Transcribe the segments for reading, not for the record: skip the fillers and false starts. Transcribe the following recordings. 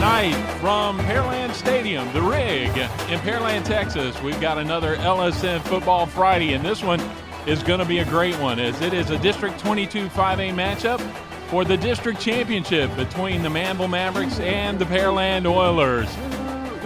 Tonight from Pearland Stadium, the Rig in Pearland, Texas, we've got another LSN Football Friday, and this one is going to be a great one as it is a District 22 5A matchup for the district championship between the Manvel Mavericks and the Pearland Oilers.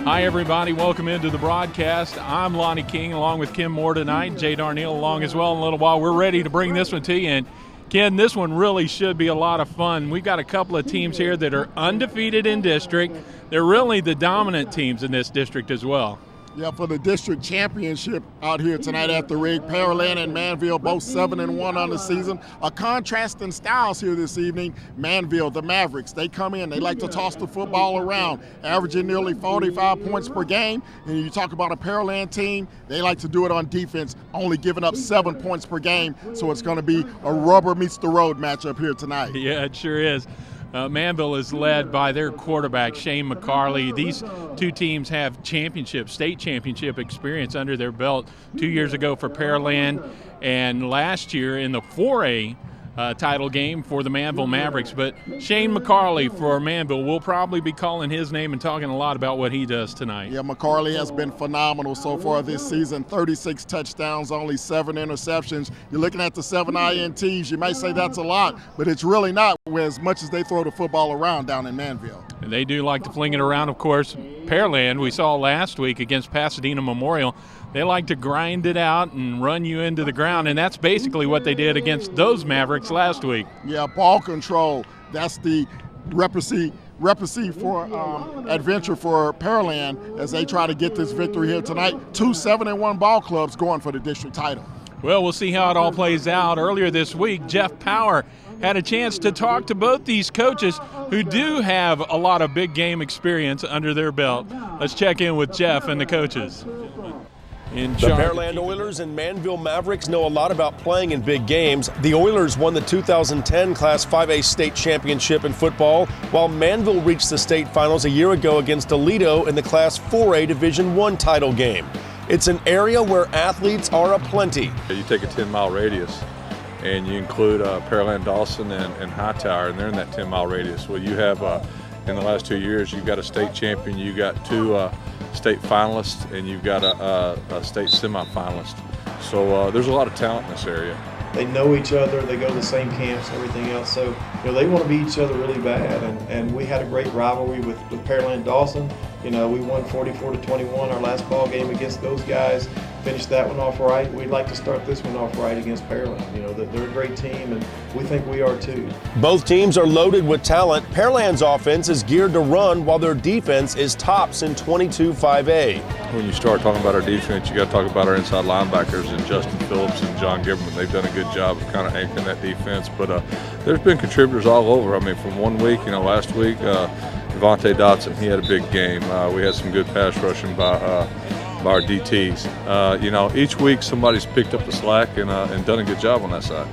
Hi, everybody. Welcome into the broadcast. I'm Lonnie King along with Kim Moore tonight. Jay Darnell along as well in a little while. We're ready to bring this one to you. And Ken, this one really should be a lot of fun. We've got a couple of teams here that are undefeated in district. They're really the dominant teams in this district as well. Yeah, for the district championship out here tonight at the Rig, Pearland and Manvel both 7-1 on the season. A contrast in styles here this evening. Manvel, the Mavericks, they come in, they like to toss the football around, averaging nearly 45 points per game. And you talk about a Pearland team, they like to do it on defense, only giving up 7 points per game. So it's going to be a rubber meets the road matchup here tonight. Yeah, it sure is. Manvel is led by their quarterback, Shane McCarley. These two teams have state championship experience under their belt 2 years ago for Pearland and last year in the 4A title game for the Manvel Mavericks. But Shane McCarley for Manvel, we'll probably be calling his name and talking a lot about what he does tonight. Yeah, McCarley has been phenomenal so far this season. 36 touchdowns, only 7 interceptions. You're looking at the 7 INTs. You may say that's a lot, but it's really not as much as they throw the football around down in Manvel. And they do like to fling it around, of course. Pearland, we saw last week against Pasadena Memorial, they like to grind it out and run you into the ground, and that's basically what they did against those Mavericks last week. Yeah, ball control, that's the recipe for adventure for Pearland as they try to get this victory here tonight. 2 7-1 ball clubs going for the district title. Well, we'll see how it all plays out. Earlier this week, Jeff Power had a chance to talk to both these coaches who do have a lot of big game experience under their belt. Let's check in with Jeff and the coaches. The Pearland Oilers and Manvel Mavericks know a lot about playing in big games. The Oilers won the 2010 Class 5A state championship in football, while Manvel reached the state finals a year ago against Aledo in the Class 4A Division I title game. It's an area where athletes are aplenty. You take a 10-mile radius and you include Pearland, Dawson, and Hightower, and they're in that 10-mile radius. Well, you have, in the last 2 years, you've got a state champion, you got 2 state finalists, and you've got a state semifinalist. So there's a lot of talent in this area. They know each other, they go to the same camps, everything else. So they want to beat each other really bad. And we had a great rivalry with Pearland Dawson. We won 44-21 our last ball game against those guys. Finished that one off right. We'd like to start this one off right against Pearland. They're a great team, and we think we are too. Both teams are loaded with talent. Pearland's offense is geared to run, while their defense is tops in 22 5A. When you start talking about our defense, you got to talk about our inside linebackers and Justin Phillips and John Gibberman. They've done a good job of kind of anchoring that defense. But there's been contributors all over. I mean, from 1 week, last week, Devontae Dotson, he had a big game. We had some good pass rushing by our DTs. Each week somebody's picked up the slack and done a good job on that side.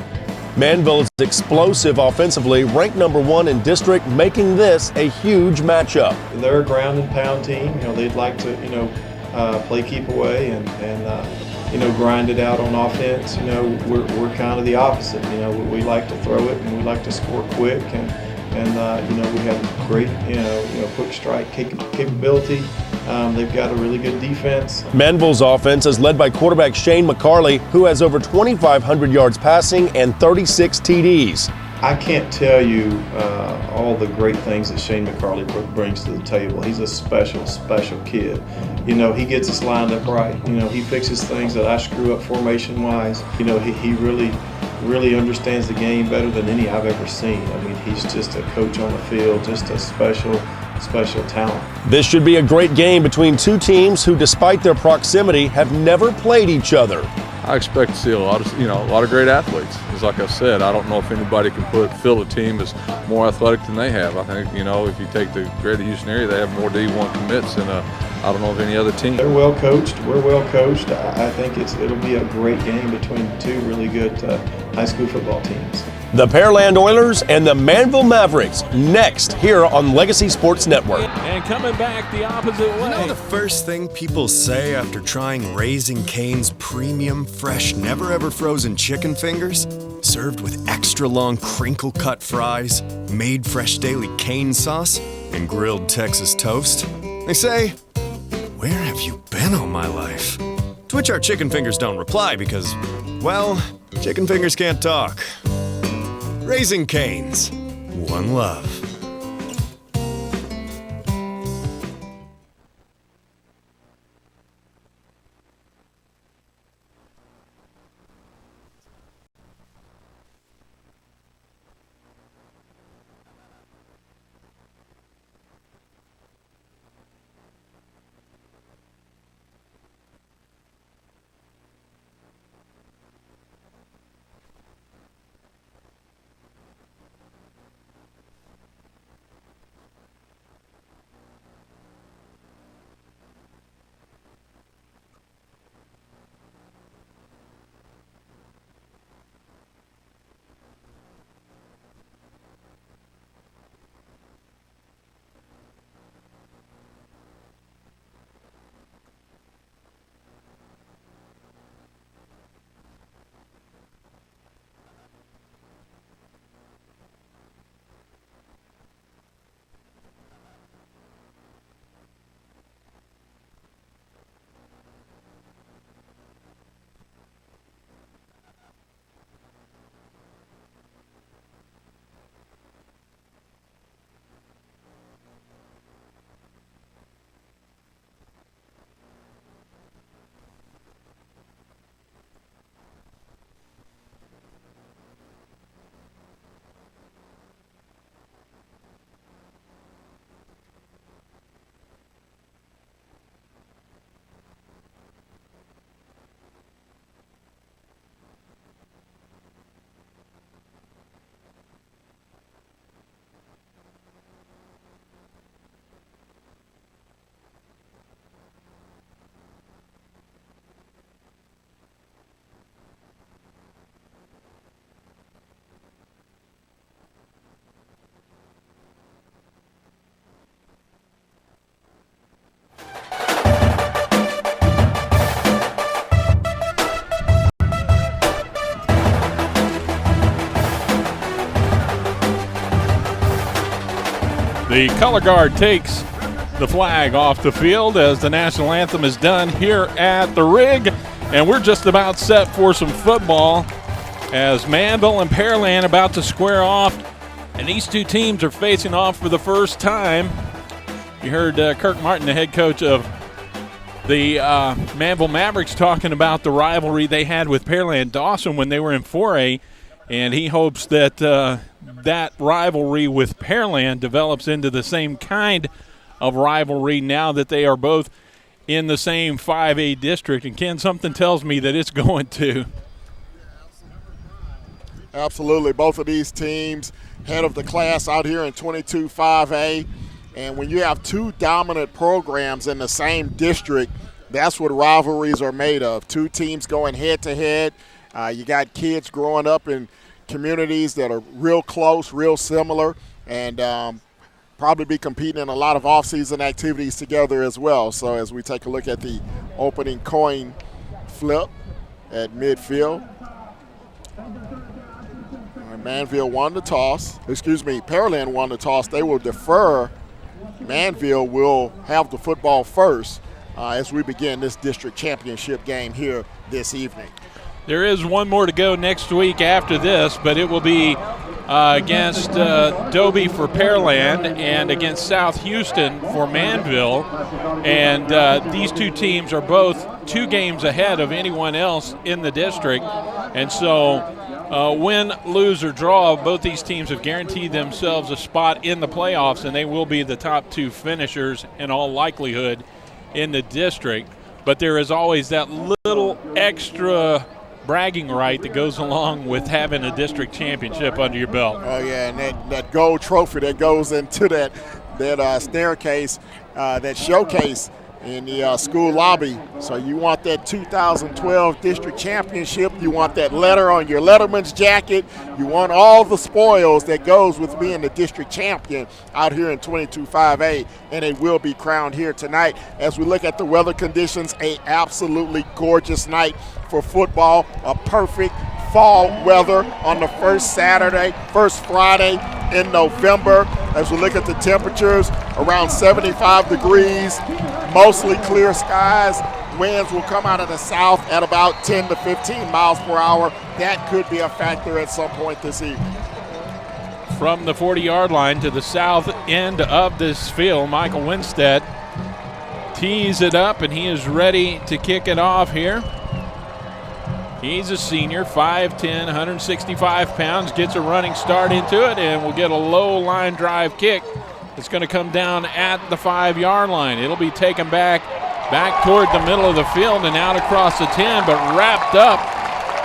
Manvel is explosive offensively, ranked number 1 in district, making this a huge matchup. They're a ground and pound team. They'd like to, play keep away and grind it out on offense. We're kind of the opposite. We like to throw it and we like to score quick and we have great, quick strike capability. They've got a really good defense. Manvel's offense is led by quarterback Shane McCarley, who has over 2,500 yards passing and 36 TDs. I can't tell you all the great things that Shane McCarley brings to the table. He's a special kid. He gets us lined up right. He fixes things that I screw up formation-wise. He really understands the game better than any I've ever seen. I mean, he's just a coach on the field, just a special talent. This should be a great game between two teams who, despite their proximity, have never played each other. I expect to see a lot of great athletes. As like I said, I don't know if anybody can fill a team that's more athletic than they have. I think, if you take the Greater Houston area, they have more D1 commits than I don't know of any other team. They're well coached. We're well coached. I think it'll be a great game between two really good high school football teams. The Pearland Oilers and the Manvel Mavericks next here on Legacy Sports Network. And coming back the opposite way. You know the first thing people say after trying Raising Cane's premium, fresh, never ever frozen chicken fingers? Served with extra long crinkle cut fries, made fresh daily cane sauce? and grilled Texas toast. They say, "Where have you been all my life?" To which our chicken fingers don't reply because, well, chicken fingers can't talk. Raising Cane's, one love. The color guard takes the flag off the field as the national anthem is done here at the Rig, and we're just about set for some football as Manvel and Pearland about to square off, and these two teams are facing off for the first time. You heard Kirk Martin, the head coach of the Manvel Mavericks, talking about the rivalry they had with Pearland Dawson when they were in 4A, and he hopes that that rivalry with Pearland develops into the same kind of rivalry now that they are both in the same 5A district. And Ken, something tells me that it's going to. Absolutely. Both of these teams head of the class out here in 22-5A. And when you have two dominant programs in the same district, that's what rivalries are made of. Two teams going head-to-head. You got kids growing up in communities that are real close, real similar, and probably be competing in a lot of off-season activities together as well. So as we take a look at the opening coin flip at midfield, Manvel won the toss. Pearland won the toss. They will defer. Manvel will have the football first as we begin this district championship game here this evening. There is one more to go next week after this, but it will be against Dobie for Pearland and against South Houston for Manvel. And these two teams are both 2 games ahead of anyone else in the district. And so win, lose, or draw, both these teams have guaranteed themselves a spot in the playoffs, and they will be the top 2 finishers in all likelihood in the district. But there is always that little extra bragging right that goes along with having a district championship under your belt. Oh, yeah, and that gold trophy that goes into that staircase, that showcase in the school lobby. So you want that 2012 district championship. You want that letter on your letterman's jacket. You want all the spoils that goes with being the district champion out here in 22-5A, and it will be crowned here tonight. As we look at the weather conditions, a absolutely gorgeous night for football, a perfect fall weather on the first Friday in November. As we look at the temperatures, around 75 degrees, mostly clear skies. Winds will come out of the south at about 10 to 15 miles per hour. That could be a factor at some point this evening. From the 40-yard line to the south end of this field, Michael Winstead tees it up, and he is ready to kick it off here. He's a senior, 5'10", 165 pounds, gets a running start into it, and will get a low line drive kick. It's going to come down at the 5-yard line. It'll be taken back toward the middle of the field and out across the 10, but wrapped up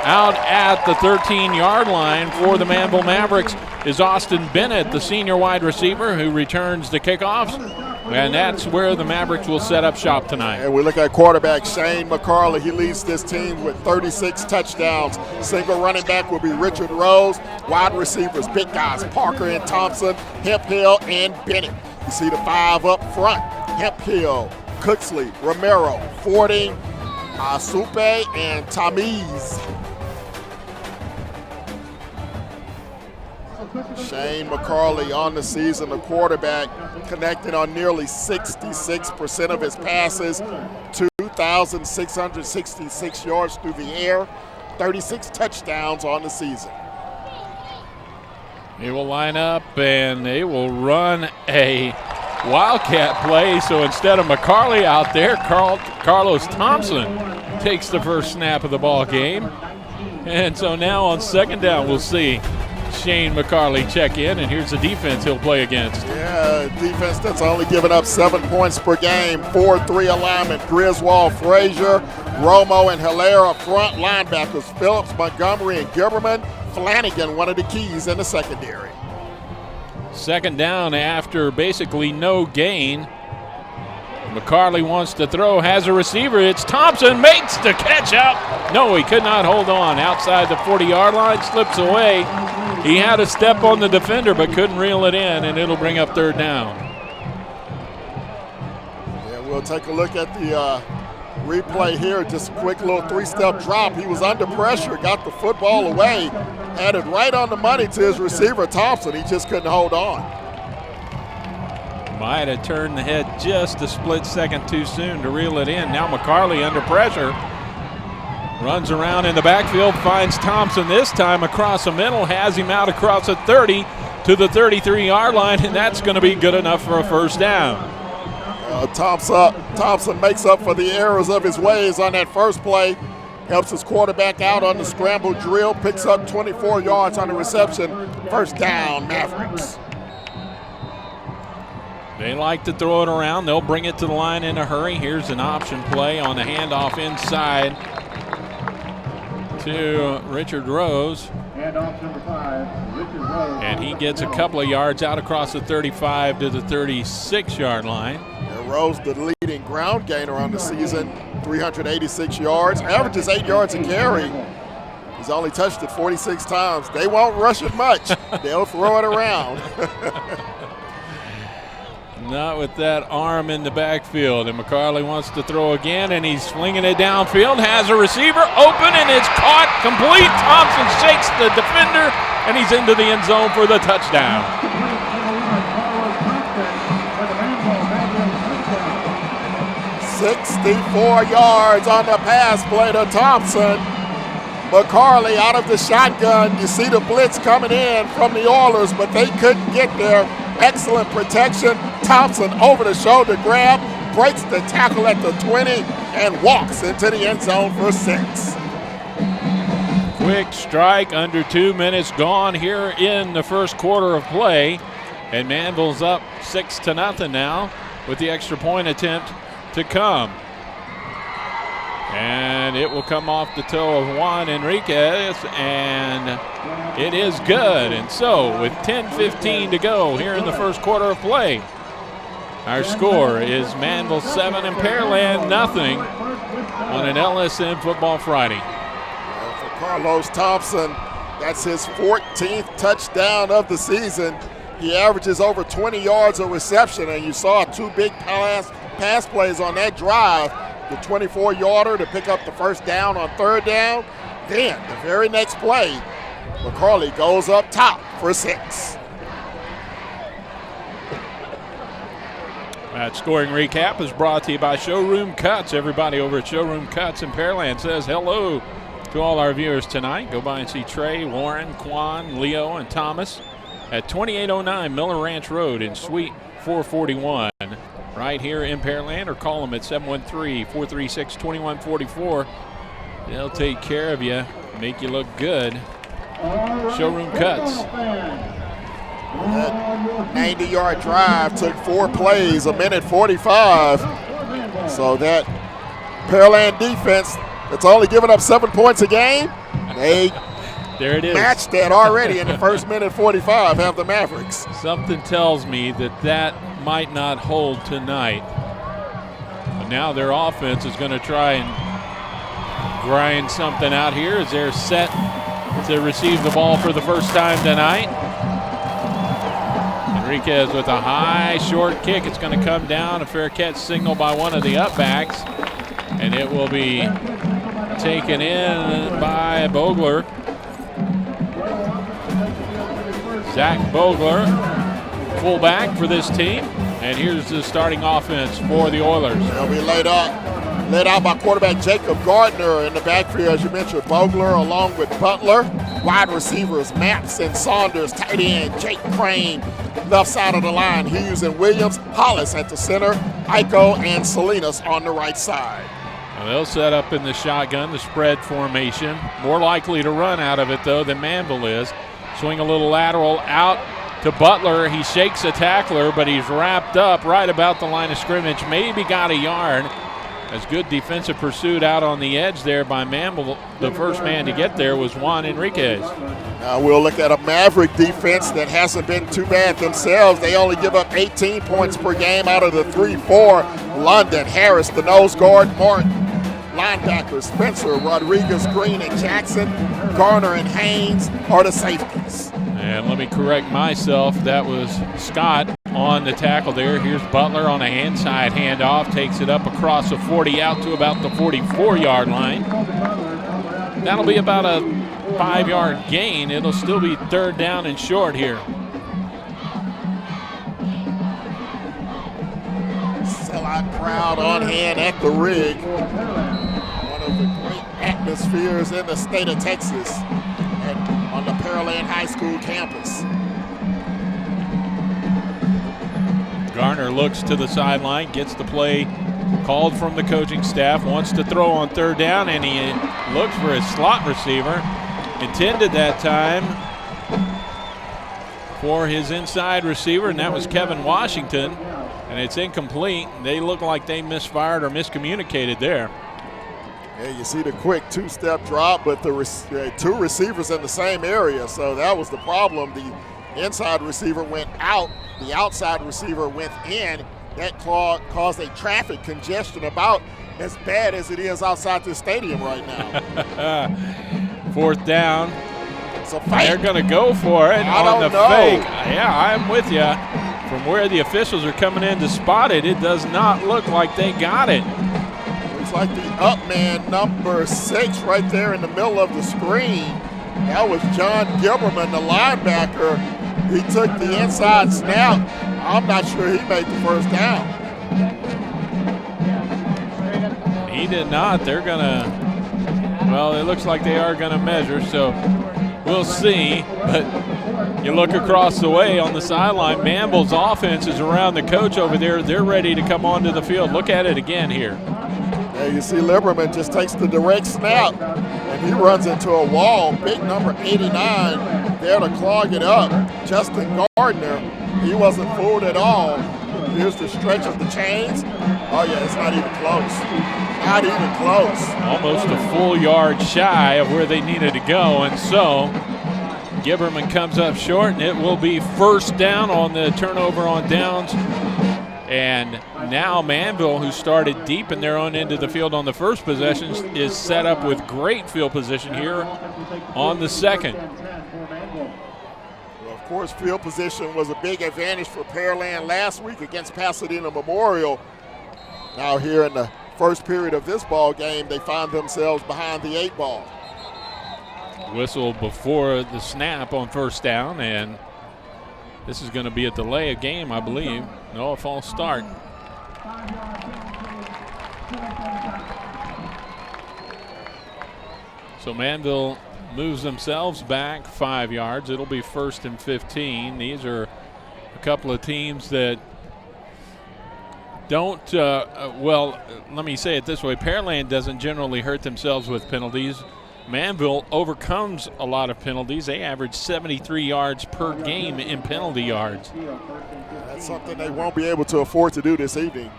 out at the 13-yard line for the Manvel Mavericks is Austin Bennett, the senior wide receiver who returns the kickoffs. And that's where the Mavericks will set up shop tonight. And we look at quarterback Shane McCarley. He leads this team with 36 touchdowns. Single running back will be Richard Rose. Wide receivers, big guys, Parker and Thompson, Hemphill and Bennett. You see the 5 up front, Hemphill, Cooksley, Romero, Fording, Supe, and Tamiz. Shane McCarley on the season, the quarterback, connecting on nearly 66% of his passes, 2,666 yards through the air, 36 touchdowns on the season. They will line up and they will run a wildcat play. So instead of McCarley out there, Carlos Thompson takes the first snap of the ball game. And so now on second down, we'll see Shane McCarley check in, and here's the defense he'll play against. Yeah, defense that's only given up 7 points per game, 4-3 alignment. Griswold, Frazier, Romo, and Hilaire up front. Linebackers Phillips, Montgomery, and Gilberman. Flanagan, one of the keys in the secondary. Second down after basically no gain. McCarley wants to throw, has a receiver. It's Thompson, makes the catch out. No, he could not hold on. Outside the 40-yard line, slips away. He had a step on the defender but couldn't reel it in, and it'll bring up third down. Yeah, we'll take a look at the replay here. Just a quick little 3-step drop. He was under pressure, got the football away, had it right on the money to his receiver, Thompson. He just couldn't hold on. Might have turned the head just a split second too soon to reel it in. Now McCarley under pressure. Runs around in the backfield, finds Thompson this time across the middle, has him out across the 30 to the 33-yard line, and that's going to be good enough for a first down. Thompson makes up for the errors of his ways on that first play, helps his quarterback out on the scramble drill, picks up 24 yards on the reception. First down, Mavericks. They like to throw it around. They'll bring it to the line in a hurry. Here's an option play on the handoff inside to Richard Rose. Handoff number 5, Richard Rose. And he gets a couple of yards out across the 35 to the 36-yard line. And Rose, the leading ground gainer on the season, 386 yards, averages 8 yards a carry. He's only touched it 46 times. They won't rush it much. They'll throw it around. Not with that arm in the backfield. And McCarley wants to throw again, and he's flinging it downfield. Has a receiver open, and it's caught complete. Thompson shakes the defender, and he's into the end zone for the touchdown. 64 yards on the pass play to Thompson. McCarley out of the shotgun. You see the blitz coming in from the Oilers, but they couldn't get there. Excellent protection. Thompson over the shoulder grab, breaks the tackle at the 20, and walks into the end zone for 6. Quick strike, under 2 minutes gone here in the first quarter of play. And Manvel's up 6-0 now with the extra point attempt to come. And it will come off the toe of Juan Enriquez, and it is good. And so with 10:15 to go here in the first quarter of play, our score is Manvel 7 and Pearland 0 on an LSN Football Friday. For Carlos Thompson, that's his 14th touchdown of the season. He averages over 20 yards of reception, and you saw 2 big pass plays on that drive. The 24-yarder to pick up the first down on third down. Then the very next play, McCarley goes up top for 6. That scoring recap is brought to you by Showroom Cuts. Everybody over at Showroom Cuts in Pearland says hello to all our viewers tonight. Go by and see Trey, Warren, Quan, Leo, and Thomas at 2809 Miller Ranch Road in Suite 441 right here in Pearland, or call them at 713-436-2144. They'll take care of you, make you look good. Showroom Cuts. That 90-yard drive took 4 plays, 1:45. So that Pearland defense that's only given up 7 points a game, they there it is. Matched that already in the first minute 45, have the Mavericks. Something tells me that might not hold tonight. But now their offense is going to try and grind something out here as they're set to receive the ball for the first time tonight. Enriquez with a high short kick. It's going to come down, a fair catch signal by one of the upbacks, and it will be taken in by Bogler. Zach Bogler, fullback for this team. And here's the starting offense for the Oilers. They'll be led out by quarterback Jacob Gardner in the backfield, as you mentioned. Bogler along with Butler. Wide receivers, Matz and Saunders. Tight end, Jake Crane. Left side of the line, Hughes and Williams. Hollis at the center. Iko and Salinas on the right side. Well, they'll set up in the shotgun, the spread formation. More likely to run out of it, though, than Manvel is. Swing a little lateral out to Butler. He shakes a tackler, but he's wrapped up right about the line of scrimmage. Maybe got a yard. As good defensive pursuit out on the edge there by Manvel. The first man to get there was Juan Enriquez. Now we'll look at a Maverick defense that hasn't been too bad themselves. They only give up 18 points per game out of the 3-4. London, Harris, the nose guard, Martin. Linebackers, Spencer, Rodriguez, Green, and Jackson. Garner and Haynes are the safeties. And let me correct myself. That was Scott on the tackle there. Here's Butler on a inside handoff. Takes it up across the 40 out to about the 44-yard line. That'll be about a 5-yard gain. It'll still be third down and short here. Sellout crowd on hand at the rig. One of the great atmospheres in the state of Texas on the Pearland High School campus. Garner looks to the sideline, gets the play called from the coaching staff, wants to throw on third down, and he looks for his slot receiver. Intended that time for his inside receiver, and that was Kevin Washington, and it's incomplete. They look like they misfired or miscommunicated there. Yeah, you see the quick 2-step drop, but the 2 receivers in the same area, so that was the problem. The inside receiver went out, the outside receiver went in. That caused a traffic congestion about as bad as it is outside this stadium right now. Fourth down. It's a fight. They're going to go for it on the fake. Yeah, I'm with you. From where the officials are coming in to spot it, it does not look like they got it. Looks like the up man, number 6, right there in the middle of the screen. That was John Gilberman, the linebacker. He took the inside snap. I'm not sure he made the first down. He did not. They're going to, well, it looks like they are going to measure, so we'll see. But you look across the way on the sideline, Manvel's offense is around the coach over there. They're ready to come onto the field. Look at it again here. Yeah, you see Lieberman just takes the direct snap, and he runs into a wall. Big number 89 there to clog it up. Justin Gardner, he wasn't fooled at all. Here's the stretch of the chains. Oh, yeah, it's not even close. Not even close. Almost a full yard shy of where they needed to go, and so Gibberman comes up short, and it will be first down on the turnover on downs. And now Manvel, who started deep in their own end of the field on the first possession, is set up with great field position here on the second. Well, of course, field position was a big advantage for Pearland last week against Pasadena Memorial. Now here in the first period of this ball game, they find themselves behind the 8 ball. Whistle before the snap on first down, and this is going to be a delay of game, I believe. No, a false start. So Manvel moves themselves back 5 yards. It'll be 1st and 15. These are a couple of teams that don't, well, let me say it this way. Pearland doesn't generally hurt themselves with penalties. Manvel overcomes a lot of penalties. They average 73 yards per game in penalty yards. That's something they won't be able to afford to do this evening.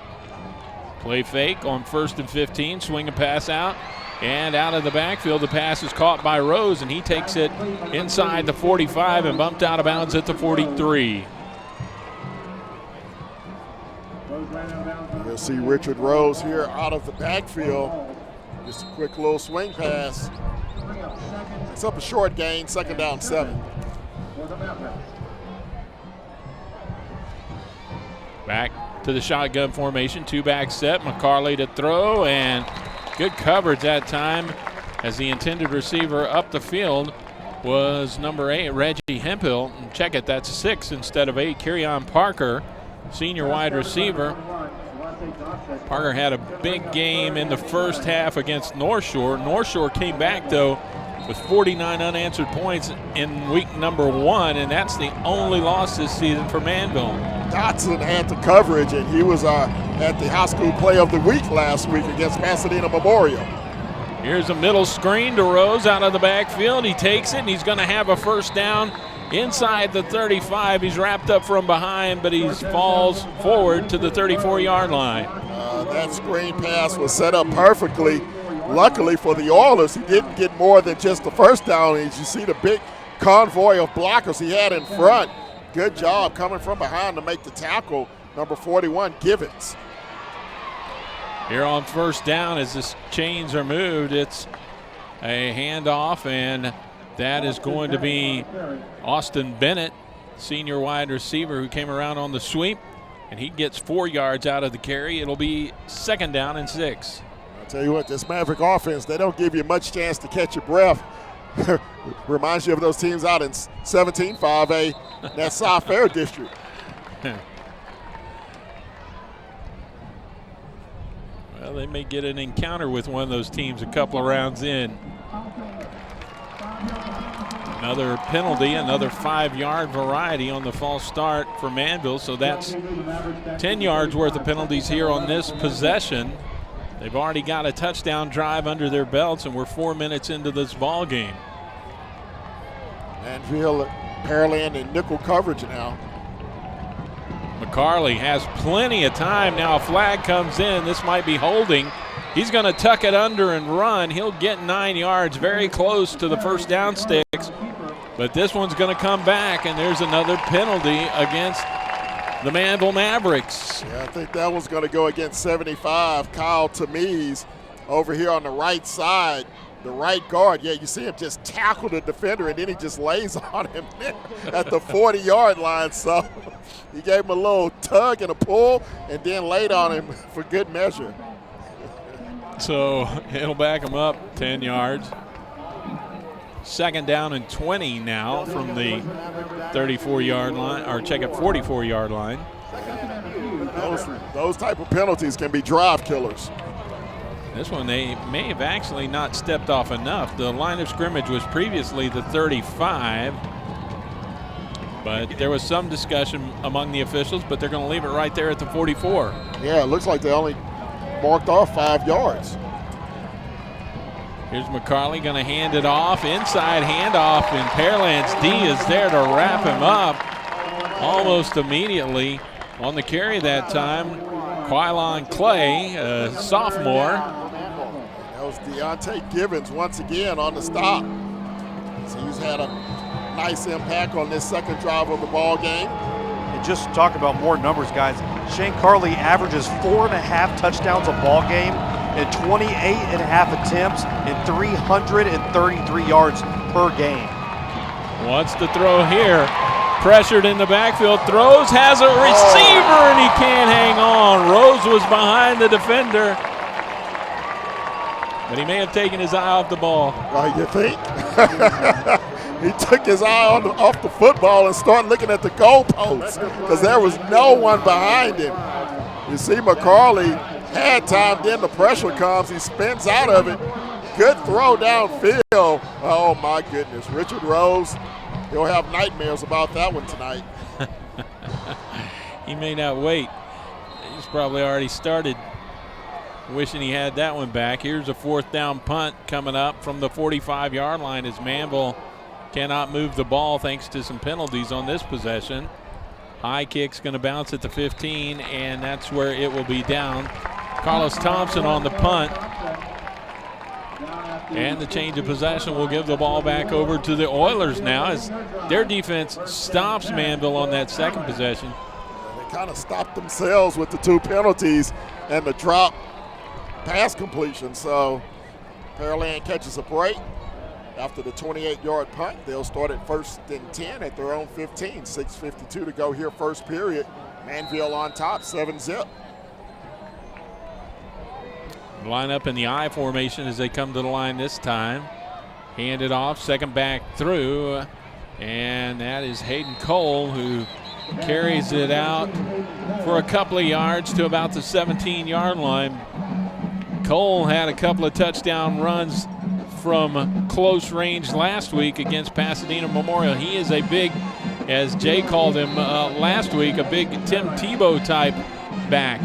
Play fake on 1st and 15. Swing and pass out. And out of the backfield, the pass is caught by Rose, and he takes it inside the 45 and bumped out of bounds at the 43. You'll see Richard Rose here out of the backfield. Just a quick little swing pass. It's up a short gain, 2nd down 7. Back to the shotgun formation, 2-back set. McCarley to throw, and good coverage that time as the intended receiver up the field was number 8, Reggie Hemphill. And check it, that's 6 instead of 8. Kerryon Parker, senior wide receiver. Parker had a big game in the first half against North Shore. North Shore came back, though, with 49 unanswered points in week number 1, and that's the only loss this season for Manvel. Dotson had the coverage, and he was at the high school play of the week last week against Pasadena Memorial. Here's a middle screen to Rose out of the backfield. He takes it, and he's going to have a 1st down inside the 35. He's wrapped up from behind, but he falls forward to the 34-yard line. That screen pass was set up perfectly. Luckily for the Oilers, he didn't get more than just the 1st down. As you see the big convoy of blockers he had in front. Good job coming from behind to make the tackle, number 41, Givens. Here on 1st down, as the chains are moved, it's a handoff, and that is going to be Austin Bennett, senior wide receiver, who came around on the sweep, and he gets 4 yards out of the carry. It'll be 2nd down and 6. I'll tell you what, this Maverick offense, they don't give you much chance to catch your breath. Reminds you of those teams out in 17 5A, that South Fair district. Well, they may get an encounter with one of those teams a couple of rounds in. Another penalty, another 5-yard variety on the false start for Manvel, so that's 10 yards worth of penalties here on this possession. They've already got a touchdown drive under their belts, and we're 4 minutes into this ball game. Manvel, Pearland in nickel coverage now. McCarley has plenty of time now. A flag comes in. This might be holding. He's going to tuck it under and run. He'll get 9 yards, very close to the 1st down sticks. But this one's going to come back, and there's another penalty against the Manvel Mavericks. Yeah, I think that was going to go against 75, Kyle Tamiz, over here on the right side, the right guard. Yeah, you see him just tackle the defender, and then he just lays on him at the 40-yard line. So he gave him a little tug and a pull, and then laid on him for good measure. So it'll back him up 10 yards. 2nd down and 20 now from the 34-yard line, or check it, 44-yard line. Those type of penalties can be drive killers. This one, they may have actually not stepped off enough. The line of scrimmage was previously the 35, but there was some discussion among the officials, but they're going to leave it right there at the 44. Yeah, it looks like they only marked off 5 yards. Here's McCarley going to hand it off, inside handoff, and Pearland's D is there to wrap him up almost immediately. On the carry that time, Quilon Clay, a sophomore. That was Deontay Givens once again on the stop. So he's had a nice impact on this 2nd drive of the ball game. And just talk about more numbers, guys. Shane Carley averages 4.5 touchdowns a ball game and 28.5 attempts and 333 yards per game. Wants to throw here. Pressured in the backfield, throws, has a receiver, and he can't hang on. Rose was behind the defender, but he may have taken his eye off the ball. You think? He took his eye off the football and started looking at the goalposts because there was no one behind him. You see McCarley had time, then the pressure comes. He spins out of it. Good throw downfield. Oh, my goodness. Richard Rose, he'll have nightmares about that one tonight. He may not wait. He's probably already started wishing he had that one back. Here's a 4th down punt coming up from the 45-yard line as Manvel cannot move the ball thanks to some penalties on this possession. High kick's going to bounce at the 15, and that's where it will be down. Carlos Thompson on the punt. And the change of possession will give the ball back over to the Oilers now as their defense stops Manvel on that second possession. They kind of stopped themselves with the 2 penalties and the drop pass completion. So Pearland catches a break. After the 28-yard punt, they'll start at 1st and 10 at their own 15. 6:52 to go here, first period. Manvel on top, 7-zip. Line up in the I formation as they come to the line this time. Hand it off, second back through, and that is Hayden Cole who carries it out for a couple of yards to about the 17-yard line. Cole had a couple of touchdown runs from close range last week against Pasadena Memorial. He is a big, as Jay called him last week, a big Tim Tebow type back.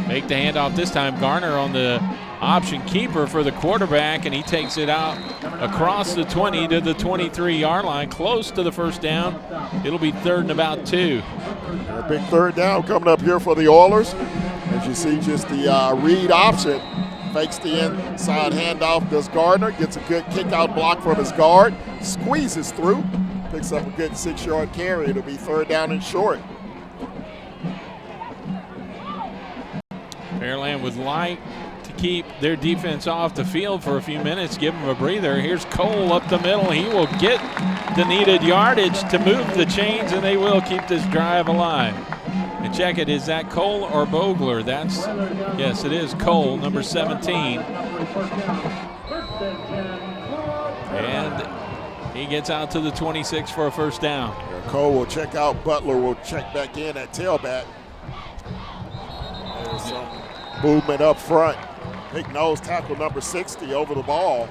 Make the handoff this time. Garner on the option keeper for the quarterback, and he takes it out across the 20 to the 23-yard line, close to the first down. It'll be 3rd and about 2. A big 3rd down coming up here for the Oilers. As you see, just the read option. Fakes the inside handoff, does Gardner, gets a good kick-out block from his guard, squeezes through, picks up a good 6-yard carry. It'll be 3rd down and short. Pearland would like to keep their defense off the field for a few minutes, give them a breather. Here's Cole up the middle. He will get the needed yardage to move the chains, and they will keep this drive alive. And check it, is that Cole or Bogler? Yes, it is Cole, number 17. And he gets out to the 26 for a first down. Cole will check out. Butler will check back in at tailback. There's some movement up front. Big nose tackle number 60 over the ball.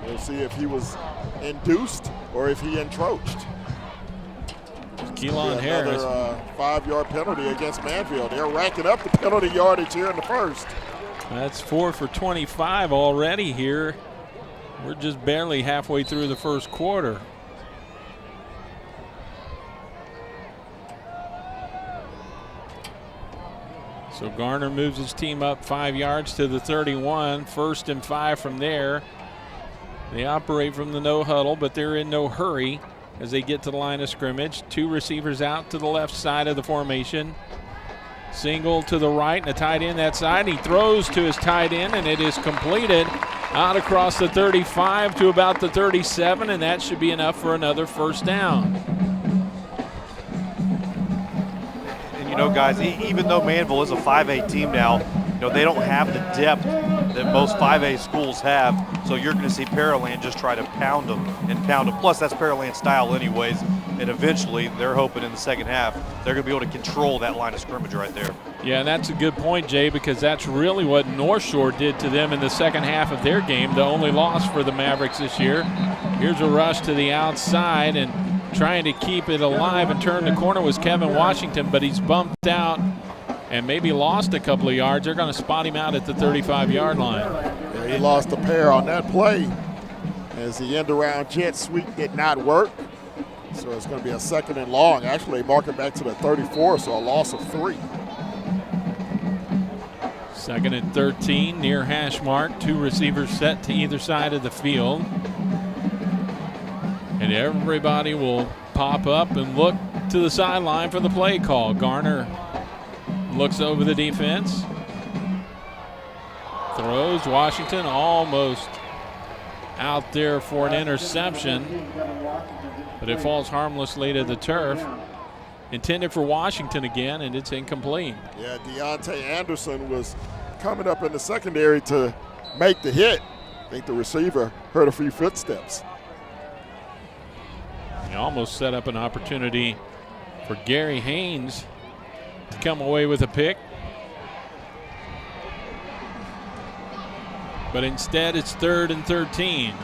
We'll see if he was induced or if he encroached. Keelan Harris. Another 5-yard penalty against Manvel. They're racking up the penalty yardage here in the first. That's 4 for 25 already here. We're just barely halfway through the first quarter. So Garner moves his team up 5 yards to the 31. 1st and 5 from there. They operate from the no huddle, but they're in no hurry as they get to the line of scrimmage. 2 receivers out to the left side of the formation. Single to the right and a tight end that side. He throws to his tight end, and it is completed out across the 35 to about the 37, and that should be enough for another first down. And you know, guys, even though Manvel is a 5A team now, you know, they don't have the depth that most 5A schools have, so you're going to see Pearland just try to pound them and pound them. Plus, that's Pearland's style anyways, and eventually they're hoping in the second half they're going to be able to control that line of scrimmage right there. Yeah, and that's a good point, Jay, because that's really what North Shore did to them in the second half of their game, the only loss for the Mavericks this year. Here's a rush to the outside, and trying to keep it alive and turn the corner was Kevin Washington, but he's bumped out and maybe lost a couple of yards. They're going to spot him out at the 35-yard line. Yeah, he lost a pair on that play as the end-around jet sweep did not work. So it's going to be a 2nd and long. Actually, mark it back to the 34, so a loss of 3. 2nd and 13 near hash mark. 2 receivers set to either side of the field. And everybody will pop up and look to the sideline for the play call. Garner looks over the defense. Throws. Washington almost out there for an interception, but it falls harmlessly to the turf. Intended for Washington again, and it's incomplete. Yeah, Deontay Anderson was coming up in the secondary to make the hit. I think the receiver heard a few footsteps. The almost set up an opportunity for Gary Haynes to come away with a pick. But instead it's 3rd and 13.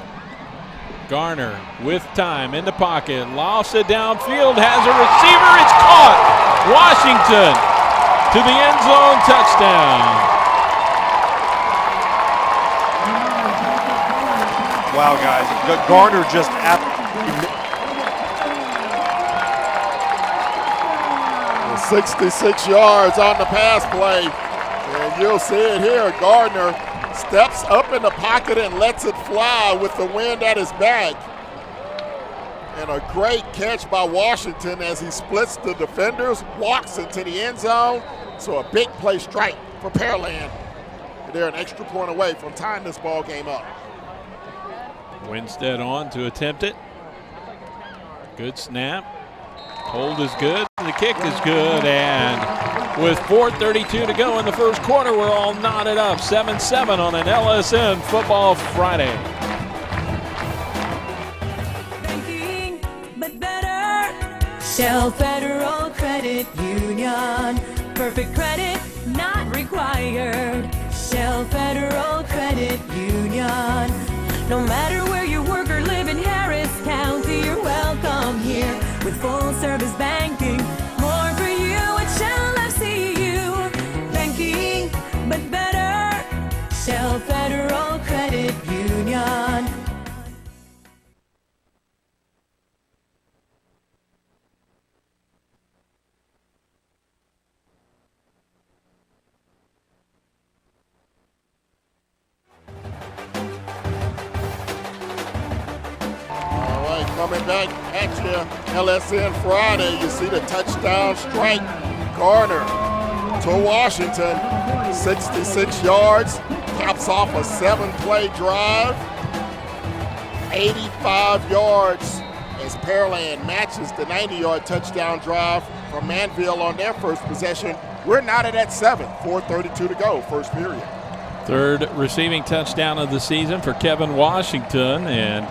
Garner with time in the pocket, lofts it downfield, has a receiver, it's caught. Washington to the end zone, touchdown. Wow, guys, Garner just 66 yards on the pass play, and you'll see it here. Gardner steps up in the pocket and lets it fly with the wind at his back. And a great catch by Washington as he splits the defenders, walks into the end zone. So a big play strike for Pearland. They're an extra point away from tying this ball game up. Winstead on to attempt it. Good snap. Hold is good. The kick is good. And with 4:32 to go in the first quarter, we're all knotted up. 7-7 on an LSN Football Friday. Banking, but better. Shell Federal Credit Union. Perfect credit not required. Shell Federal Credit Union. No matter where you work or live in Harris County, you're welcome here with full service banking. More for you at Shell FCU. Banking, but better. Shell Federal Credit Union. Coming back at you, LSN Friday. You see the touchdown strike. Garner to Washington, 66 yards, caps off a 7-play drive, 85 yards as Pearland matches the 90-yard touchdown drive from Manvel on their first possession. We're knotted at 7, 4:32 to go, first period. Third receiving touchdown of the season for Kevin Washington, and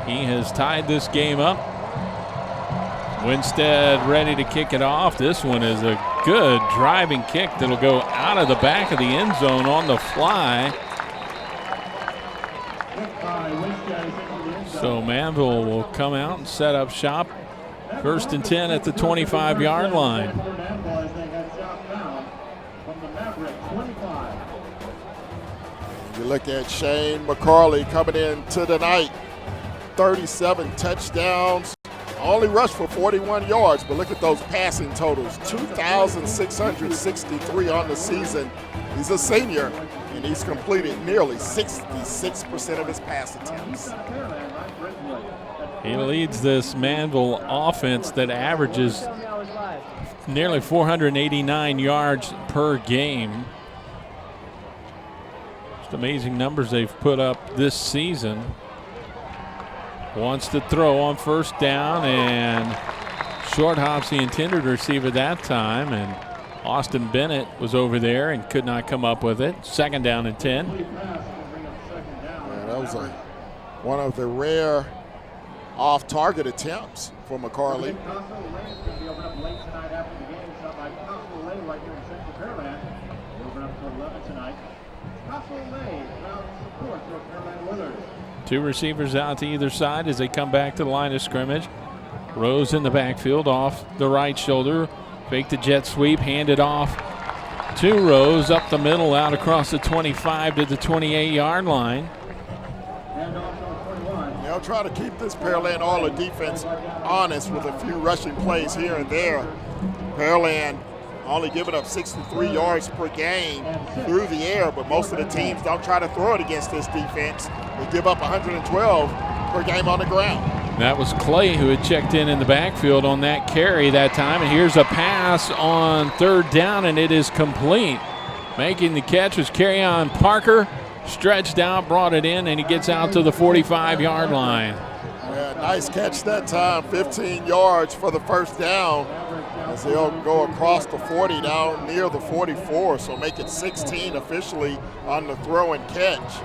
he has tied this game up. Winstead ready to kick it off. This one is a good driving kick that'll go out of the back of the end zone on the fly. So Manvel will come out and set up shop. 1st and 10 at the 25-yard line. You look at Shane McCarley coming into the night. 37 touchdowns, only rushed for 41 yards, but look at those passing totals, 2,663 on the season. He's a senior, and he's completed nearly 66% of his pass attempts. He leads this Manvel offense that averages nearly 489 yards per game. Just amazing numbers they've put up this season. Wants to throw on first down, and short hops the intended receiver that time, and Austin Bennett was over there and could not come up with it. 2nd down and 10. Yeah, that was one of the rare off-target attempts for McCarley. Two receivers out to either side as they come back to the line of scrimmage. Rose in the backfield off the right shoulder. Fake the jet sweep, hand it off to Rose up the middle, out across the 25 to the 28-yard line. They'll try to keep this Pearland Oiler defense honest with a few rushing plays here and there. Pearland only giving up 63 yards per game through the air, but most of the teams don't try to throw it against this defense. They give up 112 per game on the ground. That was Clay who had checked in the backfield on that carry that time. And here's a pass on 3rd down, and it is complete. Making the catch was Kerryon Parker. Stretched out, brought it in, and he gets out to the 45-yard line. Yeah, nice catch that time. 15 yards for the first down as they'll go across the 40 down near the 44, so make it 16 officially on the throw and catch.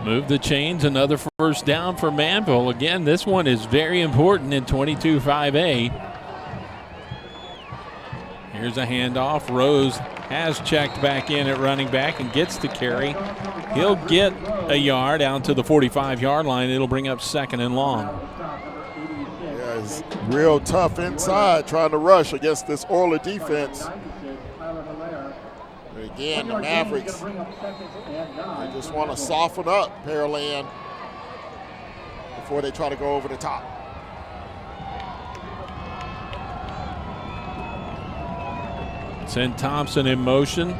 Move the chains, another first down for Manvel. Again, this one is very important in 22-5A. Here's a handoff. Rose has checked back in at running back and gets the carry. He'll get a yard out to the 45-yard line. It'll bring up 2nd and long. Yeah, it's real tough inside trying to rush against this Orla defense. But again, the Mavericks, they just want to soften up Pearland before they try to go over the top. Send Thompson in motion,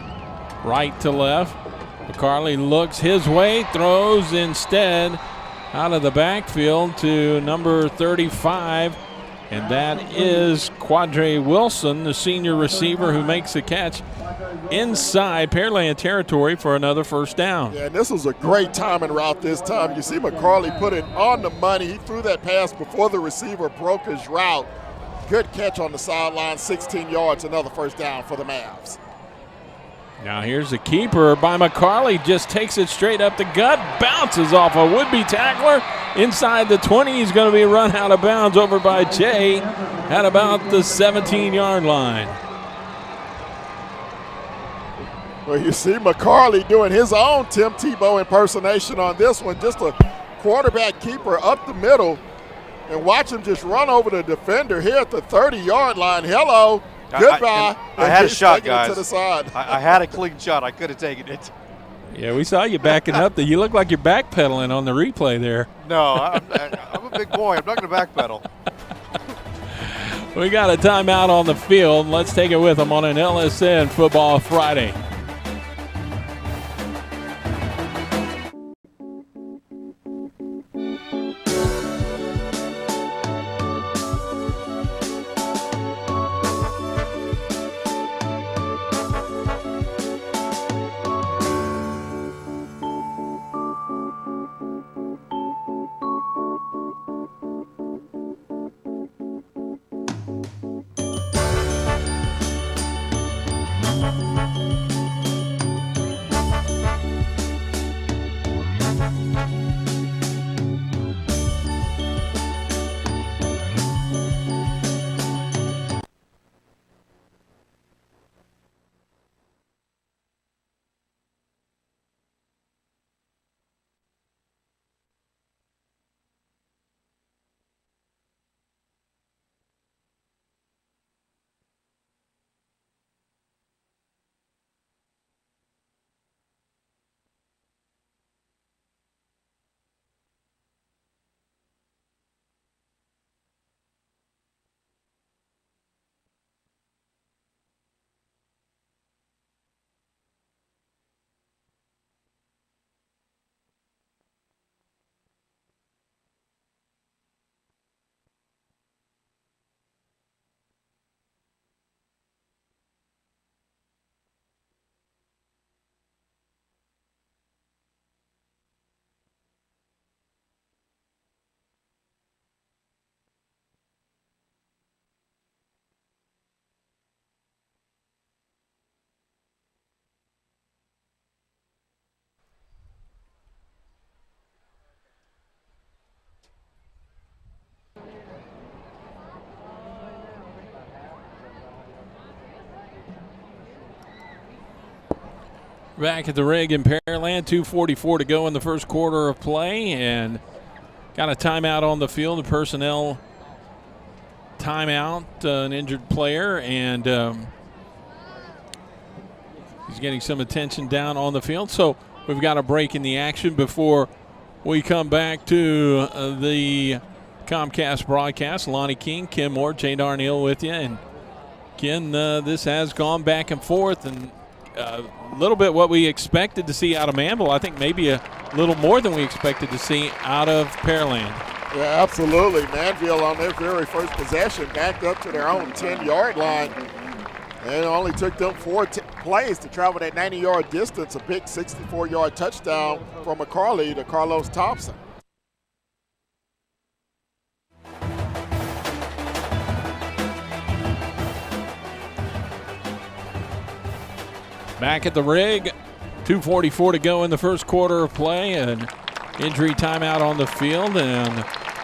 right to left. McCarley looks his way, throws instead out of the backfield to number 35, and that is Quadre Wilson, the senior receiver who makes the catch inside Pearland territory for another first down. Yeah, and this was a great timing route this time. You see McCarley put it on the money. He threw that pass before the receiver broke his route. Good catch on the sideline, 16 yards, another first down for the Mavs. Now here's the keeper by McCarley, just takes it straight up the gut, bounces off a would-be tackler. Inside the 20, he's going to be run out of bounds over by Jay at about the 17-yard line. Well, you see McCarley doing his own Tim Tebow impersonation on this one, just a quarterback keeper up the middle. And watch him just run over the defender here at the 30-yard line. Hello, goodbye. I had a shot, guys. To the side. I had a clean shot. I could have taken it. Yeah, we saw you backing up. You look like you're backpedaling on the replay there. No, I'm a big boy. I'm not going to backpedal. We got a timeout on the field. Let's take it with them on an LSN Football Friday. Back at the rig in Pearland, 2:44 to go in the first quarter of play, and got a timeout on the field, a personnel timeout, an injured player, and he's getting some attention down on the field. So we've got a break in the action before we come back to the Comcast broadcast. Lonnie King, Ken Moore, Jay Darnell with you. And Ken, this has gone back and forth, and a little bit what we expected to see out of Manvel. I think maybe a little more than we expected to see out of Pearland. Yeah, absolutely. Manvel on their very first possession backed up to their own 10-yard line. And it only took them 4 plays to travel that 90-yard distance, a big 64-yard touchdown from McCarley to Carlos Thompson. Back at the rig, 2:44 to go in the first quarter of play, and injury timeout on the field, and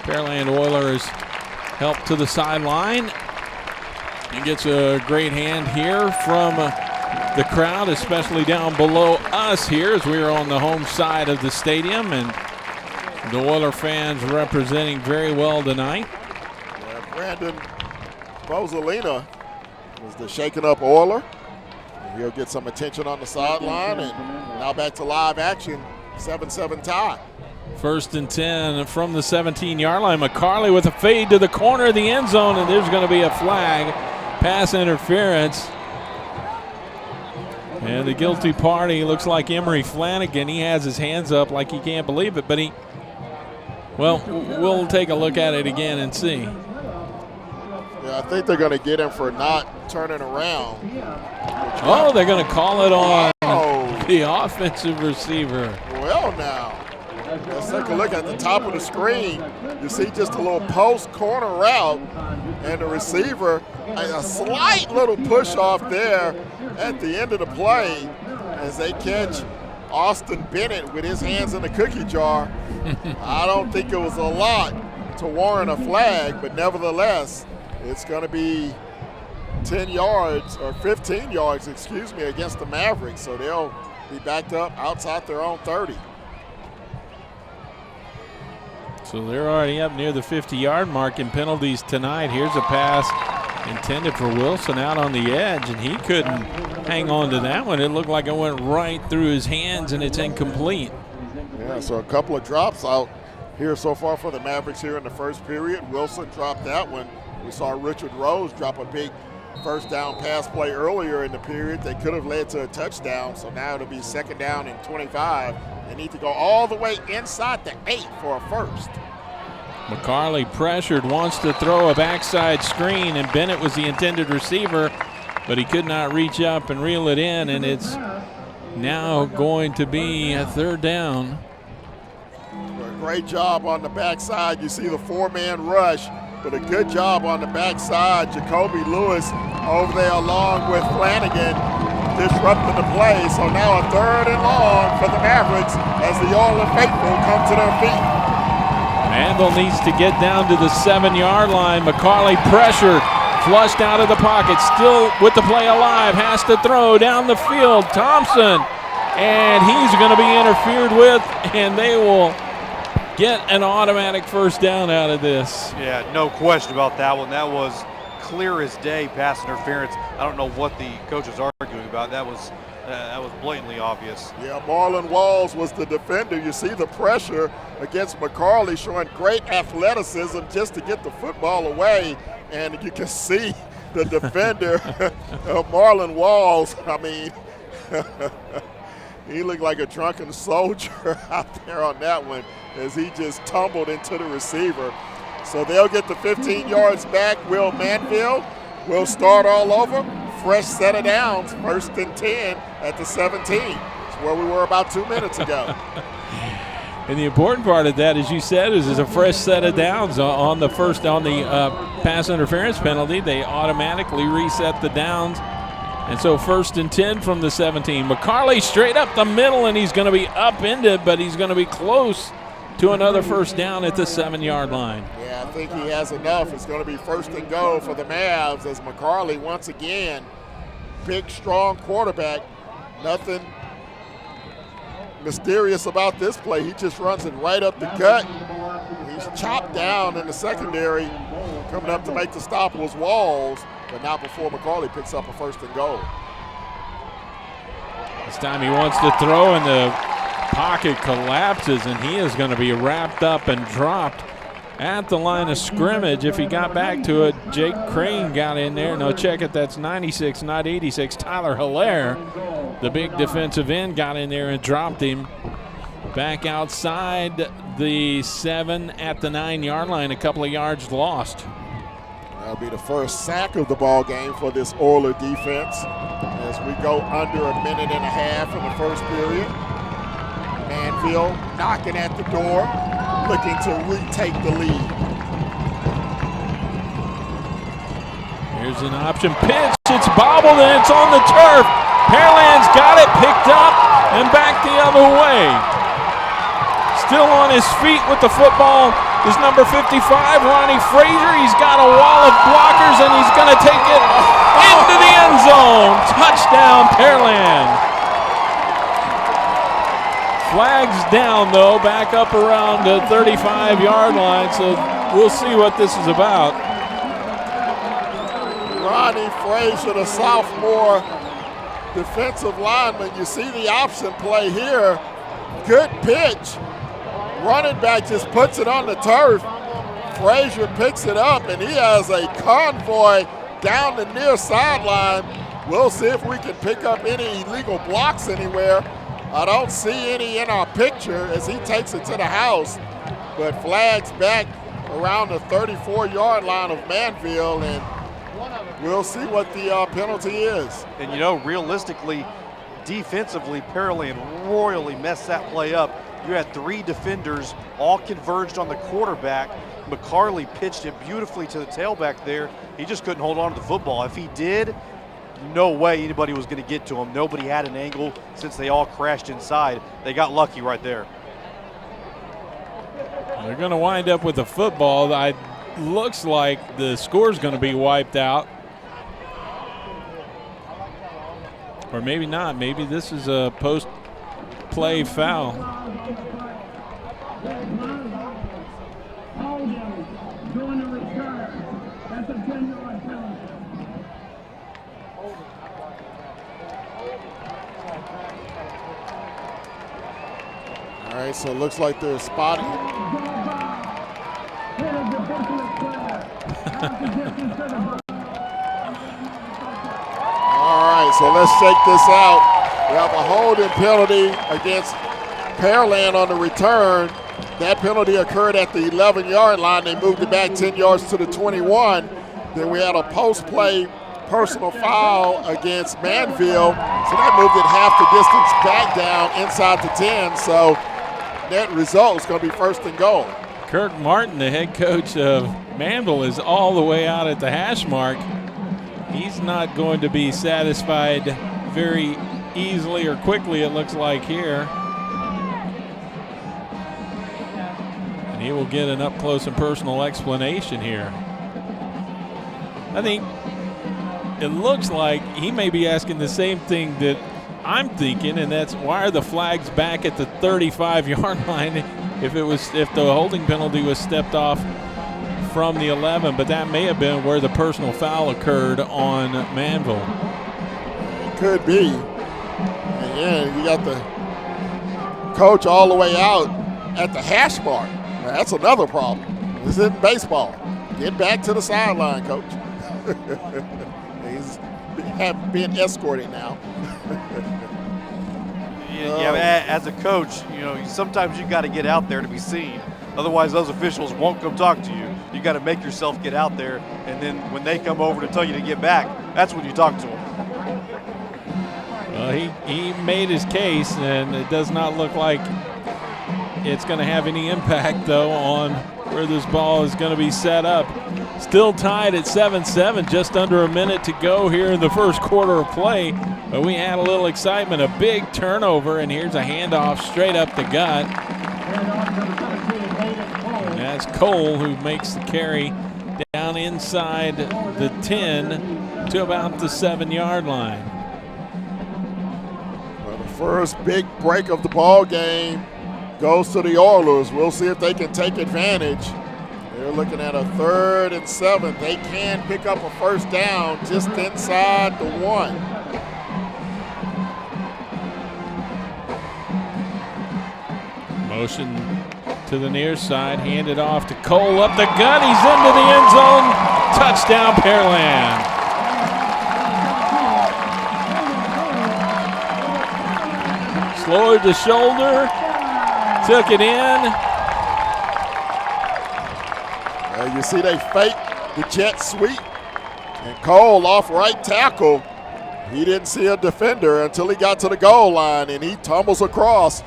Pearland Oilers help to the sideline. He gets a great hand here from the crowd, especially down below us here as we're on the home side of the stadium, and the Oiler fans representing very well tonight. Yeah, Brandon Bosalina is the shaken up Oiler. He'll get some attention on the sideline, and now back to live action, 7-7 tie. 1st and 10 from the 17-yard line. McCarley with a fade to the corner of the end zone, and there's going to be a flag, pass interference. And the guilty party looks like Emery Flanagan. He has his hands up like he can't believe it, but we'll take a look at it again and see. Yeah, I think they're going to get him for not turning around. Oh, they're going to call it on the offensive receiver. Well, now, let's take a look at the top of the screen. You see just a little post corner route, and the receiver, a slight little push off there at the end of the play as they catch Austin Bennett with his hands in the cookie jar. I don't think it was a lot to warrant a flag, but nevertheless, it's going to be 10 yards or 15 yards, excuse me, against the Mavericks. So they'll be backed up outside their own 30. So they're already up near the 50-yard mark in penalties tonight. Here's a pass intended for Wilson out on the edge, and he couldn't hang on to that one. It looked like it went right through his hands, and it's incomplete. Yeah, so a couple of drops out here so far for the Mavericks here in the first period. Wilson dropped that one. We saw Richard Rose drop a big first down pass play earlier in the period. They could have led to a touchdown, so now it'll be 2nd down and 25. They need to go all the way inside the 8 for a first. McCarley pressured, wants to throw a backside screen, and Bennett was the intended receiver, but he could not reach up and reel it in, and it's now going to be a 3rd down. Great job on the backside. You see the 4-man rush, but a good job on the backside. Jacoby Lewis over there along with Flanagan disrupting the play. So now a 3rd and long for the Mavericks as the Oiler faithful come to their feet. Manvel needs to get down to the 7-yard line. McCarley pressured, flushed out of the pocket, still with the play alive, has to throw down the field. Thompson, and he's going to be interfered with, and they will get an automatic 1st down out of this. Yeah, no question about that one. That was clear as day, pass interference. I don't know what the coach is arguing about. That was blatantly obvious. Yeah, Marlon Walls was the defender. You see the pressure against McCarley, showing great athleticism just to get the football away, and you can see the defender, Marlon Walls. I mean, he looked like a drunken soldier out there on that one as he just tumbled into the receiver. So they'll get the 15 yards back. Will Manvel will start all over. Fresh set of downs, 1st and 10 at the 17. It's where we were about 2 minutes ago. And the important part of that, as you said, is a fresh set of downs on the pass interference penalty. They automatically reset the downs. And so 1st and 10 from the 17. McCarley straight up the middle, and he's going to be upended, but he's going to be close to another 1st down at the 7-yard line. Yeah, I think he has enough. It's going to be 1st and go for the Mavs as McCarley once again, big, strong quarterback. Nothing mysterious about this play. He just runs it right up the gut. He's chopped down in the secondary. Coming up to make the stop was Walls, but not before McCarley picks up a 1st and goal. This time he wants to throw, and the pocket collapses, and he is going to be wrapped up and dropped at the line of scrimmage. If he got back to it, Jake Crane got in there. No, check it, that's 96, not 86. Tyler Hilaire, the big defensive end, got in there and dropped him back outside the 7 at the 9-yard line, a couple of yards lost. That'll be the first sack of the ball game for this Oiler defense as we go under a minute and a half in the first period. Manvel knocking at the door, looking to retake the lead. Here's an option pitch. It's bobbled and it's on the turf. Pearland's got it picked up and back the other way. Still on his feet with the football is number 55, Ronnie Frazier. He's got a wall of blockers, and he's going to take it into the end zone. Touchdown, Pearland. Flags down, though, back up around the 35-yard line, so we'll see what this is about. Ronnie Frazier, the sophomore defensive lineman. You see the option play here. Good pitch. Running back just puts it on the turf. Frazier picks it up, and he has a convoy down the near sideline. We'll see if we can pick up any illegal blocks anywhere. I don't see any in our picture as he takes it to the house, but flags back around the 34-yard line of Manvel, and we'll see what the penalty is. And you know, realistically, defensively, Pearland royally messed that play up. You had 3 defenders all converged on the quarterback. McCarley pitched it beautifully to the tailback there. He just couldn't hold on to the football. If he did, no way anybody was going to get to him. Nobody had an angle since they all crashed inside. They got lucky right there. They're going to wind up with a football. Looks like the score's going to be wiped out. Or maybe not. Maybe this is a post-play foul. All right, so it looks like they're spotting. All right, so let's check this out. We have a holding penalty against Pearland on the return. That penalty occurred at the 11-yard line. They moved it back 10 yards to the 21. Then we had a post-play personal foul against Manvel. So that moved it half the distance back down inside the 10. So net result is going to be 1st and goal. Kirk Martin, the head coach of Manvel, is all the way out at the hash mark. He's not going to be satisfied very easily or quickly, it looks like here. And he will get an up-close and personal explanation here. I think it looks like he may be asking the same thing that I'm thinking, and that's why are the flags back at the 35-yard line if the holding penalty was stepped off from the 11, but that may have been where the personal foul occurred on Manvel. It could be. And yeah, you got the coach all the way out at the hash mark. Now, that's another problem. This isn't baseball. Get back to the sideline, coach. He's being escorted now. Yeah, as a coach, you know, sometimes you got to get out there to be seen. Otherwise, those officials won't come talk to you. You got to make yourself get out there, and then when they come over to tell you to get back, that's when you talk to them. Well, he made his case, and it does not look like it's going to have any impact, though, on where this ball is going to be set up. Still tied at 7-7, just under a minute to go here in the first quarter of play. But we had a little excitement, a big turnover, and here's a handoff straight up the gut. And that's Cole who makes the carry down inside the 10 to about the 7-yard line. Well, the first big break of the ball game goes to the Oilers. We'll see if they can take advantage. They're looking at a 3rd and 7. They can pick up a first down just inside the 1. Motion to the near side, handed off to Cole up the gut. He's into the end zone. Touchdown, Pearland. Lowered the shoulder, took it in. You see they fake the jet sweep, and Cole off right tackle. He didn't see a defender until he got to the goal line, and he tumbles across.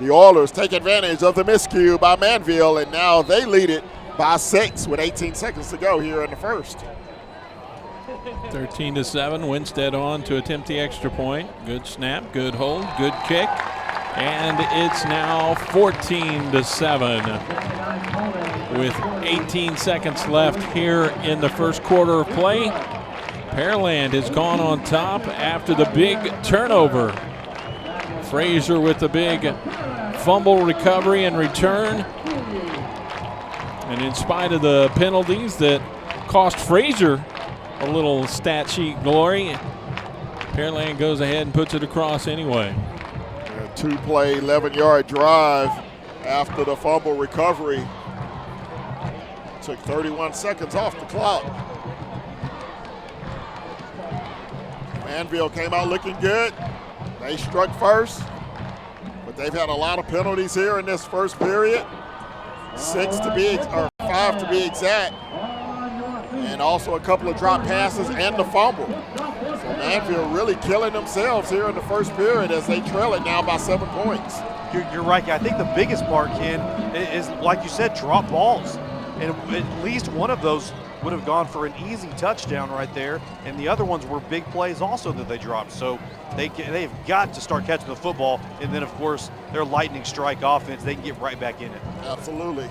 The Oilers take advantage of the miscue by Manvel, and now they lead it by 6 with 18 seconds to go here in the first. 13-7, Winstead on to attempt the extra point. Good snap, good hold, good kick. And it's now 14-7 with 18 seconds left here in the first quarter of play. Pearland has gone on top after the big turnover. Frazier with the big fumble recovery and return. And in spite of the penalties that cost Frazier a little stat sheet glory, Pearland goes ahead and puts it across anyway. A two-play, 11-yard drive after the fumble recovery. Took 31 seconds off the clock. Manvel came out looking good. They struck first, but they've had a lot of penalties here in this first period. 5 to be exact. And also a couple of drop passes and the fumble. So Manvel really killing themselves here in the first period as they trail it now by 7 points. You're right. I think the biggest part, Ken, is, like you said, drop balls. And at least one of those would have gone for an easy touchdown right there, and the other ones were big plays also that they dropped. So they've got to start catching the football, and then, of course, their lightning strike offense, they can get right back in it. Absolutely.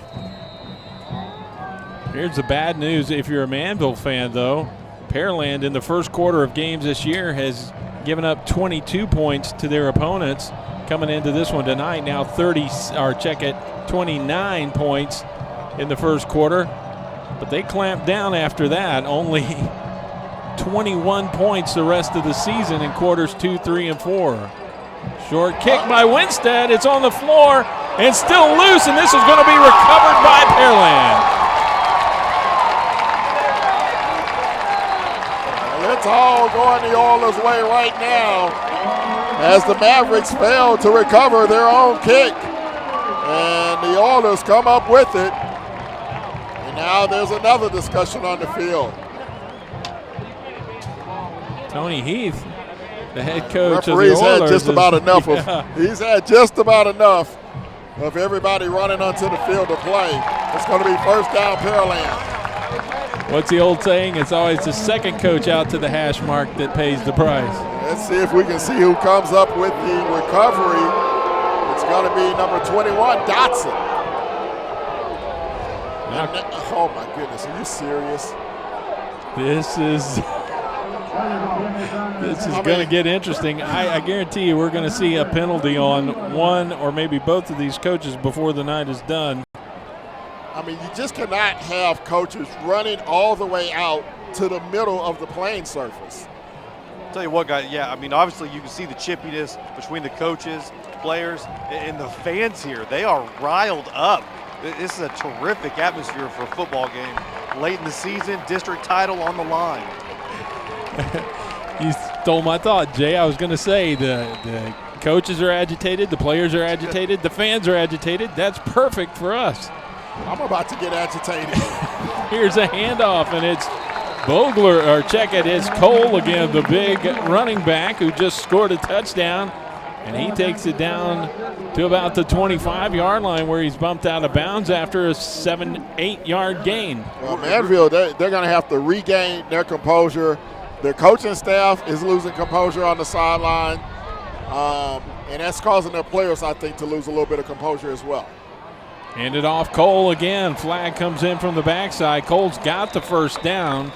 Here's the bad news if you're a Manvel fan, though. Pearland in the first quarter of games this year has given up 22 points to their opponents. Coming into this one tonight, now 29 points in the first quarter. But they clamped down after that. Only 21 points the rest of the season in quarters 2, 3, and 4. Short kick by Winstead. It's on the floor and still loose, and this is going to be recovered by Pearland. It's all going the Oilers' way right now as the Mavericks fail to recover their own kick. And the Oilers come up with it. And now there's another discussion on the field. Tony Heath, the head coach Referee's of the Oilers, had just about enough he's had just about enough of everybody running onto the field to play. It's going to be first down Pearland. What's the old saying? It's always the second coach out to the hash mark that pays the price. Let's see if we can see who comes up with the recovery. It's going to be number 21, Dotson. Oh my goodness, are you serious? This is going to get interesting. I guarantee you we're going to see a penalty on one or maybe both of these coaches before the night is done. I mean, you just cannot have coaches running all the way out to the middle of the playing surface. Tell you what, guys, yeah, I mean, obviously you can see the chippiness between the coaches, players, and the fans here. They are riled up. This is a terrific atmosphere for a football game. Late in the season, district title on the line. You stole my thought, Jay. I was going to say the coaches are agitated, the players are agitated, the fans are agitated. That's perfect for us. I'm about to get agitated. Here's a handoff, and it's Vogler, or check it, it's Cole again, the big running back who just scored a touchdown, and he takes it down to about the 25-yard line where he's bumped out of bounds after a 7-8-yard gain. Well, Manvel, they're going to have to regain their composure. Their coaching staff is losing composure on the sideline, and that's causing their players, I think, to lose a little bit of composure as well. Hand it off, Cole again. Flag comes in from the backside. Cole's got the first down,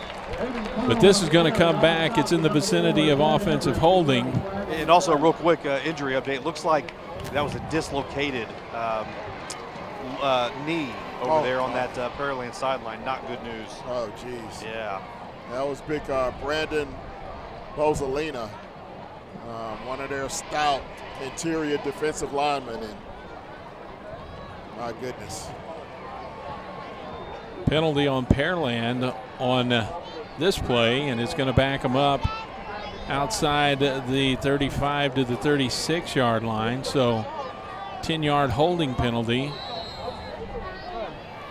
but this is going to come back. It's in the vicinity of offensive holding. And also, real quick injury update. Looks like that was a dislocated knee over there on that Pearland sideline. Not good news. Oh, geez. Yeah. That was big Brandon Bozzolina, one of their stout interior defensive linemen. And my goodness. Penalty on Pearland on this play, and it's going to back them up outside the 35 to the 36-yard line. So 10-yard holding penalty.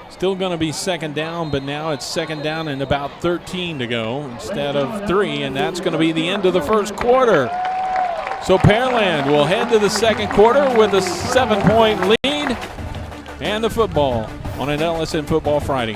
Still going to be second down, but now it's second down and about 13 to go instead of 3, and that's going to be the end of the first quarter. So Pearland will head to the second quarter with a 7-point lead. And the football on an LSN Football Friday.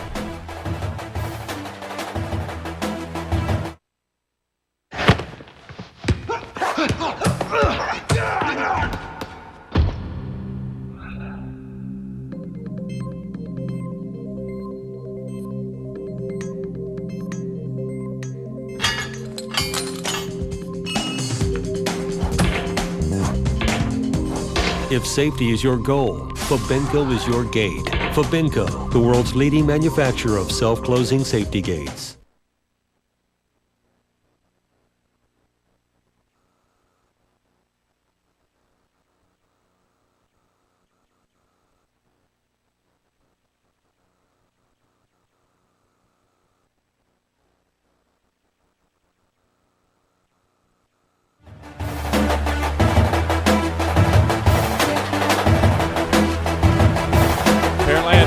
If safety is your goal, Fabinco is your gate. Fabinco, the world's leading manufacturer of self-closing safety gates.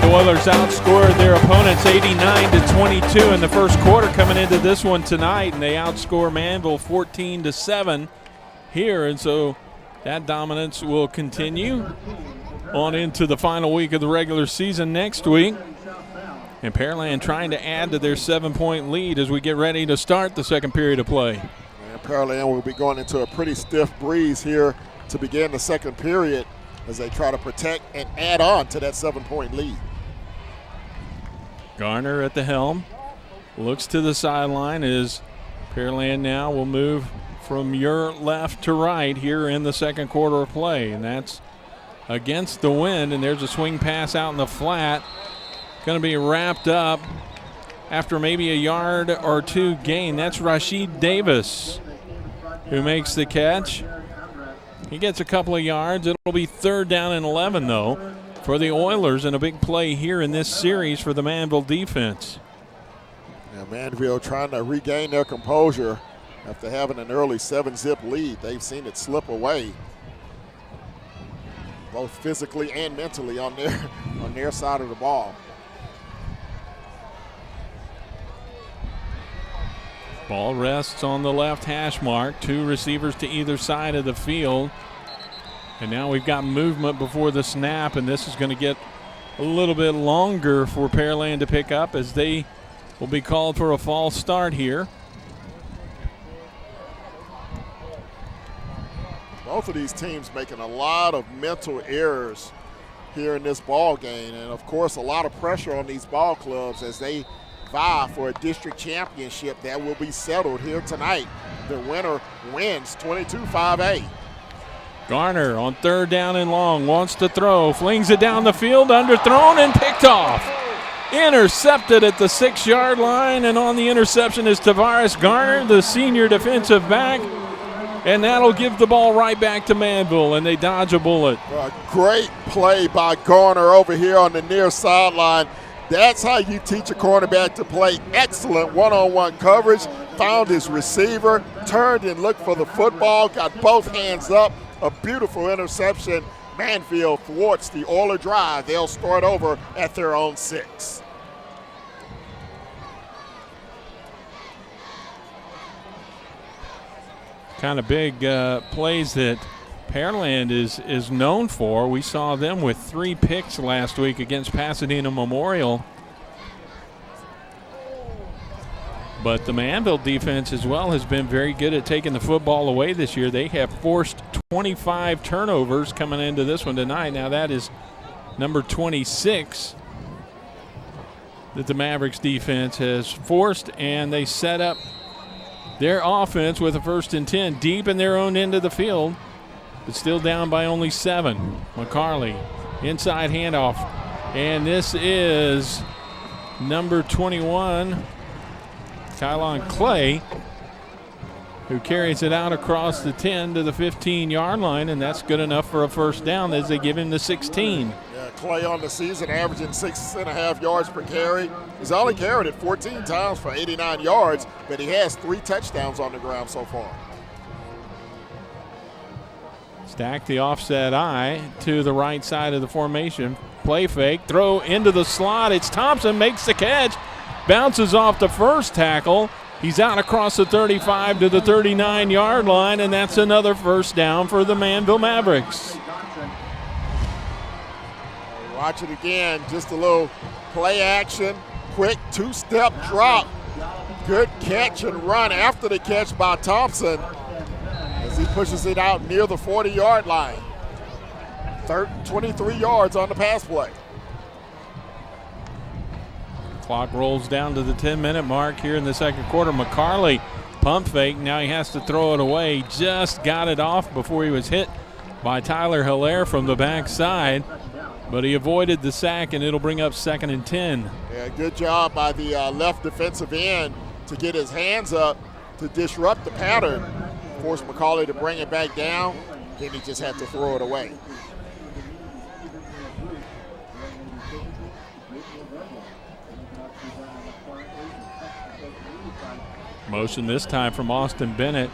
Oilers outscored their opponents 89-22 in the first quarter coming into this one tonight, and they outscore Manvel 14-7 here, and so that dominance will continue on into the final week of the regular season next week. And Pearland trying to add to their 7-point lead as we get ready to start the second period of play. And Pearland will be going into a pretty stiff breeze here to begin the second period as they try to protect and add on to that 7-point lead. Garner at the helm, looks to the sideline as Pearland now will move from your left to right here in the second quarter of play, and that's against the wind, and there's a swing pass out in the flat. Going to be wrapped up after maybe a yard or two gain. That's Rashid Davis who makes the catch. He gets a couple of yards. It'll be 3rd down and 11, though, for the Oilers, and a big play here in this series for the Manvel defense. Now Manvel trying to regain their composure after having an early 7-zip lead. They've seen it slip away, both physically and mentally on their side of the ball. Ball rests on the left hash mark. 2 receivers to either side of the field. And now we've got movement before the snap, and this is going to get a little bit longer for Pearland to pick up as they will be called for a false start here. Both of these teams making a lot of mental errors here in this ball game, and of course a lot of pressure on these ball clubs as they vie for a district championship that will be settled here tonight. The winner wins 22-5A. Garner on 3rd down and long, wants to throw, flings it down the field, underthrown and picked off. Intercepted at the 6-yard line, and on the interception is Tavares Garner, the senior defensive back, and that'll give the ball right back to Manvel, and they dodge a bullet. A great play by Garner over here on the near sideline. That's how you teach a cornerback to play. Excellent one-on-one coverage, found his receiver, turned and looked for the football, got both hands up. A beautiful interception. Manvel thwarts the Oiler drive. They'll start over at their own 6. Kind of big plays that Pearland is known for. We saw them with 3 picks last week against Pasadena Memorial. But the Manvel defense as well has been very good at taking the football away this year. They have forced 25 turnovers coming into this one tonight. Now that is number 26 that the Mavericks defense has forced, and they set up their offense with a 1st and 10 deep in their own end of the field, but still down by only 7. McCarley, inside handoff, and this is number 21, Kylon Clay, who carries it out across the 10 to the 15-yard line, and that's good enough for a 1st down as they give him the 16. Yeah, Clay on the season averaging 6.5 yards per carry. He's only carried it 14 times for 89 yards, but he has 3 touchdowns on the ground so far. Stack the offset eye to the right side of the formation. Play fake, throw into the slot. It's Thompson, makes the catch. Bounces off the first tackle. He's out across the 35 to the 39-yard line, and that's another 1st down for the Manvel Mavericks. Watch it again, just a little play action, quick 2-step drop. Good catch and run after the catch by Thompson as he pushes it out near the 40-yard line. 23 yards on the pass play. Clock rolls down to the 10-minute mark here in the second quarter. McCarley pump fake. Now he has to throw it away. Just got it off before he was hit by Tyler Hilaire from the backside, but he avoided the sack, and it'll bring up 2nd and 10. Yeah, good job by the left defensive end to get his hands up to disrupt the pattern, force McCauley to bring it back down, then he just had to throw it away. Motion this time from Austin Bennett.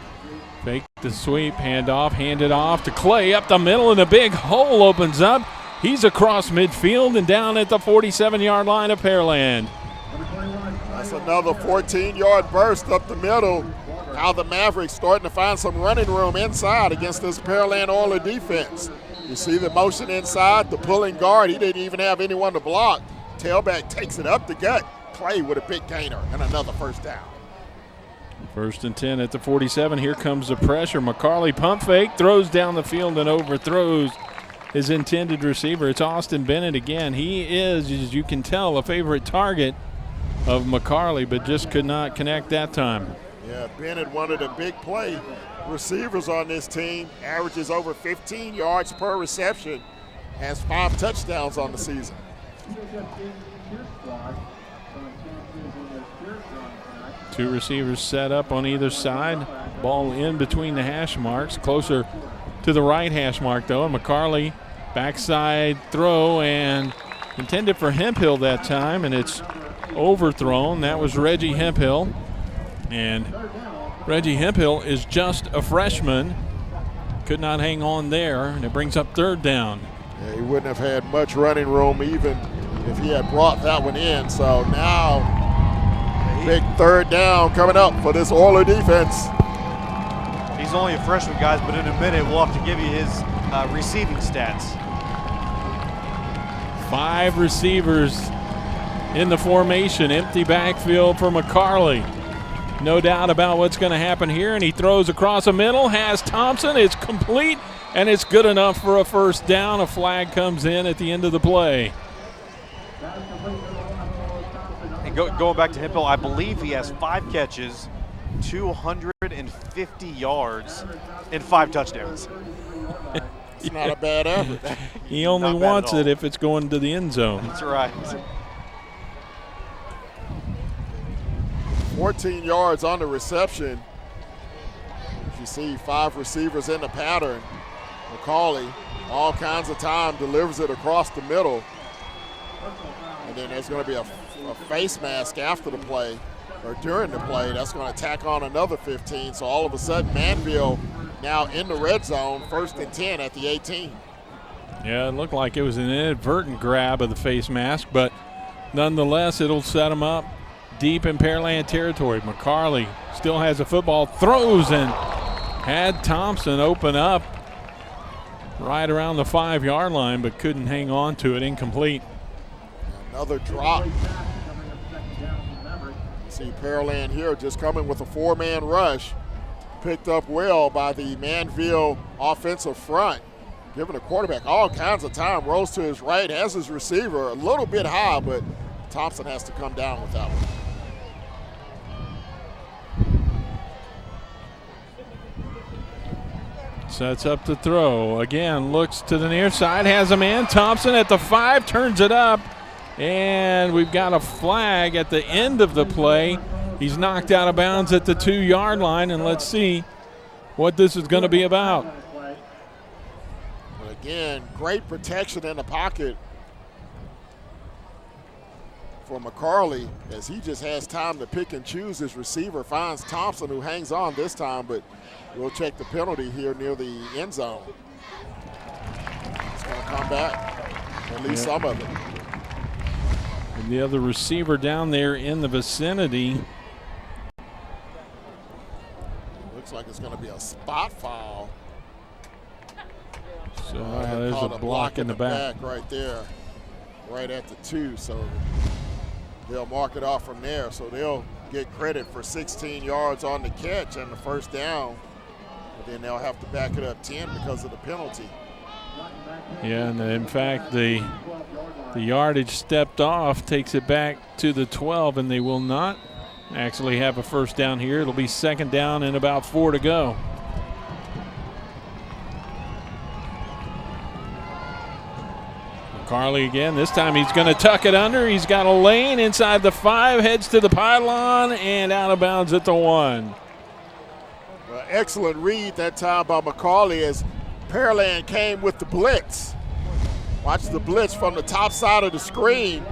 Fake the sweep, hand it off to Clay up the middle, and a big hole opens up. He's across midfield and down at the 47-yard line of Pearland. That's another 14-yard burst up the middle. Now the Mavericks starting to find some running room inside against this Pearland Oiler defense. You see the motion inside, the pulling guard. He didn't even have anyone to block. Tailback takes it up the gut. Clay with a big gainer and another first down. 1st and 10 at the 47. Here comes the pressure. McCarley pump fake, throws down the field and overthrows his intended receiver. It's Austin Bennett again. He is, as you can tell, a favorite target of McCarley, but just could not connect that time. Yeah, Bennett, one of the big play receivers on this team, averages over 15 yards per reception, has 5 touchdowns on the season. Two receivers set up on either side. Ball in between the hash marks, closer to the right hash mark though. And McCarley, backside throw, and intended for Hemphill that time, and it's overthrown. That was Reggie Hemphill. And Reggie Hemphill is just a freshman. Could not hang on there, and it brings up 3rd down. Yeah, he wouldn't have had much running room even if he had brought that one in. So now, big 3rd down coming up for this Oiler defense. He's only a freshman, guys, but in a minute we'll have to give you his receiving stats. 5 receivers in the formation. Empty backfield for McCarley. No doubt about what's going to happen here, and he throws across the middle, has Thompson. It's complete, and it's good enough for a first down. A flag comes in at the end of the play. And going back to Hemphill, I believe he has 5 catches, 250 yards, and 5 touchdowns. It's not a bad average. He only wants it if it's going to the end zone. That's right. 14 yards on the reception. As you see, 5 receivers in the pattern. McCauley, all kinds of time, delivers it across the middle. And then there's going to be a face mask after the play, or during the play. That's going to tack on another 15. So all of a sudden, Manvel now in the red zone, 1st and 10 at the 18. Yeah, it looked like it was an inadvertent grab of the face mask, but nonetheless, it'll set him up deep in Pearland territory. McCarley still has a football, throws, and had Thompson open up right around the 5-yard line, but couldn't hang on to it. Incomplete. Another drop. See Pearland here just coming with a 4-man rush. Picked up well by the Manvel offensive front. Giving the quarterback all kinds of time. Rolls to his right, has his receiver a little bit high, but Thompson has to come down with that one. Sets up the throw. Again, looks to the near side, has a man. Thompson at the 5, turns it up. And we've got a flag at the end of the play. He's knocked out of bounds at the 2-yard line, and let's see what this is going to be about. Again, great protection in the pocket for McCarley, as he just has time to pick and choose his receiver. Finds Thompson, who hangs on this time, but we'll check the penalty here near the end zone. It's going to come back, at least some of it. And the other receiver down there in the vicinity. Looks like it's going to be a spot foul. So there's a block in the back right there, right at the 2. So they'll mark it off from there. So they'll get credit for 16 yards on the catch and the first down. But then they'll have to back it up 10 because of the penalty. Yeah, and in fact, the yardage stepped off, takes it back to the 12, and they will not actually have a first down here. It'll be 2nd down and about 4 to go. McCarley again. This time he's going to tuck it under. He's got a lane inside the 5, heads to the pylon, and out of bounds at the 1. Well, excellent read that time by McCarley as Pearland came with the blitz. Watch the blitz from the top side of the screen.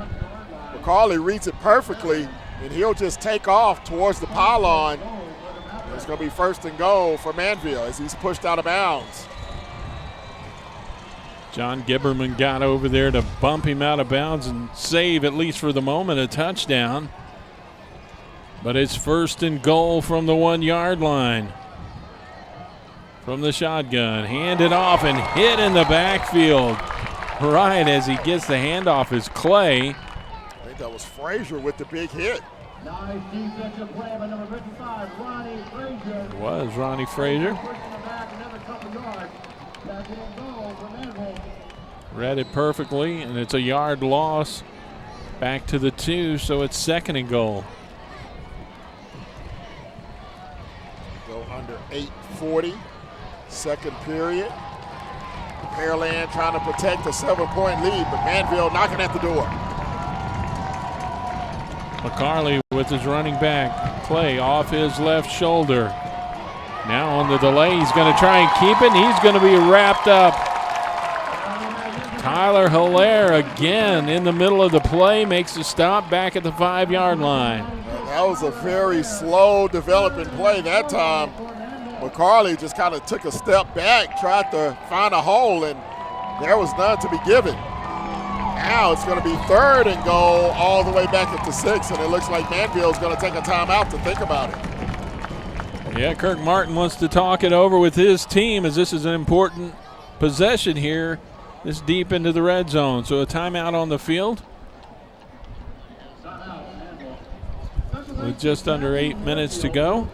McCarley reads it perfectly, and he'll just take off towards the pylon. It's going to be 1st and goal for Manvel as he's pushed out of bounds. John Gibberman got over there to bump him out of bounds and save, at least for the moment, a touchdown. But it's 1st and goal from the 1-yard line. From the shotgun, handed off and hit in the backfield. Right as he gets the handoff is Clay. I think that was Frazier with the big hit. Nice defensive play by number 55, Ronnie Frazier. It was Ronnie Frazier. Read it perfectly, and it's a yard loss. Back to the 2, so it's 2nd and goal. Go under 8:40, 2nd period. Pearland trying to protect a 7-point lead, but Manvel knocking at the door. McCarley with his running back. Clay off his left shoulder. Now on the delay, he's going to try and keep it, and he's going to be wrapped up. Tyler Hilaire again in the middle of the play, makes a stop back at the 5-yard line. That was a very slow developing play that time. McCarley just kind of took a step back, tried to find a hole, and there was none to be given. Now it's going to be 3rd and goal all the way back at the 6, and it looks like Manvel is going to take a timeout to think about it. Yeah, Kirk Martin wants to talk it over with his team as this is an important possession here, this deep into the red zone. So a timeout on the field with just under 8 minutes to go.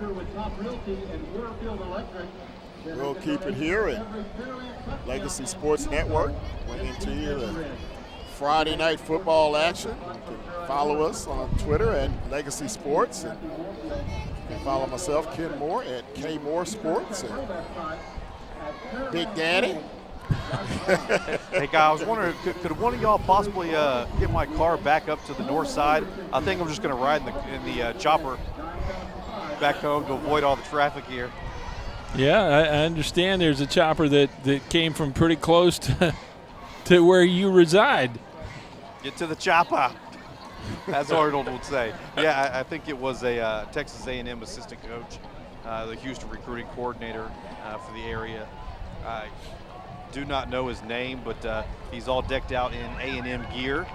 We'll keep it here at Legacy Sports Network. Bringing to you the Friday night football action. You can follow us on Twitter at Legacy Sports. And you can follow myself, Ken Moore, at K Moore Sports. And Big Daddy. Hey, guy, I was wondering, could one of y'all possibly get my car back up to the north side? I think I'm just going to ride in the chopper back home to avoid all the traffic here. Yeah, I understand there's a chopper that came from pretty close to where you reside. Get to the chopper, as Arnold would say. Yeah, I think it was a Texas A&M assistant coach, the Houston recruiting coordinator for the area. I do not know his name, but he's all decked out in A&M gear.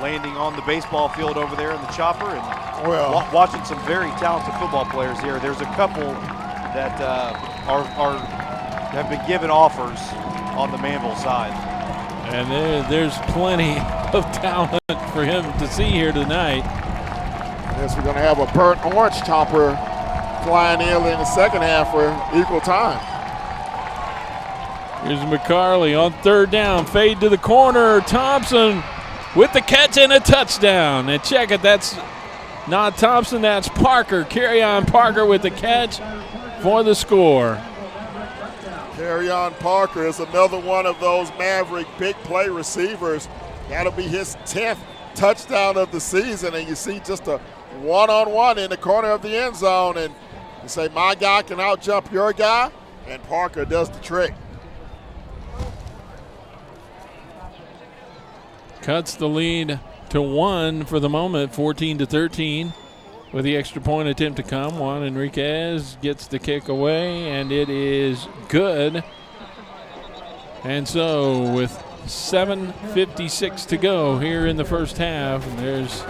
Landing on the baseball field over there in the chopper, and watching some very talented football players here. There's a couple that have been given offers on the Manvel side. And there's plenty of talent for him to see here tonight. Yes, we're going to have a burnt orange chopper flying in the second half for equal time. Here's McCarley on 3rd down, fade to the corner. Thompson with the catch and a touchdown. And check it, that's not Thompson, that's Parker. Kerryon Parker with the catch for the score. Kerryon Parker is another one of those Maverick big play receivers. That'll be his 10th touchdown of the season, and you see just a one-on-one in the corner of the end zone, and you say, my guy can out-jump your guy, and Parker does the trick. Cuts the lead to 1 for the moment, 14-13. With the extra point attempt to come, Juan Enriquez gets the kick away, and it is good. And so with 7:56 to go here in the first half, there's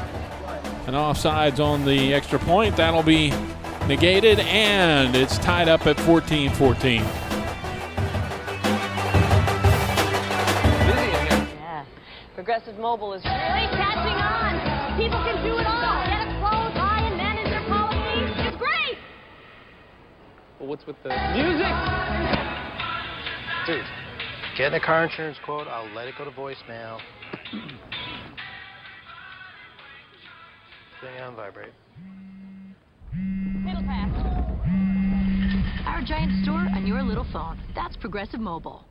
an offsides on the extra point. That'll be negated, and it's tied up at 14-14. Progressive Mobile is really catching on. People can do it all. Get a quote, buy and manage their policies. It's great. Well, what's with the music? Dude, get a car insurance quote. I'll let it go to voicemail. Stay on vibrate. Middle pass. Our giant store on your little phone. That's Progressive Mobile.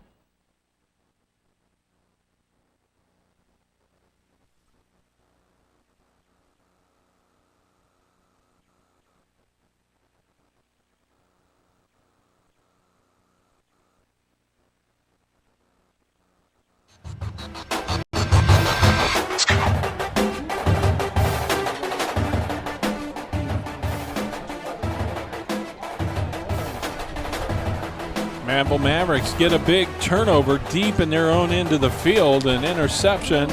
Manvel Mavericks get a big turnover deep in their own end of the field. An interception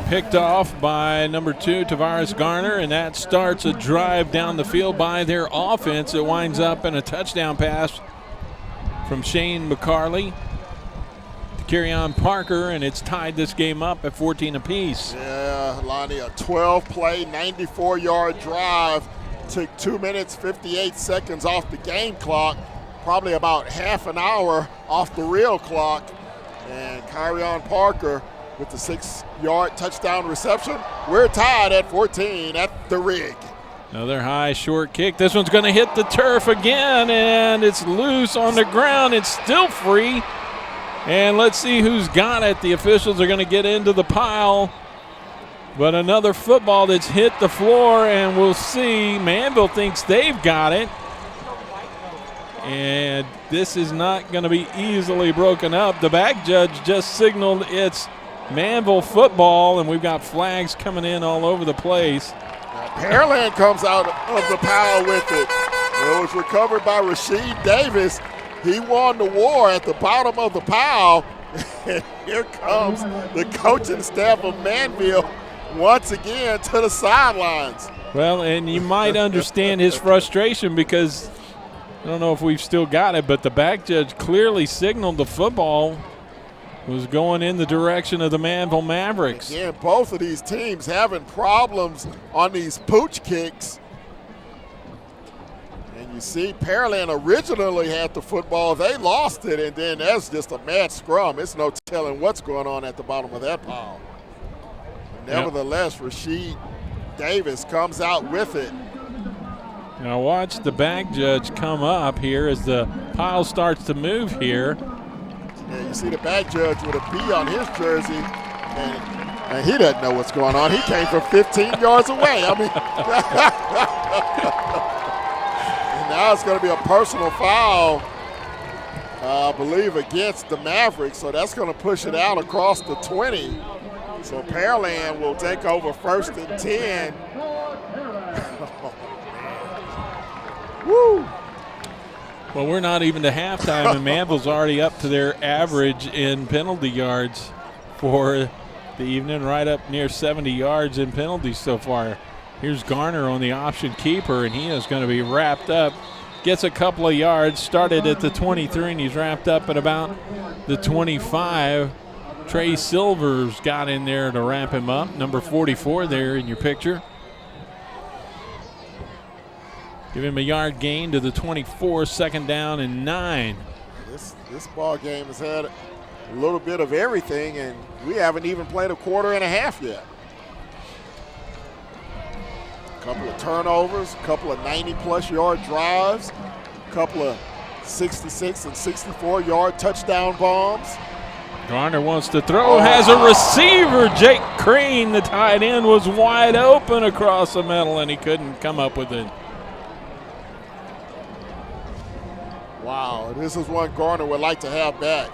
picked off by number 2, Tavares Garner, and that starts a drive down the field by their offense. It winds up in a touchdown pass from Shane McCarley to Kerryon Parker, and it's tied this game up at 14 apiece. Yeah, Lonnie, a 12-play, 94-yard drive. Took 2 minutes, 58 seconds off the game clock, probably about half an hour off the real clock. And Kerryon Parker with the 6-yard touchdown reception. We're tied at 14 at the rig. Another high, short kick. This one's going to hit the turf again, and it's loose on the ground. It's still free. And let's see who's got it. The officials are going to get into the pile. But another football that's hit the floor, and we'll see. Manvel thinks they've got it. And this is not going to be easily broken up. The back judge just signaled it's Manvel football, and we've got flags coming in all over the place. Pearland comes out of the pile with it. It was recovered by Rasheed Davis. He won the war at the bottom of the pile. And here comes the coaching staff of Manvel once again to the sidelines. Well, and you might understand his frustration because I don't know if we've still got it, but the back judge clearly signaled the football was going in the direction of the Manvel Mavericks. Again, both of these teams having problems on these pooch kicks. And you see Pearland originally had the football. They lost it, and then that's just a mad scrum. It's no telling what's going on at the bottom of that pile. Nevertheless, Rasheed Davis comes out with it. Now watch the back judge come up here as the pile starts to move here. Yeah, you see the back judge with a B on his jersey, and he doesn't know what's going on. He came from 15 yards away. I mean, and now it's going to be a personal foul, I believe, against the Mavericks. So that's going to push it out across the 20. So Pearland will take over 1st and 10. Woo! Well, we're not even to halftime, and Manvel's already up to their average in penalty yards for the evening, right up near 70 yards in penalties so far. Here's Garner on the option keeper, and he is going to be wrapped up. Gets a couple of yards, started at the 23, and he's wrapped up at about the 25. Trey Silvers got in there to wrap him up, number 44 there in your picture. Give him a yard gain to the 24, 2nd down and 9. This ball game has had a little bit of everything, and we haven't even played a quarter and a half yet. A couple of turnovers, a couple of 90-plus yard drives, a couple of 66 and 64-yard touchdown bombs. Garner wants to throw, has a receiver. Jake Crane, the tight end, was wide open across the middle, and he couldn't come up with it. Wow, this is one Garner would like to have back.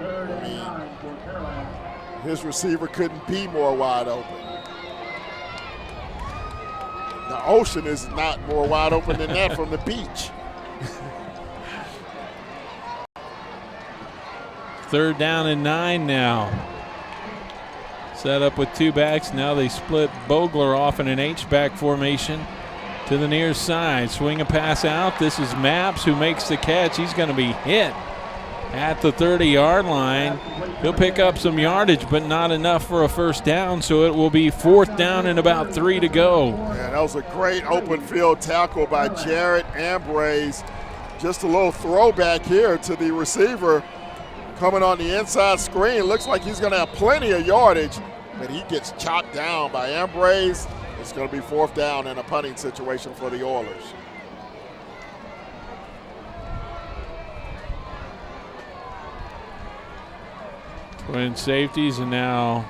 I mean, his receiver couldn't be more wide open. The ocean is not more wide open than that from the beach. 3rd down and 9 now. Set up with 2 backs. Now they split Bogler off in an H-back formation to the near side. Swing a pass out. This is Maps who makes the catch. He's going to be hit at the 30-yard line. He'll pick up some yardage, but not enough for a 1st down, so it will be 4th down and about 3 to go. Yeah, that was a great open field tackle by Jared Ambrose. Just a little throwback here to the receiver coming on the inside screen. Looks like he's going to have plenty of yardage, but he gets chopped down by Ambrose. It's going to be 4th down in a punting situation for the Oilers. Twin safeties, and now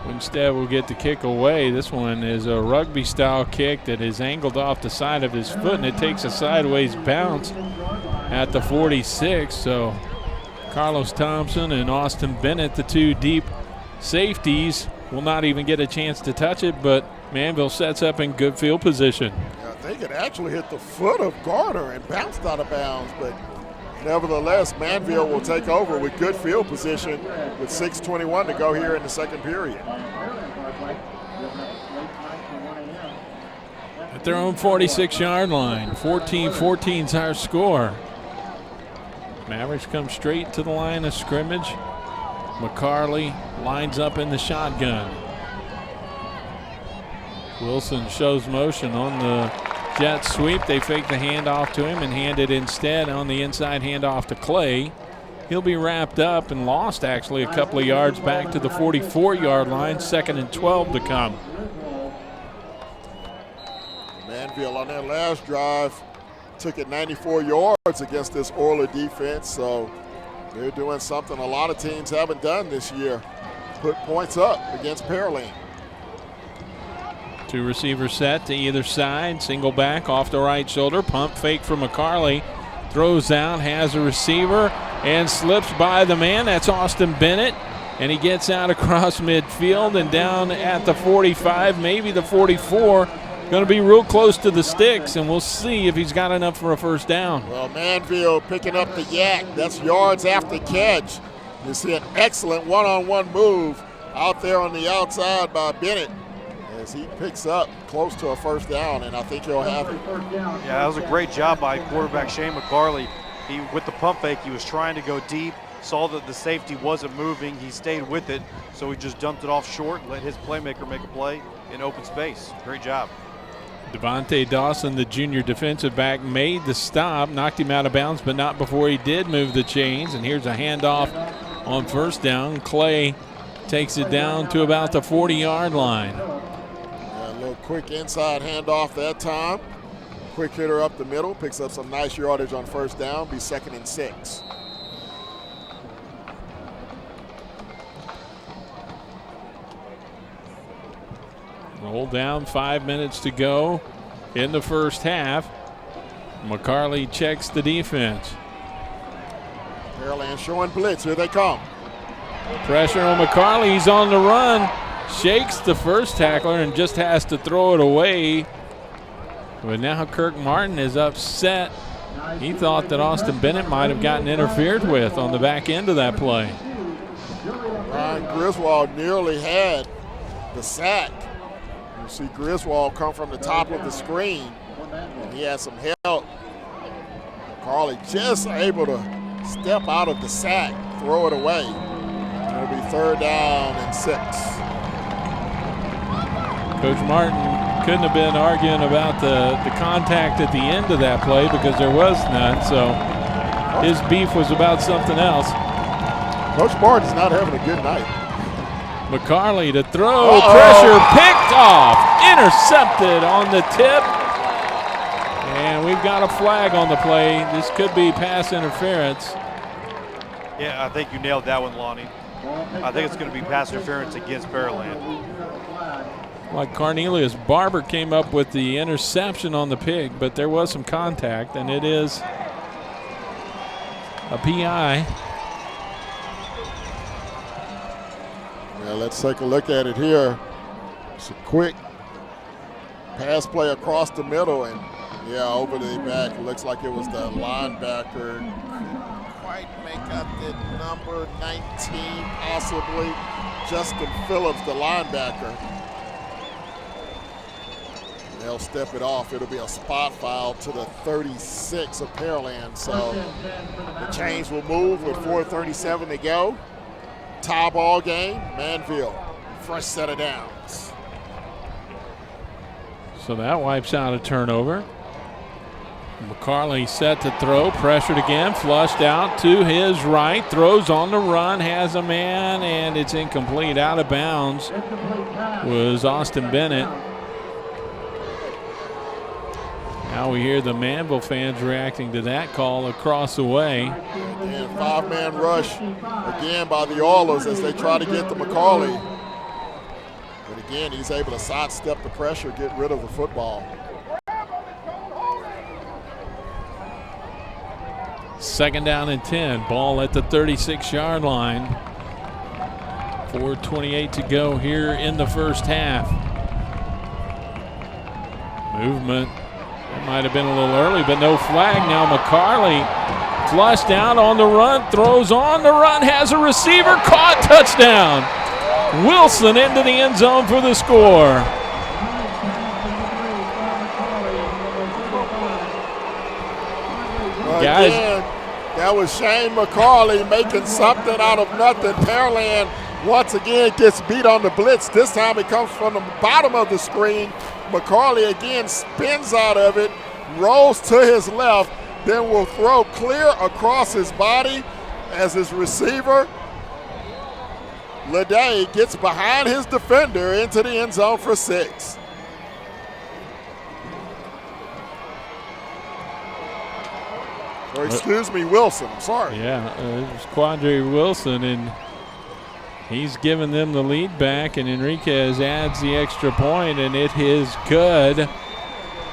Winstead will get the kick away. This one is a rugby-style kick that is angled off the side of his foot, and it takes a sideways bounce at the 46. So Carlos Thompson and Austin Bennett, the 2 deep safeties, will not even get a chance to touch it, but Manvel sets up in good field position. I think it actually hit the foot of Garner and bounced out of bounds, but nevertheless, Manvel will take over with good field position with 6:21 to go here in the second period. At their own 46-yard line, 14-14's our score. Mavericks come straight to the line of scrimmage. McCarley lines up in the shotgun. Wilson shows motion on the jet sweep. They fake the handoff to him and hand it instead on the inside handoff to Clay. He'll be wrapped up and lost actually a couple of yards back to the 44-yard line. 2nd and 12 to come. Manvel on their last drive took it 94 yards against this Oiler defense, so they're doing something a lot of teams haven't done this year. Put points up against Pearland. 2 receivers set to either side. Single back off the right shoulder. Pump fake for McCarley. Throws out, has a receiver, and slips by the man. That's Austin Bennett. And he gets out across midfield and down at the 45, maybe the 44. Going to be real close to the sticks, and we'll see if he's got enough for a first down. Well, Manvel picking up the yak. That's yards after catch. You see an excellent one-on-one move out there on the outside by Bennett as he picks up close to a first down, and I think he'll have it. Yeah, that was a great job by quarterback Shane McCarley. With the pump fake, he was trying to go deep, saw that the safety wasn't moving. He stayed with it, so he just dumped it off short and let his playmaker make a play in open space. Great job. Devontae Dawson, the junior defensive back, made the stop, knocked him out of bounds, but not before he did move the chains. And here's a handoff on first down. Clay takes it down to about the 40-yard line. A little quick inside handoff that time. Quick hitter up the middle, picks up some nice yardage on first down, be 2nd and 6. Roll down, 5 minutes to go in the first half. McCarley checks the defense. Pearland showing blitz, here they come. Pressure on McCarley, he's on the run. Shakes the first tackler and just has to throw it away. But now Kirk Martin is upset. He thought that Austin Bennett might have gotten interfered with on the back end of that play. Ryan Griswold nearly had the sack. You see Griswold come from the top of the screen, and he had some help. McCarley just able to step out of the sack, throw it away. It'll be 3rd down and 6. Coach Martin couldn't have been arguing about the contact at the end of that play because there was none, so his beef was about something else. Coach Martin's not having a good night. McCarley to throw, pressure picked off, intercepted on the tip, and we've got a flag on the play. This could be pass interference. Yeah, I think you nailed that one, Lonnie. I think it's going to be pass interference against Pearland. Like Cornelius Barber came up with the interception on the pig, but there was some contact, and it is a PI. Well, let's take a look at it here. It's a quick pass play across the middle, and yeah, over the back. Looks like it was the linebacker. Couldn't quite make out that number 19, possibly. Justin Phillips, the linebacker. They'll step it off. It'll be a spot foul to the 36 of Pearland. So the chains will move with 4:37 to go. Tie ball game, Manvel, fresh set of downs. So that wipes out a turnover. McCarley set to throw, pressured again, flushed out to his right, throws on the run, has a man, and it's incomplete. Out of bounds was Austin Bennett. Now we hear the Manvel fans reacting to that call across the way. And 5-man rush again by the Oilers as they try to get to McCarley. But again, he's able to sidestep the pressure, get rid of the football. Second down and 10. Ball at the 36-yard line. 4:28 to go here in the first half. Movement Might have been a little early, but no flag. Now McCarley flushed out on the run, throws on the run, has a receiver, caught, touchdown. Wilson into the end zone for the score. Guys, again, that was Shane McCarley making something out of nothing. Pearland once again gets beat on the blitz. This time it comes from the bottom of the screen. McCarley again spins out of it, rolls to his left, then will throw clear across his body as his receiver, Leday, gets behind his defender into the end zone for 6. Or excuse me, Wilson, I'm sorry. Yeah, it was Quandre Wilson, and he's given them the lead back, and Enriquez adds the extra point, and it is good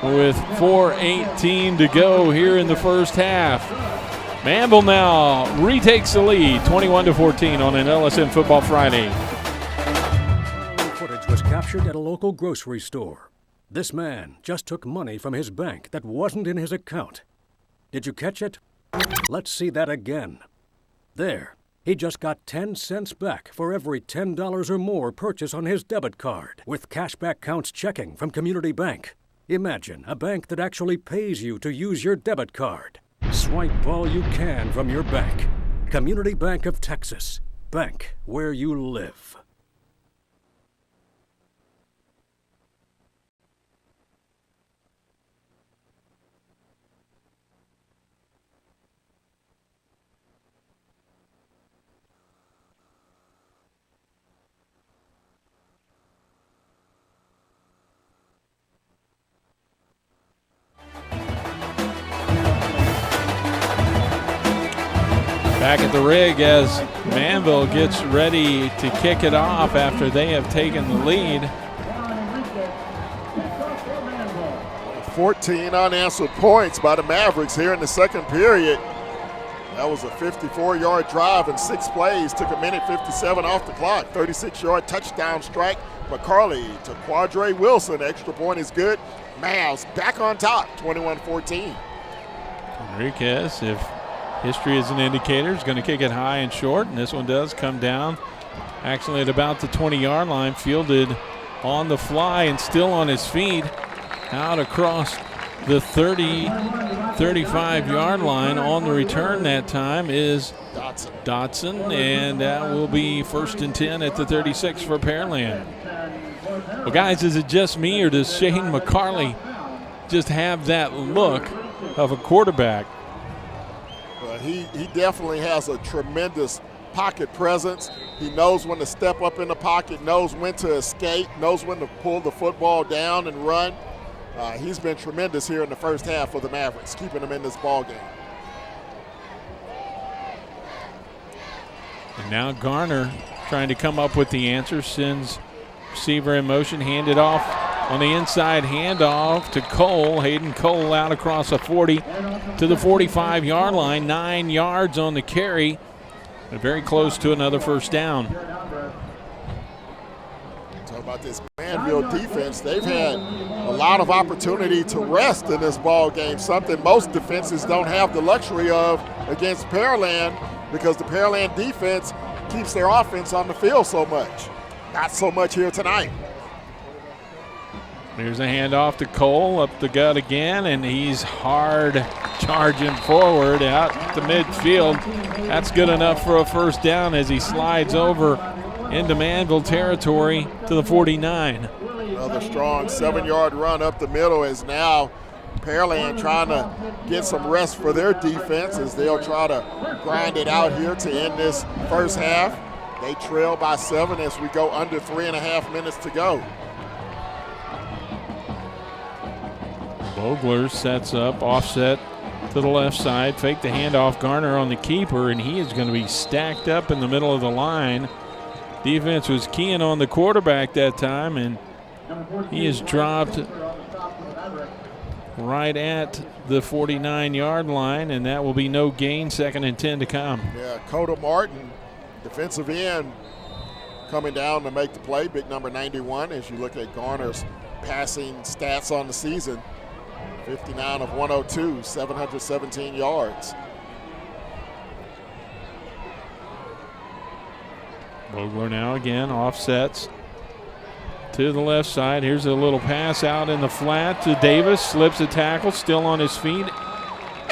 with 4:18 to go here in the first half. Manvel now retakes the lead, 21-14 on an LSM Football Friday. Footage was captured at a local grocery store. This man just took money from his bank that wasn't in his account. Did you catch it? Let's see that again. There, he just got 10 cents back for every $10 or more purchase on his debit card, with cashback counts checking from Community Bank. Imagine a bank that actually pays you to use your debit card. Swipe all you can from your bank. Community Bank of Texas. Bank where you live. Back at the rig as Manvel gets ready to kick it off after they have taken the lead. 14 unanswered points by the Mavericks here in the second period. That was a 54-yard drive in 6 plays. Took a minute 57 off the clock. 36-yard touchdown strike. McCarley to Quandre Wilson. Extra point is good. Mavs back on top, 21-14. Enriquez, if history is an indicator, is going to kick it high and short, and this one does come down actually at about the 20-yard line, fielded on the fly and still on his feet out across the 35-yard line. On the return that time is Dotson, and that will be 1st and 10 at the 36 for Pearland. Well, guys, is it just me, or does Shane McCarley just have that look of a quarterback? He definitely has a tremendous pocket presence. He knows when to step up in the pocket, knows when to escape, knows when to pull the football down and run. He's been tremendous here in the first half for the Mavericks, keeping them in this ball game. And now Garner trying to come up with the answer, sends receiver in motion, handed off on the inside, handoff to Cole. Hayden Cole out across the 40 to the 45-yard line, 9 yards on the carry, and very close to another first down. Talk about this Manvel defense. They've had a lot of opportunity to rest in this ball game, something most defenses don't have the luxury of against Pearland, because the Pearland defense keeps their offense on the field so much. Not so much here tonight. Here's a handoff to Cole, up the gut again, and he's hard charging forward out to midfield. That's good enough for a first down as he slides over into Manvel territory to the 49. Another strong 7-yard run up the middle is now Pearland trying to get some rest for their defense as they'll try to grind it out here to end this first half. They trail by 7 as we go under 3.5 minutes to go. Vogler sets up, offset to the left side, fake the handoff, Garner on the keeper, and he is going to be stacked up in the middle of the line. Defense was keying on the quarterback that time, and he is dropped right at the 49-yard line, and that will be no gain, 2nd and 10 to come. Yeah, Coda Martin, defensive end, coming down to make the play, big number 91, as you look at Garner's passing stats on the season. 59 of 102, 717 yards. Vogler now again offsets to the left side. Here's a little pass out in the flat to Davis. Slips a tackle, still on his feet.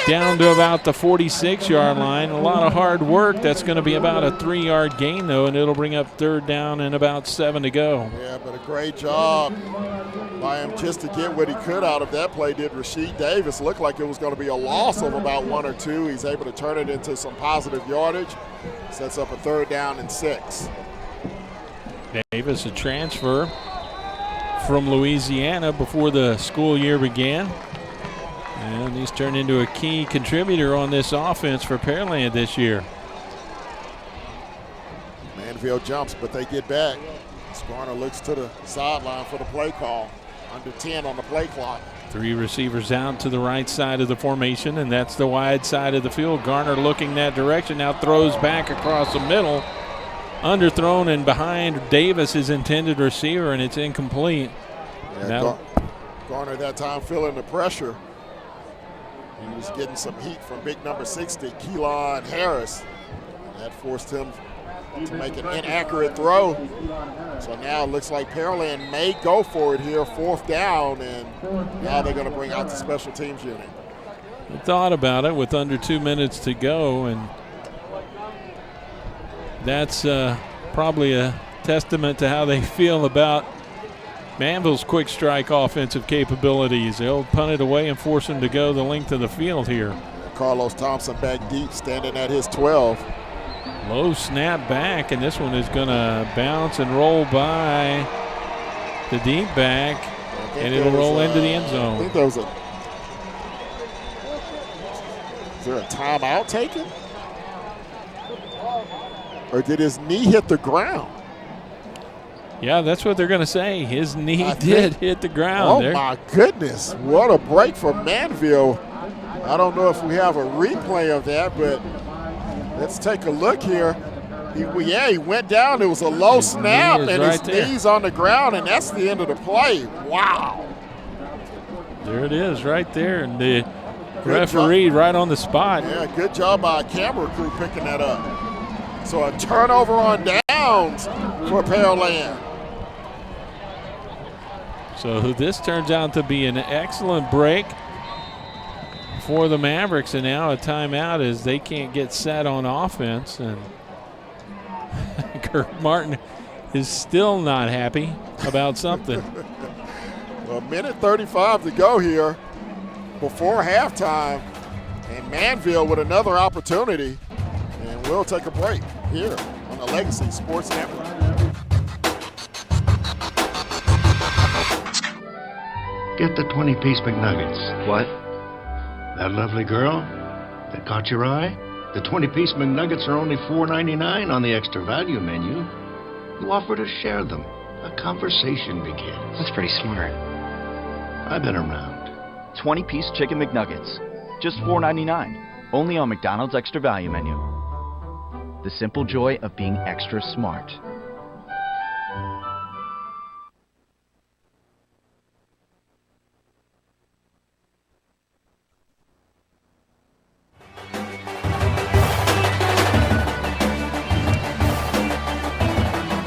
Down to about the 46-yard line. A lot of hard work. That's going to be about a 3-yard gain, though, and it'll bring up 3rd down and about 7 to go. Yeah, but a great job by him just to get what he could out of that play. Did Rasheed Davis. Looked like it was going to be a loss of about 1 or 2. He's able to turn it into some positive yardage. Sets up a 3rd down and 6. Davis, a transfer from Louisiana before the school year began. And he's turned into a key contributor on this offense for Pearland this year. Manvel jumps, but they get back. Skarner looks to the sideline for the play call. Under 10 on the play clock. 3 receivers out to the right side of the formation, and that's the wide side of the field. Garner looking that direction, now throws back across the middle. Underthrown and behind Davis, his intended receiver, and it's incomplete. Yeah, Garner that time feeling the pressure. He was getting some heat from big number 60, Keelan Harris. And that forced him to make an inaccurate throw. So now it looks like Pearland may go for it here, 4th down, and now they're going to bring out the special teams unit. I thought about it with under 2 minutes to go, and that's probably a testament to how they feel about Manvel's quick strike offensive capabilities. They'll punt it away and force him to go the length of the field here. Carlos Thompson back deep, standing at his 12. Low snap back, and this one is going to bounce and roll by the deep back, and it'll roll into the end zone. I think there was is there a timeout taken? Or did his knee hit the ground? Yeah, that's what they're going to say. His knee did hit the ground. Oh, my goodness. What a break for Manvel. I don't know if we have a replay of that, but let's take a look here. He went down. It was a low snap, and his knee's on the ground, and that's the end of the play. Wow. There it is right there, and the referee right on the spot. Yeah, good job by a camera crew picking that up. So a turnover on downs for Pearland. So this turns out to be an excellent break for the Mavericks, and now a timeout as they can't get set on offense. And Kirk Martin is still not happy about something. A minute 35 to go here before halftime, and Manvel with another opportunity. And we'll take a break here on the Legacy Sports Network. Get the 20-piece McNuggets. What? That lovely girl that caught your eye? The 20-piece McNuggets are only $4.99 on the extra value menu. You offer to share them. A conversation begins. That's pretty smart. I've been around. 20-piece chicken McNuggets. Just $4.99. Only on McDonald's extra value menu. The simple joy of being extra smart.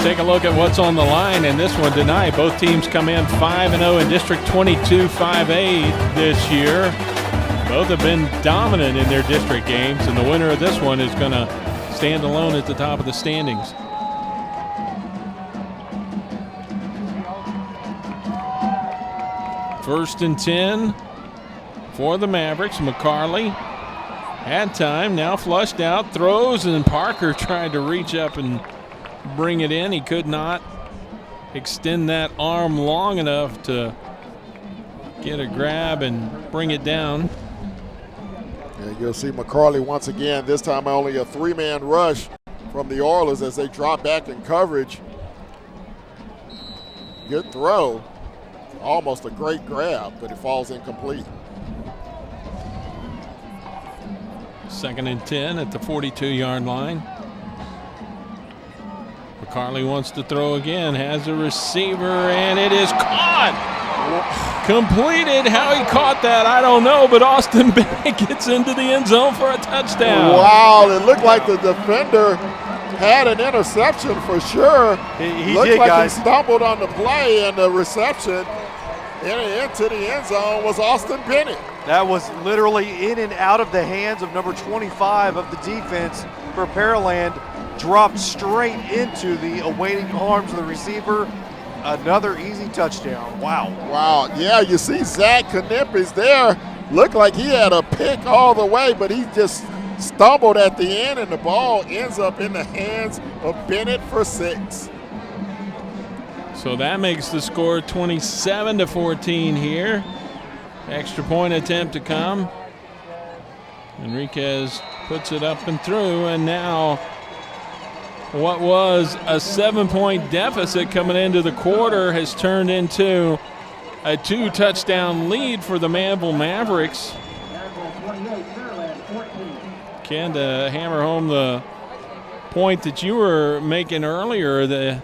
Take a look at what's on the line in this one tonight. Both teams come in 5-0 in District 22 5A this year. Both have been dominant in their district games, and the winner of this one is going to stand alone at the top of the standings. First and 10 for the Mavericks. McCarley had time, now flushed out, throws, and Parker tried to reach up and bring it in. He could not extend that arm long enough to get a grab and bring it down. And you'll see McCarley once again, this time only a 3-man rush from the Oilers as they drop back in coverage. Good throw. Almost a great grab, but it falls incomplete. Second and 10 at the 42-yard line. McCarley wants to throw again, has a receiver, and it is caught. Completed. How he caught that, I don't know, but Austin Bennett gets into the end zone for a touchdown. Wow, it looked like the defender had an interception for sure. He looked did, like guys. He stumbled on the play, and the reception into the end zone was Austin Bennett. That was literally in and out of the hands of number 25 of the defense for Pearland. Dropped straight into the awaiting arms of the receiver. Another easy touchdown. Wow. Wow. Yeah, you see Zach Knipp is there. Looked like he had a pick all the way, but he just stumbled at the end, and the ball ends up in the hands of Bennett for 6. So that makes the score 27-14 here. Extra point attempt to come. Enriquez puts it up and through, and now what was a 7-point deficit coming into the quarter has turned into a 2-touchdown lead for the Manvel Mavericks. Ken, to hammer home the point that you were making earlier, the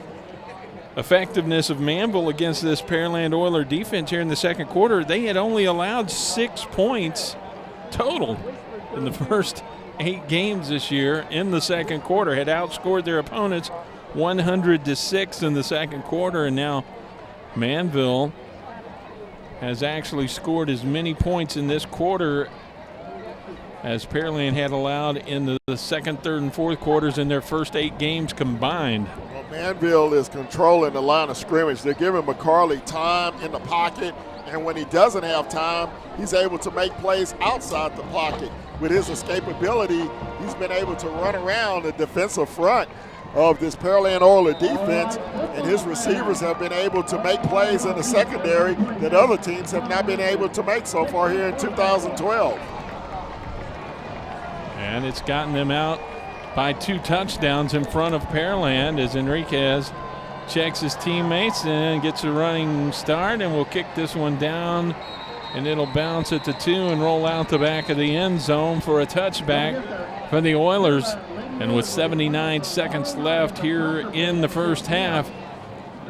effectiveness of Manvel against this Pearland Oiler defense here in the second quarter, they had only allowed 6 points total in the first 8 games this year in the second quarter, had outscored their opponents 100-6 in the second quarter, and now Manvel has actually scored as many points in this quarter as Pearland had allowed in the second, third, and fourth quarters in their first 8 games combined. Well, Manvel is controlling the line of scrimmage. They're giving McCarley time in the pocket, and when he doesn't have time, he's able to make plays outside the pocket. With his escapability, he's been able to run around the defensive front of this Pearland Oiler defense, and his receivers have been able to make plays in the secondary that other teams have not been able to make so far here in 2012. And it's gotten them out by 2 touchdowns in front of Pearland as Enriquez checks his teammates and gets a running start, and will kick this one down, and it'll bounce at the 2 and roll out the back of the end zone for a touchback for the Oilers. And with 79 seconds left here in the first half,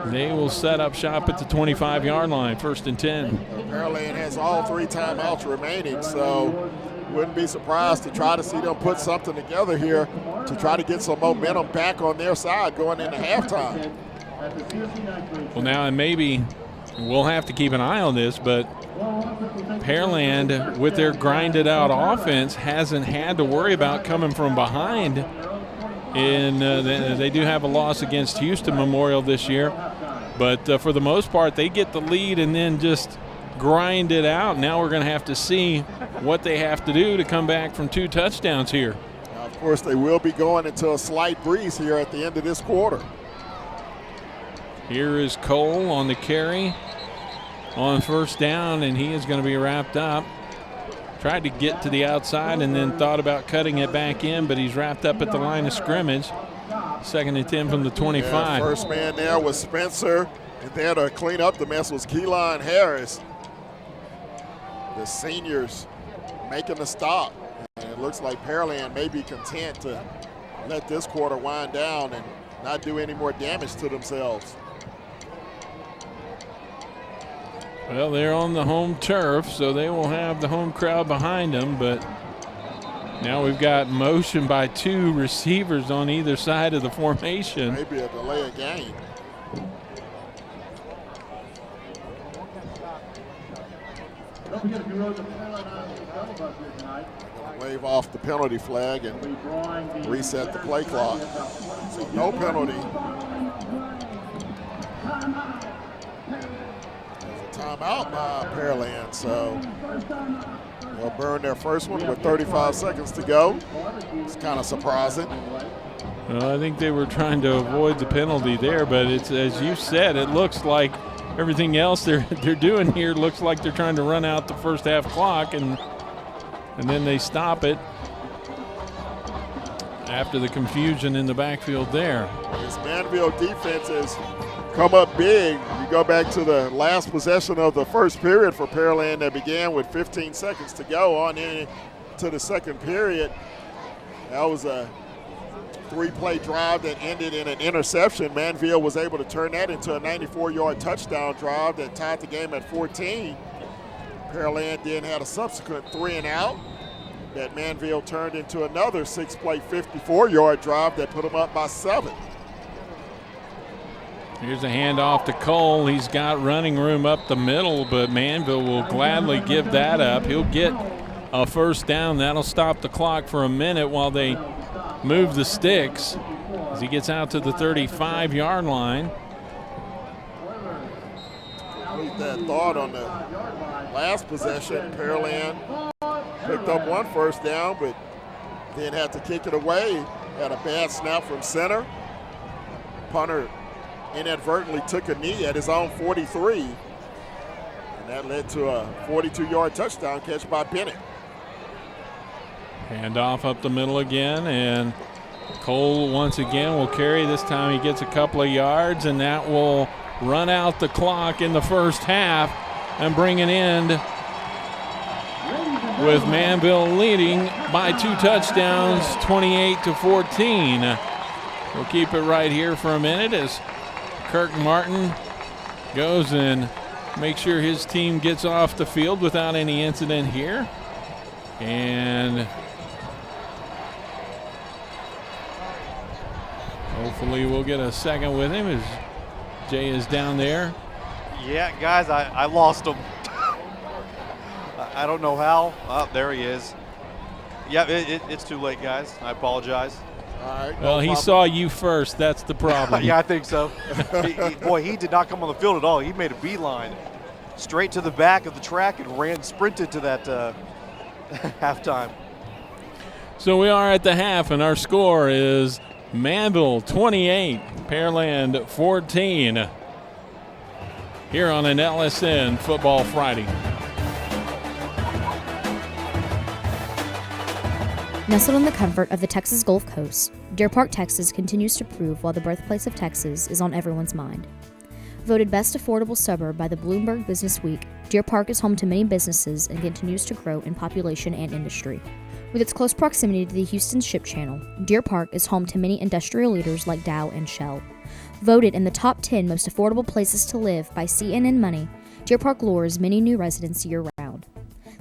they will set up shop at the 25-yard line, 1st and 10. Pearland has all 3 timeouts remaining, so wouldn't be surprised to try to see them put something together here to try to get some momentum back on their side going into halftime. Well, now, and maybe we'll have to keep an eye on this, but Pearland, with their grinded out offense, hasn't had to worry about coming from behind. They do have a loss against Houston Memorial this year, but for the most part, they get the lead and then just grind it out. Now we're going to have to see what they have to do to come back from 2 touchdowns here. Now, of course, they will be going into a slight breeze here at the end of this quarter. Here is Cole on the carry on 1st down, and he is going to be wrapped up. Tried to get to the outside and then thought about cutting it back in, but he's wrapped up at the line of scrimmage. 2nd and 10 from the 25. Yeah, first man there was Spencer, and there to clean up the mess was Keelan Harris. The seniors making the stop, and it looks like Pearland may be content to let this quarter wind down and not do any more damage to themselves. Well, they're on the home turf, so they will have the home crowd behind them, but now we've got motion by 2 receivers on either side of the formation. Maybe a delay of game. Wave off the penalty flag and reset the play clock. So no penalty. There's a timeout by Pearland, so they'll burn their first one with 35 seconds to go. It's kind of surprising. Well, I think they were trying to avoid the penalty there, but it's, as you said, it looks like everything else they're doing here looks like they're trying to run out the first half clock, and then they stop it after the confusion in the backfield there. This Manvel defense has come up big. You go back to the last possession of the first period for Pearland that began with 15 seconds to go on into the second period. That was a 3-play drive that ended in an interception. Manvel was able to turn that into a 94-yard touchdown drive that tied the game at 14. Pearland then had a subsequent 3-and-out that Manvel turned into another 6-play 54-yard drive that put them up by 7. Here's a handoff to Cole. He's got running room up the middle, but Manvel will gladly give that up. He'll get a first down. That'll stop the clock for a minute while they move the sticks as he gets out to the 35-yard line. Complete that thought on the last possession. Pearland picked up one first down, but then had to kick it away. Had a bad snap from center. Punter inadvertently took a knee at his own 43, and that led to a 42-yard touchdown catch by Bennett. Handoff up the middle again, and Cole once again will carry. This time he gets a couple of yards, and that will run out the clock in the first half and bring an end with Manvel leading by 2 touchdowns, 28-14. We'll keep it right here for a minute as Kirk Martin goes and makes sure his team gets off the field without any incident here. And hopefully we'll get a second with him as Jay is down there. Yeah, guys, I lost him. I don't know how. Oh, there he is. Yeah, it's too late, guys. I apologize. All right. Well, he saw you first. That's the problem. Yeah, I think so. Boy, he did not come on the field at all. He made a beeline straight to the back of the track and sprinted to that halftime. So we are at the half, and our score is Manvel 28, Pearland 14. Here on an LSN Football Friday. Nestled in the comfort of the Texas Gulf Coast, Deer Park, Texas continues to prove why the birthplace of Texas is on everyone's mind. Voted best affordable suburb by the Bloomberg Business Week, Deer Park is home to many businesses and continues to grow in population and industry. With its close proximity to the Houston Ship Channel, Deer Park is home to many industrial leaders like Dow and Shell. Voted in the top 10 most affordable places to live by CNN Money, Deer Park lures many new residents year-round.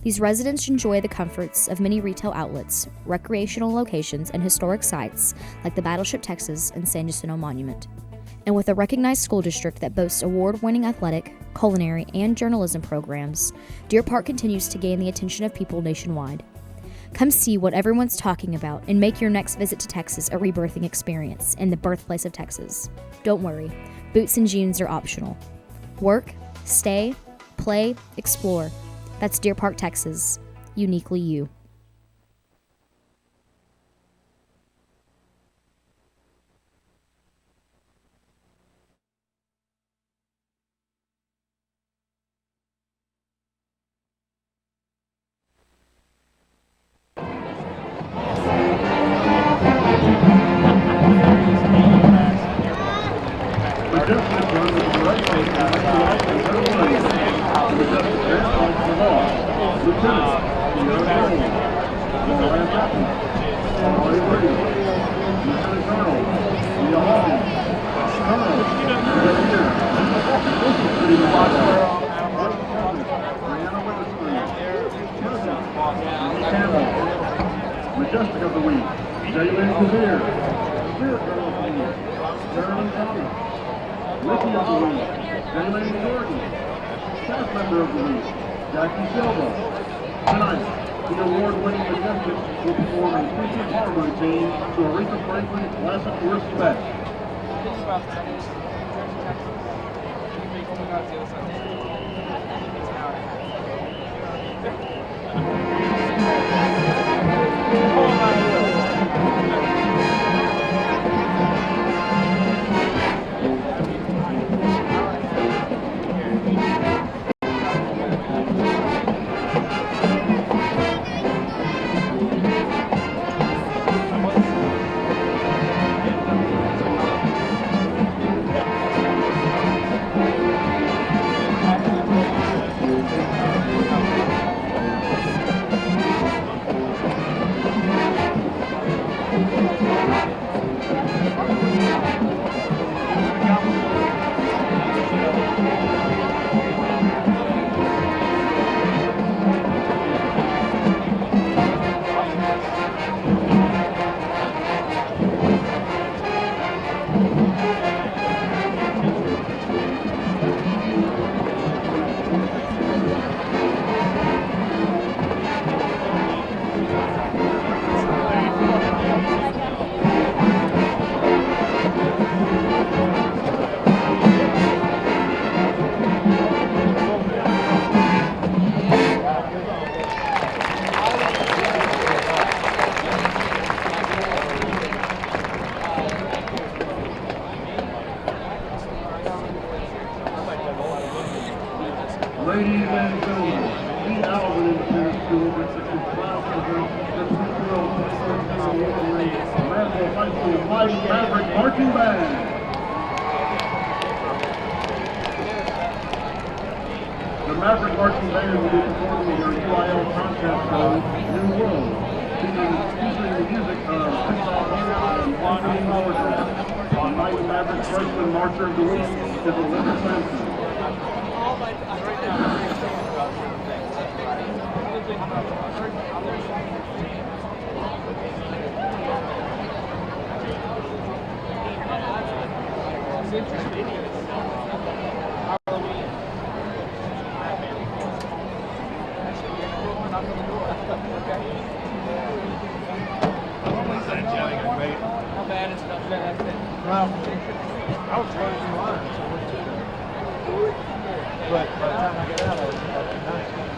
These residents enjoy the comforts of many retail outlets, recreational locations, and historic sites like the Battleship Texas and San Jacinto Monument. And with a recognized school district that boasts award-winning athletic, culinary, and journalism programs, Deer Park continues to gain the attention of people nationwide. Come see what everyone's talking about and make your next visit to Texas a rebirthing experience in the birthplace of Texas. Don't worry, boots and jeans are optional. Work, stay, play, explore. That's Deer Park, Texas. Uniquely you. Majestic of the week, Jalen Kazir. Spirit Girl of the week, Carolyn Thomas. Rookie of the week, Jalen Jordan. Staff member of the week, Jackie Silva. Tonight, the award-winning Majestic will perform a featured harm routine to Aretha Franklin's classic Respect. St. Albert Independent School versus the class of the 2-year-old Manvel High School Mighty Maverick Marching Band. The Maverick Marching Band will be performing their UIL contest show, New World, featuring the music of Kickoff and Anthony Howard. The Mighty Maverick freshman marcher of the week is Olivia Sampson. How bad is it? Well, I was running through line, so it took it. But by the time I got out, I was about 9.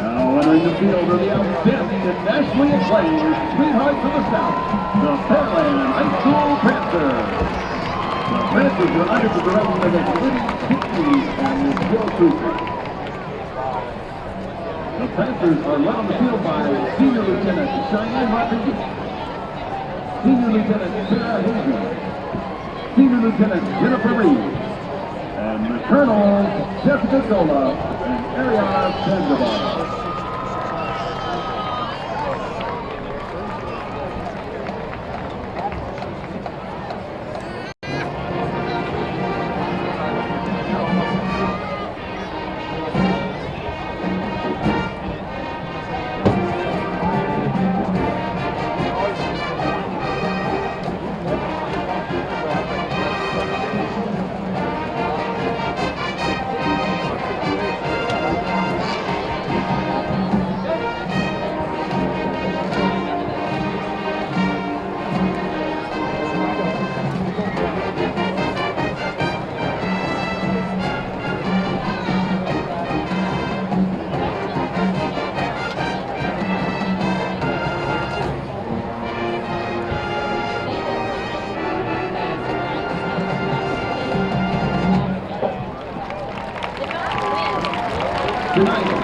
Now entering the field are the outstanding and nationally acclaimed sweethearts of the South, the Pearland High School Panthers. The Panthers are under the direction of their committee, Steve and Bill Cooper. The Panthers are led on the field by Senior Lieutenant Cheyenne Rodriguez, Senior Lieutenant Sarah Hayden, Senior Lieutenant Jennifer Reed, and the Colonel Jessica Zola and Ariana Sandoval.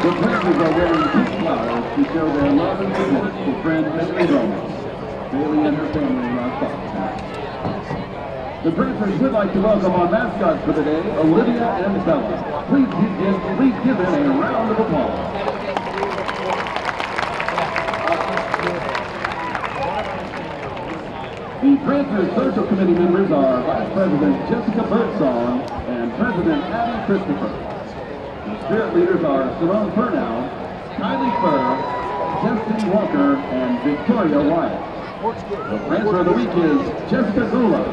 The Panthers are wearing pink flowers to show their love and support for friend Bailey Roman. Bailey and her family in our thoughts tonight. The Panthers would like to welcome our mascots for the day, Olivia and Bella. Please give them a round of applause. The Panthers Social Committee members are Vice President Jessica Birdsong and President Abby Christopher. The spirit leaders are Simone Furnow, Kylie Furr, Destiny Walker, and Victoria Wyatt. The Prancer of the Week is Jessica Gula.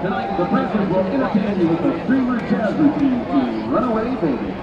Tonight, the Prancers will entertain you with a streamer jazz routine to Runaway Baby.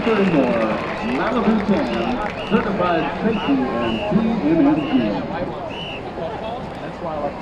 Sticker and More, Malibu Tan, Certified Safety, and CMMG. That's why I like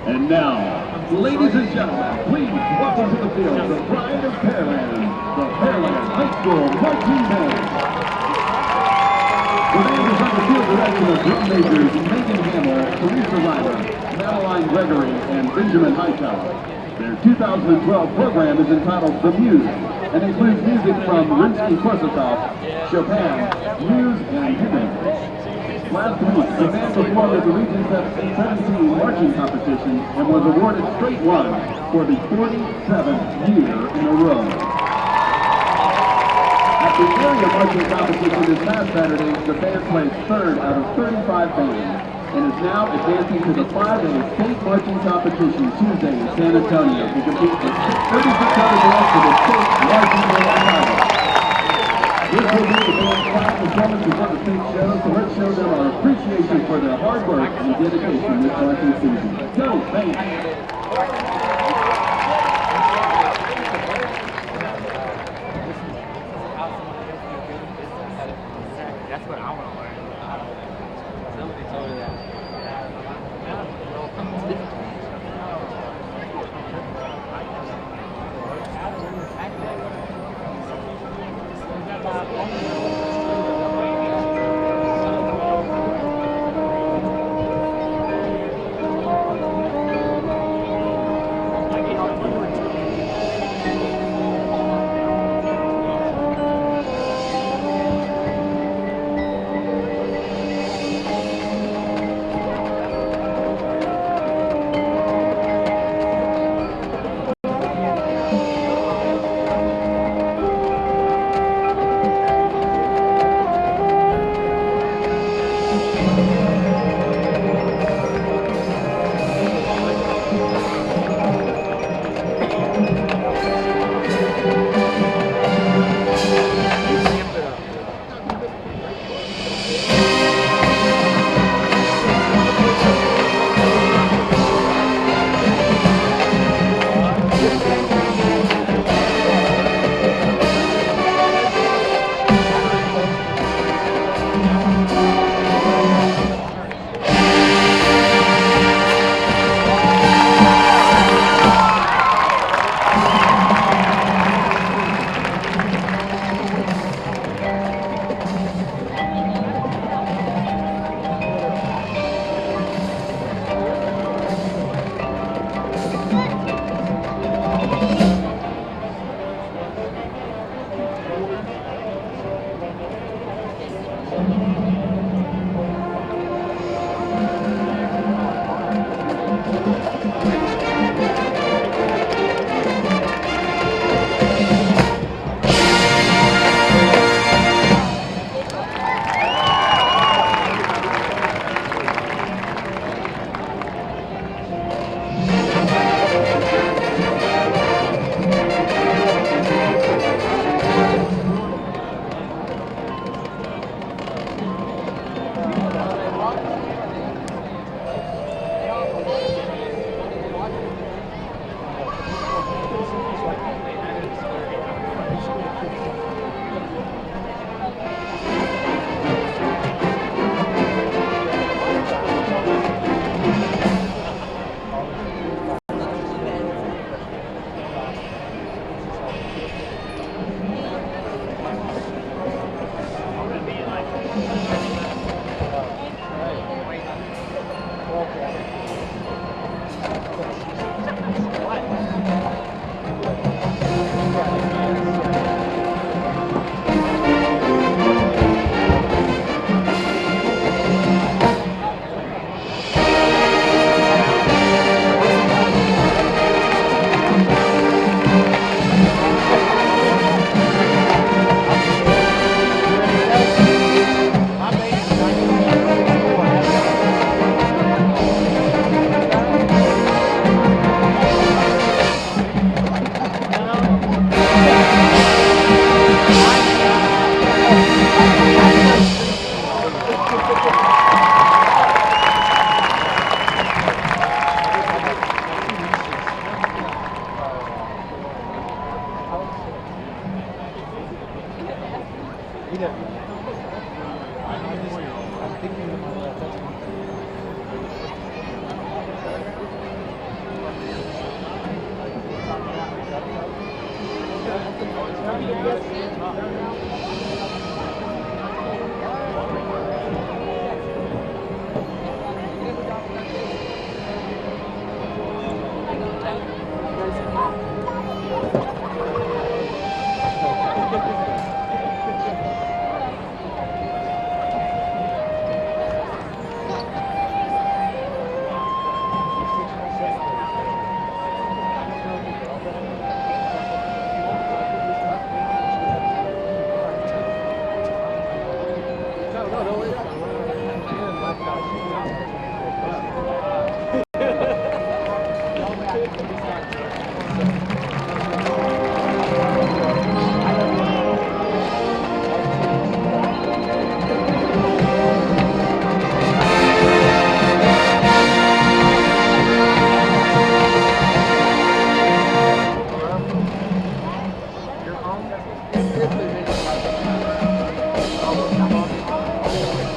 And now, ladies and gentlemen, please welcome to the field the pride of Pearland, the Pearland High School marching band. The band is under field direction of drum majors Megan Hamill, Teresa Ryder, Madeline Gregory, and Benjamin Hightower. Their 2012 program is entitled The Muse and includes music from Rimsky-Korsakov, Chopin, Muse, and Human. Last week, the band performed at the Region 17 marching competition and was awarded straight one for the 47th year in a row. At the area marching competition this past Saturday, the band placed third out of 35 bands and is now advancing to the 5A state marching competition Tuesday in San Antonio to compete for 36 other bands for the state marching band title. This will be the band's final performance before the state show, so let's show them our appreciation for their hard work and dedication this marching season. Go, band! That's what I want to learn. Somebody told me that. He did. I'm thinking of my left. That's one.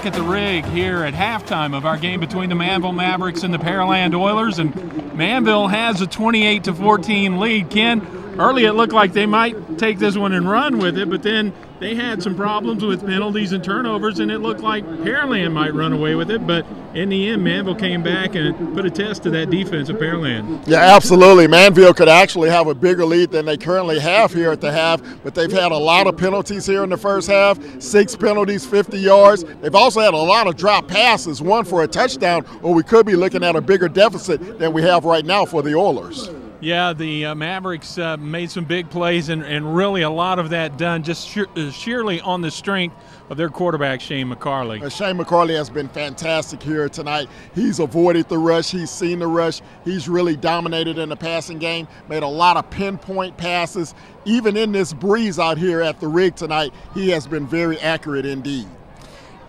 at the rig here at halftime of our game between the Manvel Mavericks and the Pearland Oilers, and Manvel has a 28-14 lead. Ken, early it looked like they might take this one and run with it, but then they had some problems with penalties and turnovers, and it looked like Pearland might run away with it, but in the end, Manvel came back and put a test to that defense of Pearland. Yeah, absolutely. Manvel could actually have a bigger lead than they currently have here at the half, but they've had a lot of penalties here in the first half, 6 penalties, 50 yards. They've also had a lot of drop passes, one for a touchdown, or we could be looking at a bigger deficit than we have right now for the Oilers. Yeah, the Mavericks made some big plays, and really a lot of that done just sheerly on the strength of their quarterback, Shane McCarley. Shane McCarley has been fantastic here tonight. He's avoided the rush. He's seen the rush. He's really dominated in the passing game, made a lot of pinpoint passes. Even in this breeze out here at the rig tonight, he has been very accurate indeed.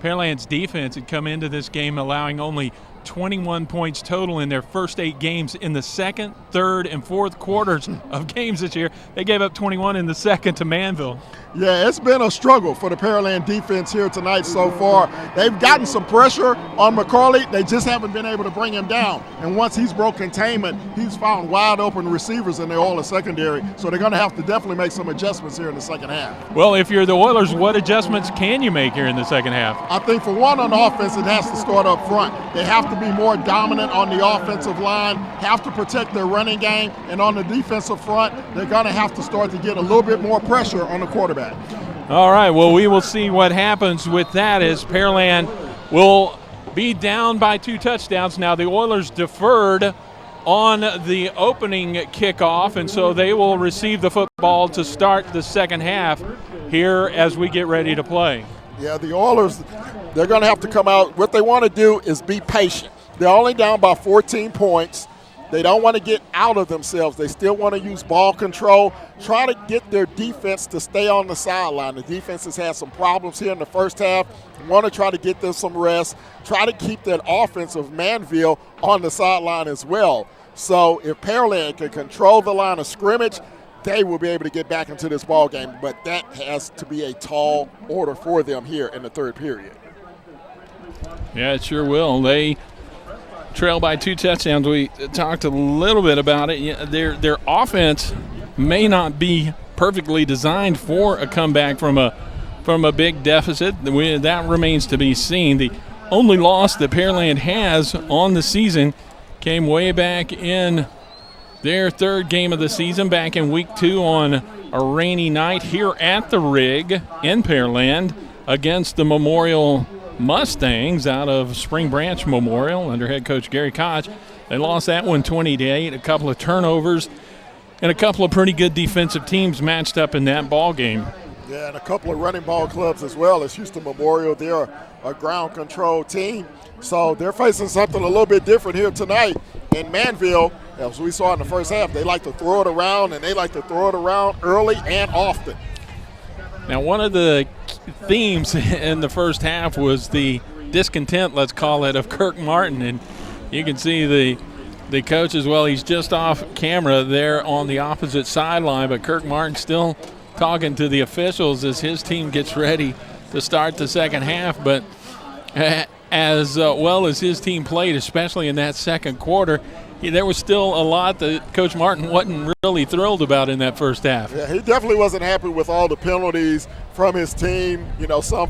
Pearland's defense had come into this game allowing only 21 points total in their first 8 games. In the second, third, and fourth quarters of games this year, they gave up 21 in the second to Manvel. Yeah, it's been a struggle for the Pearland defense here tonight so far. They've gotten some pressure on McCarley. They just haven't been able to bring him down. And once he's broke containment, he's found wide open receivers in the Oilers secondary. So they're going to have to definitely make some adjustments here in the second half. Well, if you're the Oilers, what adjustments can you make here in the second half? I think for one, on offense, it has to start up front. They have to be more dominant on the offensive line, have to protect their running game, and on the defensive front, they're going to have to start to get a little bit more pressure on the quarterback. All right, well, we will see what happens with that as Pearland will be down by 2 touchdowns. Now, the Oilers deferred on the opening kickoff, and so they will receive the football to start the second half here as we get ready to play. Yeah, the Oilers, they're going to have to come out. What they want to do is be patient. They're only down by 14 points. They don't want to get out of themselves. They still want to use ball control, try to get their defense to stay on the sideline. The defense has had some problems here in the first half. Want to try to get them some rest, try to keep that offense of Manvel on the sideline as well. So if Pearland can control the line of scrimmage, they will be able to get back into this ball game. But that has to be a tall order for them here in the third period. Yeah, it sure will. They trail by 2 touchdowns. We talked a little bit about it. Their offense may not be perfectly designed for a comeback from a big deficit. That remains to be seen. The only loss that Pearland has on the season came way back in their 3rd game of the season, back in week 2 on a rainy night here at the rig in Pearland against the Memorial Mustangs out of Spring Branch Memorial under head coach Gary Koch. They lost that one 20-8, a couple of turnovers, and a couple of pretty good defensive teams matched up in that ball game. Yeah, and a couple of running ball clubs as well as Houston Memorial. They're a ground control team, so they're facing something a little bit different here tonight. In Manvel, as we saw in the first half, they like to throw it around, and they like to throw it around early and often. Now, one of the themes in the first half was the discontent, let's call it, of Kirk Martin. And you can see the coach as well. He's just off camera there on the opposite sideline, but Kirk Martin still talking to the officials as his team gets ready to start the second half. But as well as his team played, especially in that second quarter, there was still a lot that Coach Martin wasn't really thrilled about in that first half. Yeah, he definitely wasn't happy with all the penalties from his team. You know, some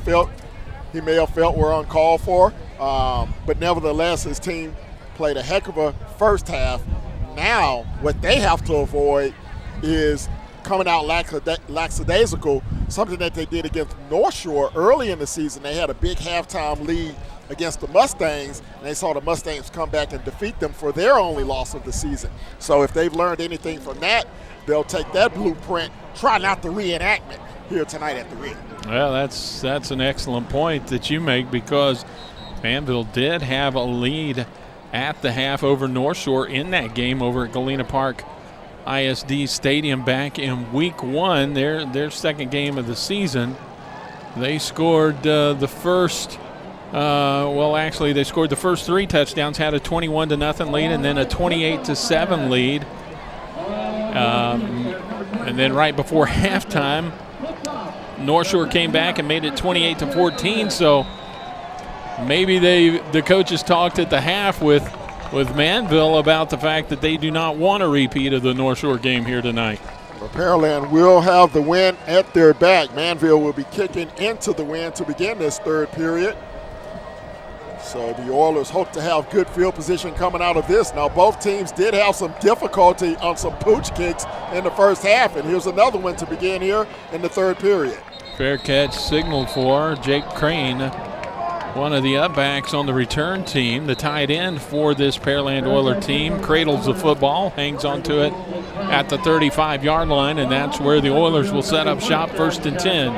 he may have felt were uncalled for, but nevertheless, his team played a heck of a first half. Now, what they have to avoid is coming out lackadaisical, something that they did against North Shore early in the season. They had a big halftime lead against the Mustangs, and they saw the Mustangs come back and defeat them for their only loss of the season. So if they've learned anything from that, they'll take that blueprint, try not to reenact it here tonight at the rig. Well, that's an excellent point that you make, because Manvel did have a lead at the half over North Shore in that game over at Galena Park ISD Stadium back in week 1, their second game of the season. They scored the first they scored the first 3 touchdowns, had a 21-0 lead, and then a 28-7 lead. And then right before halftime, North Shore came back and made it 28-14. So maybe the coaches talked at the half with Manvel about the fact that they do not want a repeat of the North Shore game here tonight. Well, Pearland will have the win at their back. Manvel will be kicking into the win to begin this third period. So the Oilers hope to have good field position coming out of this. Now, both teams did have some difficulty on some pooch kicks in the first half, and here's another one to begin here in the third period. Fair catch signaled for Jake Crane, one of the upbacks on the return team. The tight end for this Pearland Oiler team cradles the football, hangs onto it at the 35-yard line, and that's where the Oilers will set up shop, 1st and 10.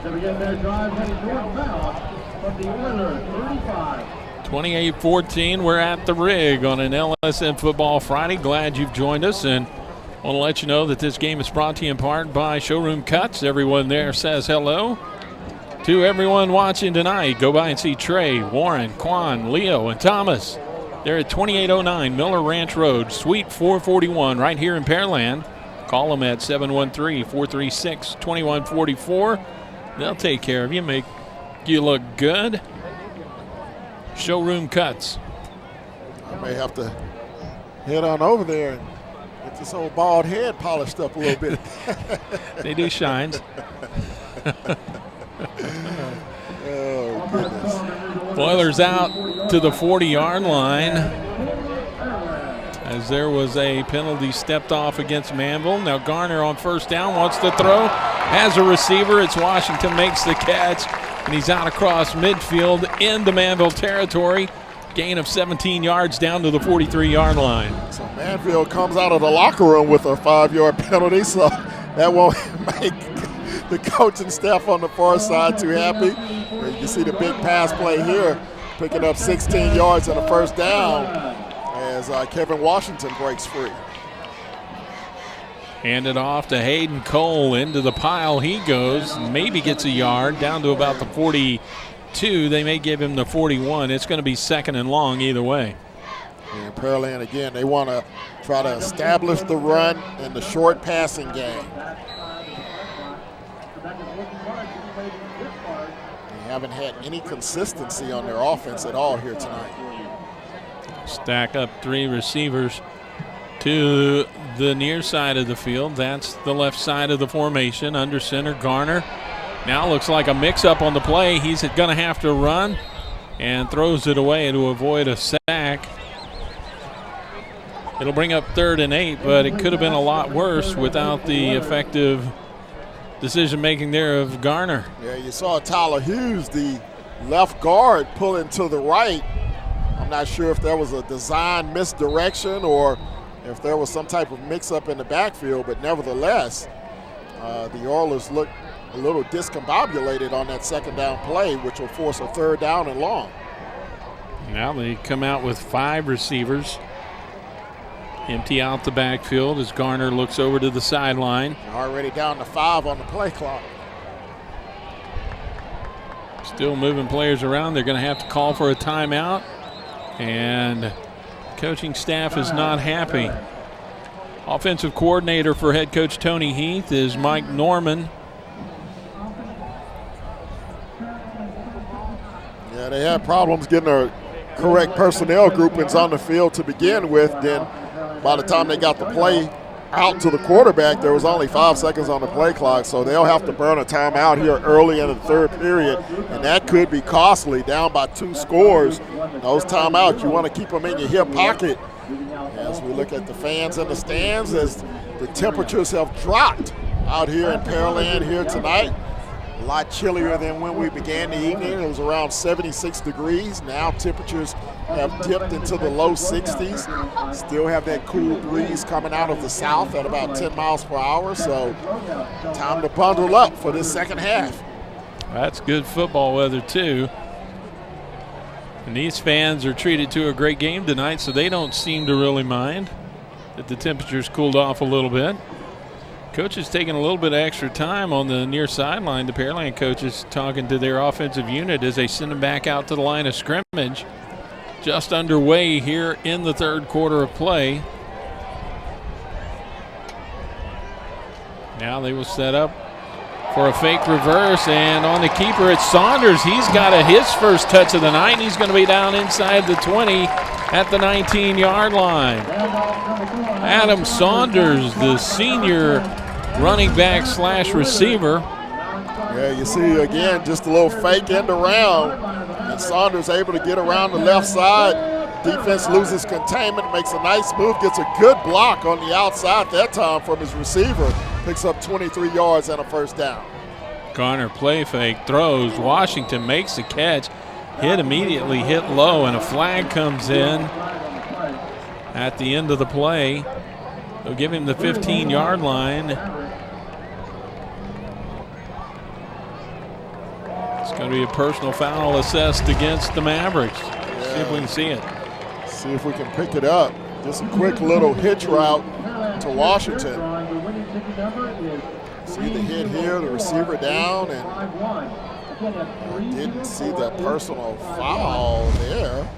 To begin their drive heading northbound from the Oilers 35. 28-14, we're at the Rig on an LSM Football Friday. Glad you've joined us, and want to let you know that this game is brought to you in part by Showroom Cuts. Everyone there says hello to everyone watching tonight. Go by and see Trey, Warren, Quan, Leo, and Thomas. They're at 2809 Miller Ranch Road, Suite 441, right here in Pearland. Call them at 713-436-2144. They'll take care of you, make you look good. Showroom Cuts. I may have to head on over there and get this old bald head polished up a little bit. They do shines. Oh, goodness. Oilers out to the 40-yard line as there was a penalty stepped off against Manvel. Now Garner on first down wants to throw, has a receiver. It's Washington, makes the catch, and he's out across midfield into Manvel territory. Gain of 17 yards down to the 43-yard line. So Manvel comes out of the locker room with a 5-yard penalty, so that won't make the coaching staff on the far side too happy. You can see the big pass play here, picking up 16 yards and a first down as Kevin Washington breaks free. Handed off to Hayden Cole. Into the pile he goes, maybe gets a yard, down to about the 42. They may give him the 41. It's going to be 2nd and long either way. And Pearland, again, they want to try to establish the run in the short passing game. They haven't had any consistency on their offense at all here tonight. Stack up 3 receivers to the near side of the field. That's the left side of the formation. Under center, Garner. Now looks like a mix-up on the play. He's going to have to run and throws it away to avoid a sack. It'll bring up 3rd and 8, but it could have been a lot worse without the effective decision-making there of Garner. Yeah, you saw Tyler Hughes, the left guard, pulling to the right. I'm not sure if there was a design misdirection or if there was some type of mix-up in the backfield, but nevertheless, the Oilers look a little discombobulated on that 2nd down play, which will force a 3rd down and long. Now they come out with 5 receivers. Empty out the backfield as Garner looks over to the sideline. Already down to 5 on the play clock. Still moving players around. They're going to have to call for a timeout. And coaching staff is not happy. Offensive coordinator for head coach Tony Heath is Mike Norman. Yeah, they had problems getting their correct personnel groupings on the field to begin with. Then by the time they got the play out to the quarterback, there was only 5 seconds on the play clock, so they'll have to burn a timeout here early in the 3rd period, and that could be costly, down by 2 scores. Those timeouts, you want to keep them in your hip pocket. As we look at the fans in the stands, as the temperatures have dropped out here in Pearland here tonight. A lot chillier than when we began the evening. It was around 76 degrees. Now temperatures have dipped into the low 60s. Still have that cool breeze coming out of the south at about 10 miles per hour. So time to bundle up for this 2nd half. That's good football weather too. And these fans are treated to a great game tonight, so they don't seem to really mind that the temperatures cooled off a little bit. Coach is taking a little bit of extra time on the near sideline. The Pearland coach is talking to their offensive unit as they send them back out to the line of scrimmage. Just underway here in the 3rd quarter of play. Now they will set up for a fake reverse, and on the keeper, it's Saunders. He's got his first touch of the night, and he's going to be down inside the 20 at the 19-yard line. Adam Saunders, the senior running back / receiver. Yeah, you see again just a little fake end around, and Saunders able to get around the left side. Defense loses containment, makes a nice move, gets a good block on the outside that time from his receiver. Picks up 23 yards and a first down. Garner play fake, throws. Washington makes the catch. Immediately hit low, and a flag comes in at the end of the play. They'll give him the 15-yard line. It's going to be a personal foul assessed against the Mavericks. See if we can see it. See if we can pick it up. Just a quick little hitch route to Washington. See the hit here, the receiver down, and didn't see the personal foul there.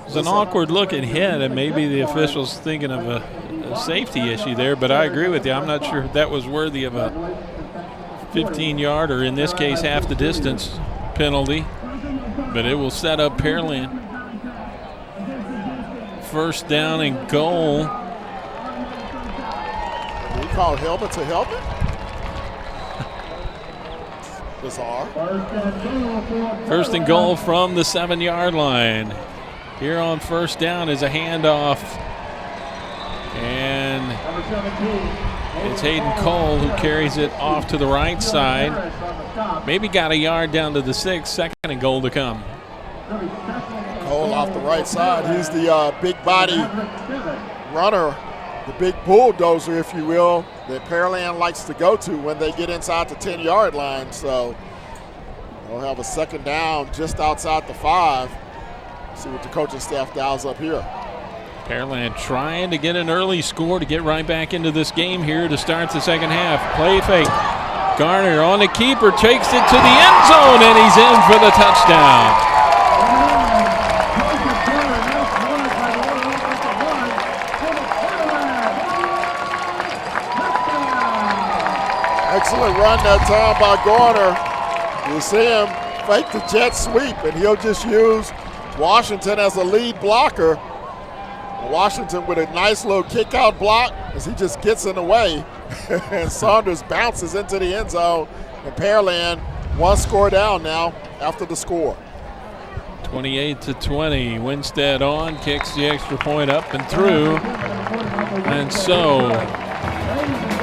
It's an awkward looking hit, and maybe the official's thinking of a safety issue there, but I agree with you. I'm not sure if that was worthy of a 15-yard, or in this case, half the distance penalty, but it will set up Pearland. First down and goal. Did he call helmet to helmet? Bizarre. First and goal from the 7-yard line. Here on first down is a handoff. And it's Hayden Cole who carries it off to the right side. Maybe got a yard down to the 6. Second and goal to come. Cole off the right side. He's the big body runner, the big bulldozer, if you will, that Pearland likes to go to when they get inside the 10-yard line. So they'll have a second down just outside the 5. See what the coaching staff dials up here. Pearland trying to get an early score to get right back into this game here to start the second half. Play fake. Garner on the keeper, takes it to the end zone, and he's in for the touchdown. Excellent run that time by Garner. You see him fake the jet sweep, and he'll just use Washington as a lead blocker. Washington with a nice little kick out block as he just gets in the way. And Saunders bounces into the end zone. And Pearland one score down now after the score. 28-20. Winstead on, kicks the extra point up and through. And so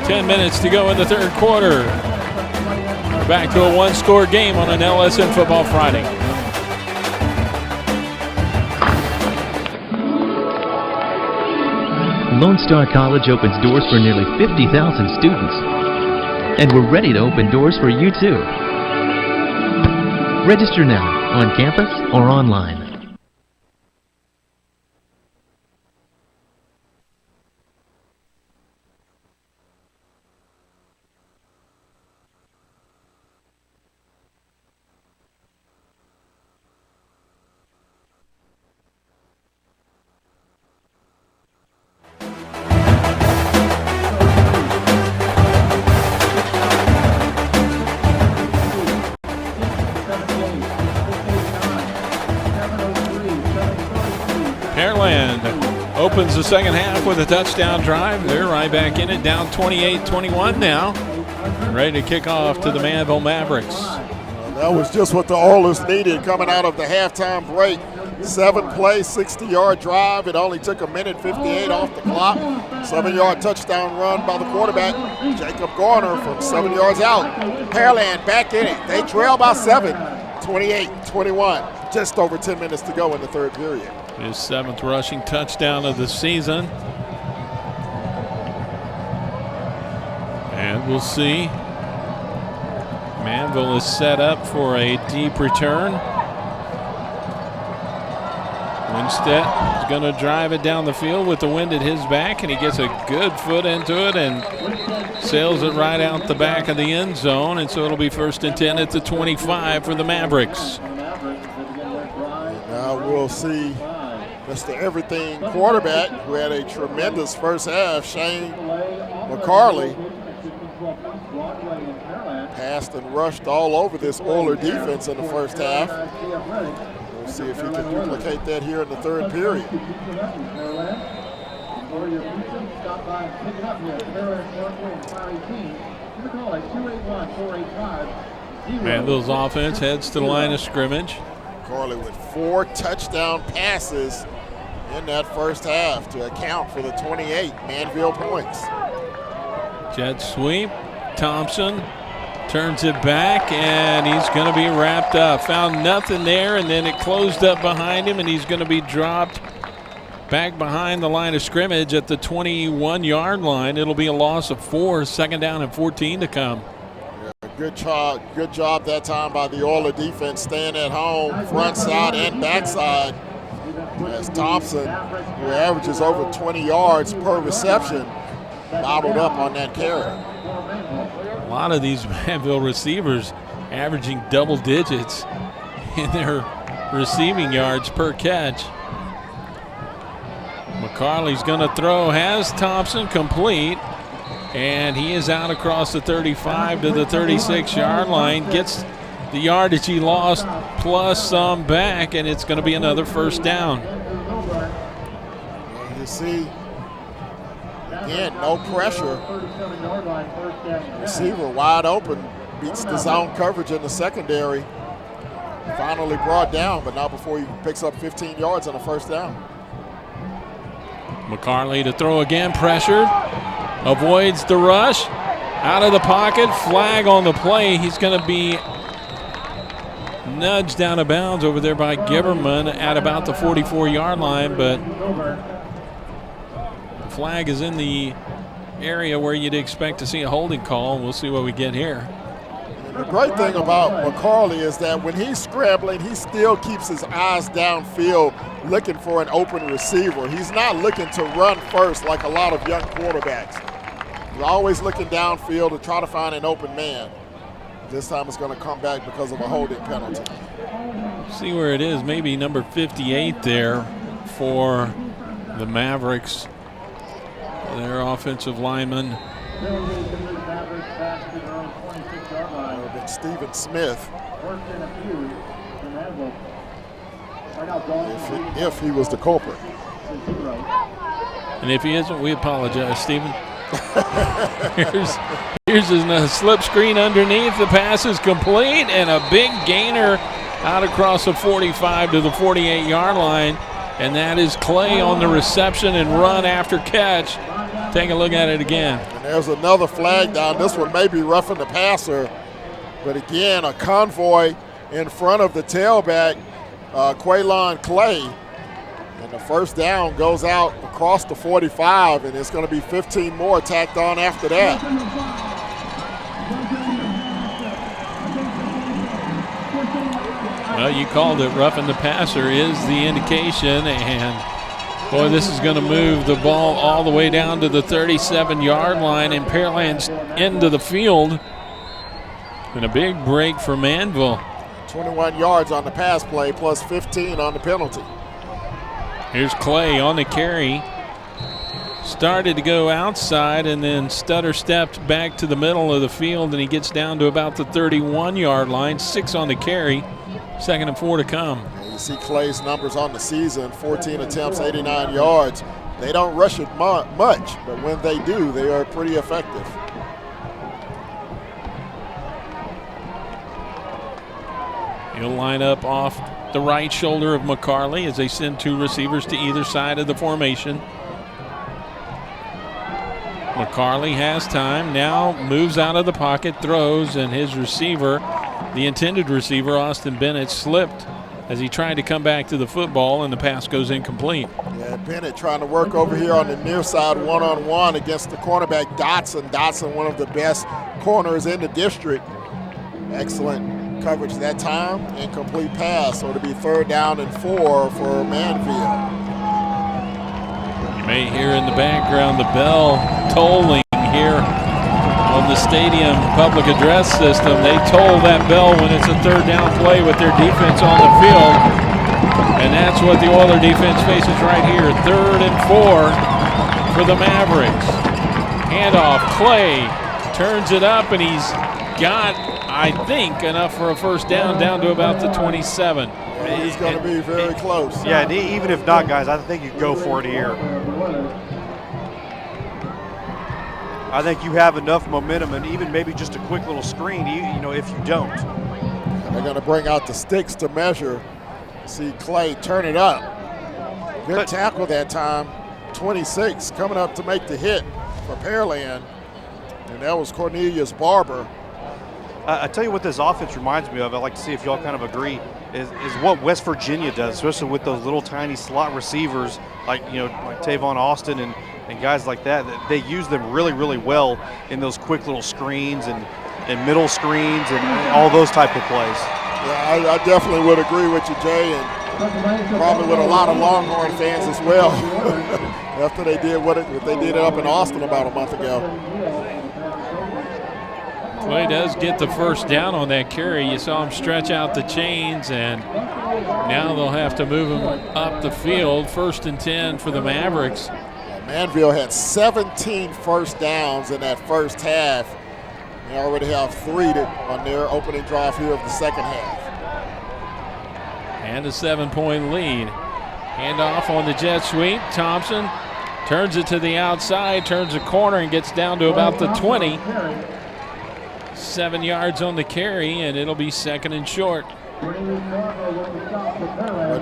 10 minutes to go in the third quarter. We're back to a one-score game on an LSN Football Friday. Lone Star College opens doors for nearly 50,000 students. And we're ready to open doors for you too. Register now, on campus or online. Pearland opens the second half with a touchdown drive. They're right back in it, down 28-21 now. Ready to kick off to the Manvel Mavericks. That was just what the Oilers needed coming out of the halftime break. 7-play, 60-yard drive. It only took a minute 58 off the clock. 7-yard touchdown run by the quarterback, Jacob Garner, from 7 yards out. Pearland back in it. They trail by 7, 28-21. Just over 10 minutes to go in the third period. His 7th rushing touchdown of the season. And we'll see. Manvel is set up for a deep return. Winstead is going to drive it down the field with the wind at his back, and he gets a good foot into it and sails it right out the back of the end zone, and so it'll be 1st and 10 at the 25 for the Mavericks. Now we'll see Mr. Everything quarterback, who had a tremendous first half, Shane McCarley. Passed and rushed all over this Oiler defense in the first half. We'll see if he can duplicate that here in the third period. Manvel's offense heads to the line of scrimmage. Corley with 4 touchdown passes in that first half to account for the 28 Manvel points. Jet sweep. Thompson turns it back, and he's going to be wrapped up. Found nothing there, and then it closed up behind him, and he's going to be dropped back behind the line of scrimmage at the 21-yard line. It'll be a loss of 4, 2nd down and 14 to come. Good job that time by the Oiler defense, staying at home, front side and backside. As Thompson, who averages over 20 yards per reception, bottled up on that carry. A lot of these Manvel receivers averaging double digits in their receiving yards per catch. McCarley's going to throw, has Thompson complete, and he is out across the 35 to the 36-yard line, gets the yardage he lost plus some back, and it's going to be another first down. You see, again, no pressure. Receiver wide open, beats the zone coverage in the secondary. Finally brought down, but not before he picks up 15 yards on a first down. McCarley to throw again, pressured, avoids the rush, out of the pocket, flag on the play. He's going to be nudged out of bounds over there by Giberman at about the 44-yard line, but the flag is in the area where you'd expect to see a holding call, and we'll see what we get here. The great thing about McCarley is that when he's scrambling, he still keeps his eyes downfield looking for an open receiver. He's not looking to run first like a lot of young quarterbacks. He's always looking downfield to try to find an open man. This time it's going to come back because of a holding penalty. See where it is, maybe number 58 there for the Mavericks. Their offensive lineman. Stephen Smith, if he was the culprit. And if he isn't, we apologize, Stephen. here's a slip screen underneath. The pass is complete, and a big gainer out across the 45 to the 48-yard line. And that is Clay on the reception and run after catch. Take a look at it again. And there's another flag down. This one may be roughing the passer. But again, a convoy in front of the tailback, Quaylon Clay. And the first down goes out across the 45, and it's going to be 15 more tacked on after that. Well, you called it. Roughing the passer is the indication. And, boy, this is going to move the ball all the way down to the 37-yard line and Pearland's into the field. And a big break for Manvel. 21 yards on the pass play plus 15 on the penalty. Here's Clay on the carry. Started to go outside and then stutter stepped back to the middle of the field, and he gets down to about the 31-yard line. 6 on the carry. 2nd and 4 to come. And you see Clay's numbers on the season, 14 attempts, 89 yards. They don't rush it much, but when they do, they are pretty effective. He'll line up off the right shoulder of McCarley as they send 2 receivers to either side of the formation. McCarley has time, now moves out of the pocket, throws, and his receiver, the intended receiver, Austin Bennett, slipped as he tried to come back to the football, and the pass goes incomplete. Yeah, Bennett trying to work over here on the near side one-on-one against the cornerback Dotson. Dotson, one of the best corners in the district. Excellent coverage that time, incomplete pass, so it'll be 3rd down and 4 for Manvel. You may hear in the background the bell tolling here on the stadium public address system. They toll that bell when it's a 3rd down play with their defense on the field, and that's what the Oiler defense faces right here. 3rd and 4 for the Mavericks. Handoff, Clay turns it up, and he's got, I think, enough for a first down to about the 27. He's going to be very close. Yeah, and even if not, guys, I think you go for it here. I think you have enough momentum, and even maybe just a quick little screen, you know, if you don't. They're going to bring out the sticks to measure. See Clay turn it up. Good tackle that time. 26 coming up to make the hit for Pearland. And that was Cornelius Barber. I tell you what this offense reminds me of, I'd like to see if y'all kind of agree, is what West Virginia does, especially with those little tiny slot receivers like Tavon Austin and guys like that. They use them really, really well in those quick little screens and middle screens and all those type of plays. Yeah, I definitely would agree with you, Jay, and probably with a lot of Longhorn fans as well after they did what they did up in Austin about a month ago. Clay does get the first down on that carry. You saw him stretch out the chains, and now they'll have to move him up the field. 1st and 10 for the Mavericks. Manvel had 17 first downs in that first half. They already have 3 on their opening drive here of the second half. And a 7-point lead. Handoff on the jet sweep. Thompson turns it to the outside, turns the corner, and gets down to about the 20. 7 yards on the carry, and it'll be 2nd and short. What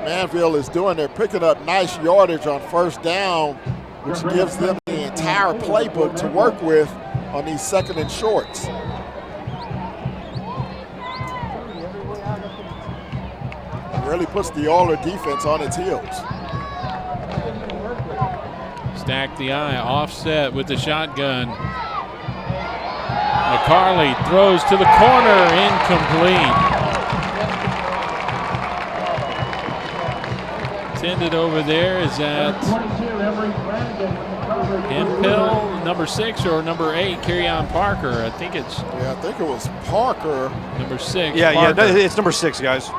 Manvel is doing, they're picking up nice yardage on first down, which gives them the entire playbook to work with on these 2nd and shorts. It really puts the Oiler defense on its heels. Stack the eye, offset with the shotgun. McCarley throws to the corner, incomplete. Intended over there is that Hemphill, number 6 or number 8, Kerryon Parker. I think it's. Yeah, I think it was Parker. Number 6. Yeah, Parker. Yeah, it's number 6, guys.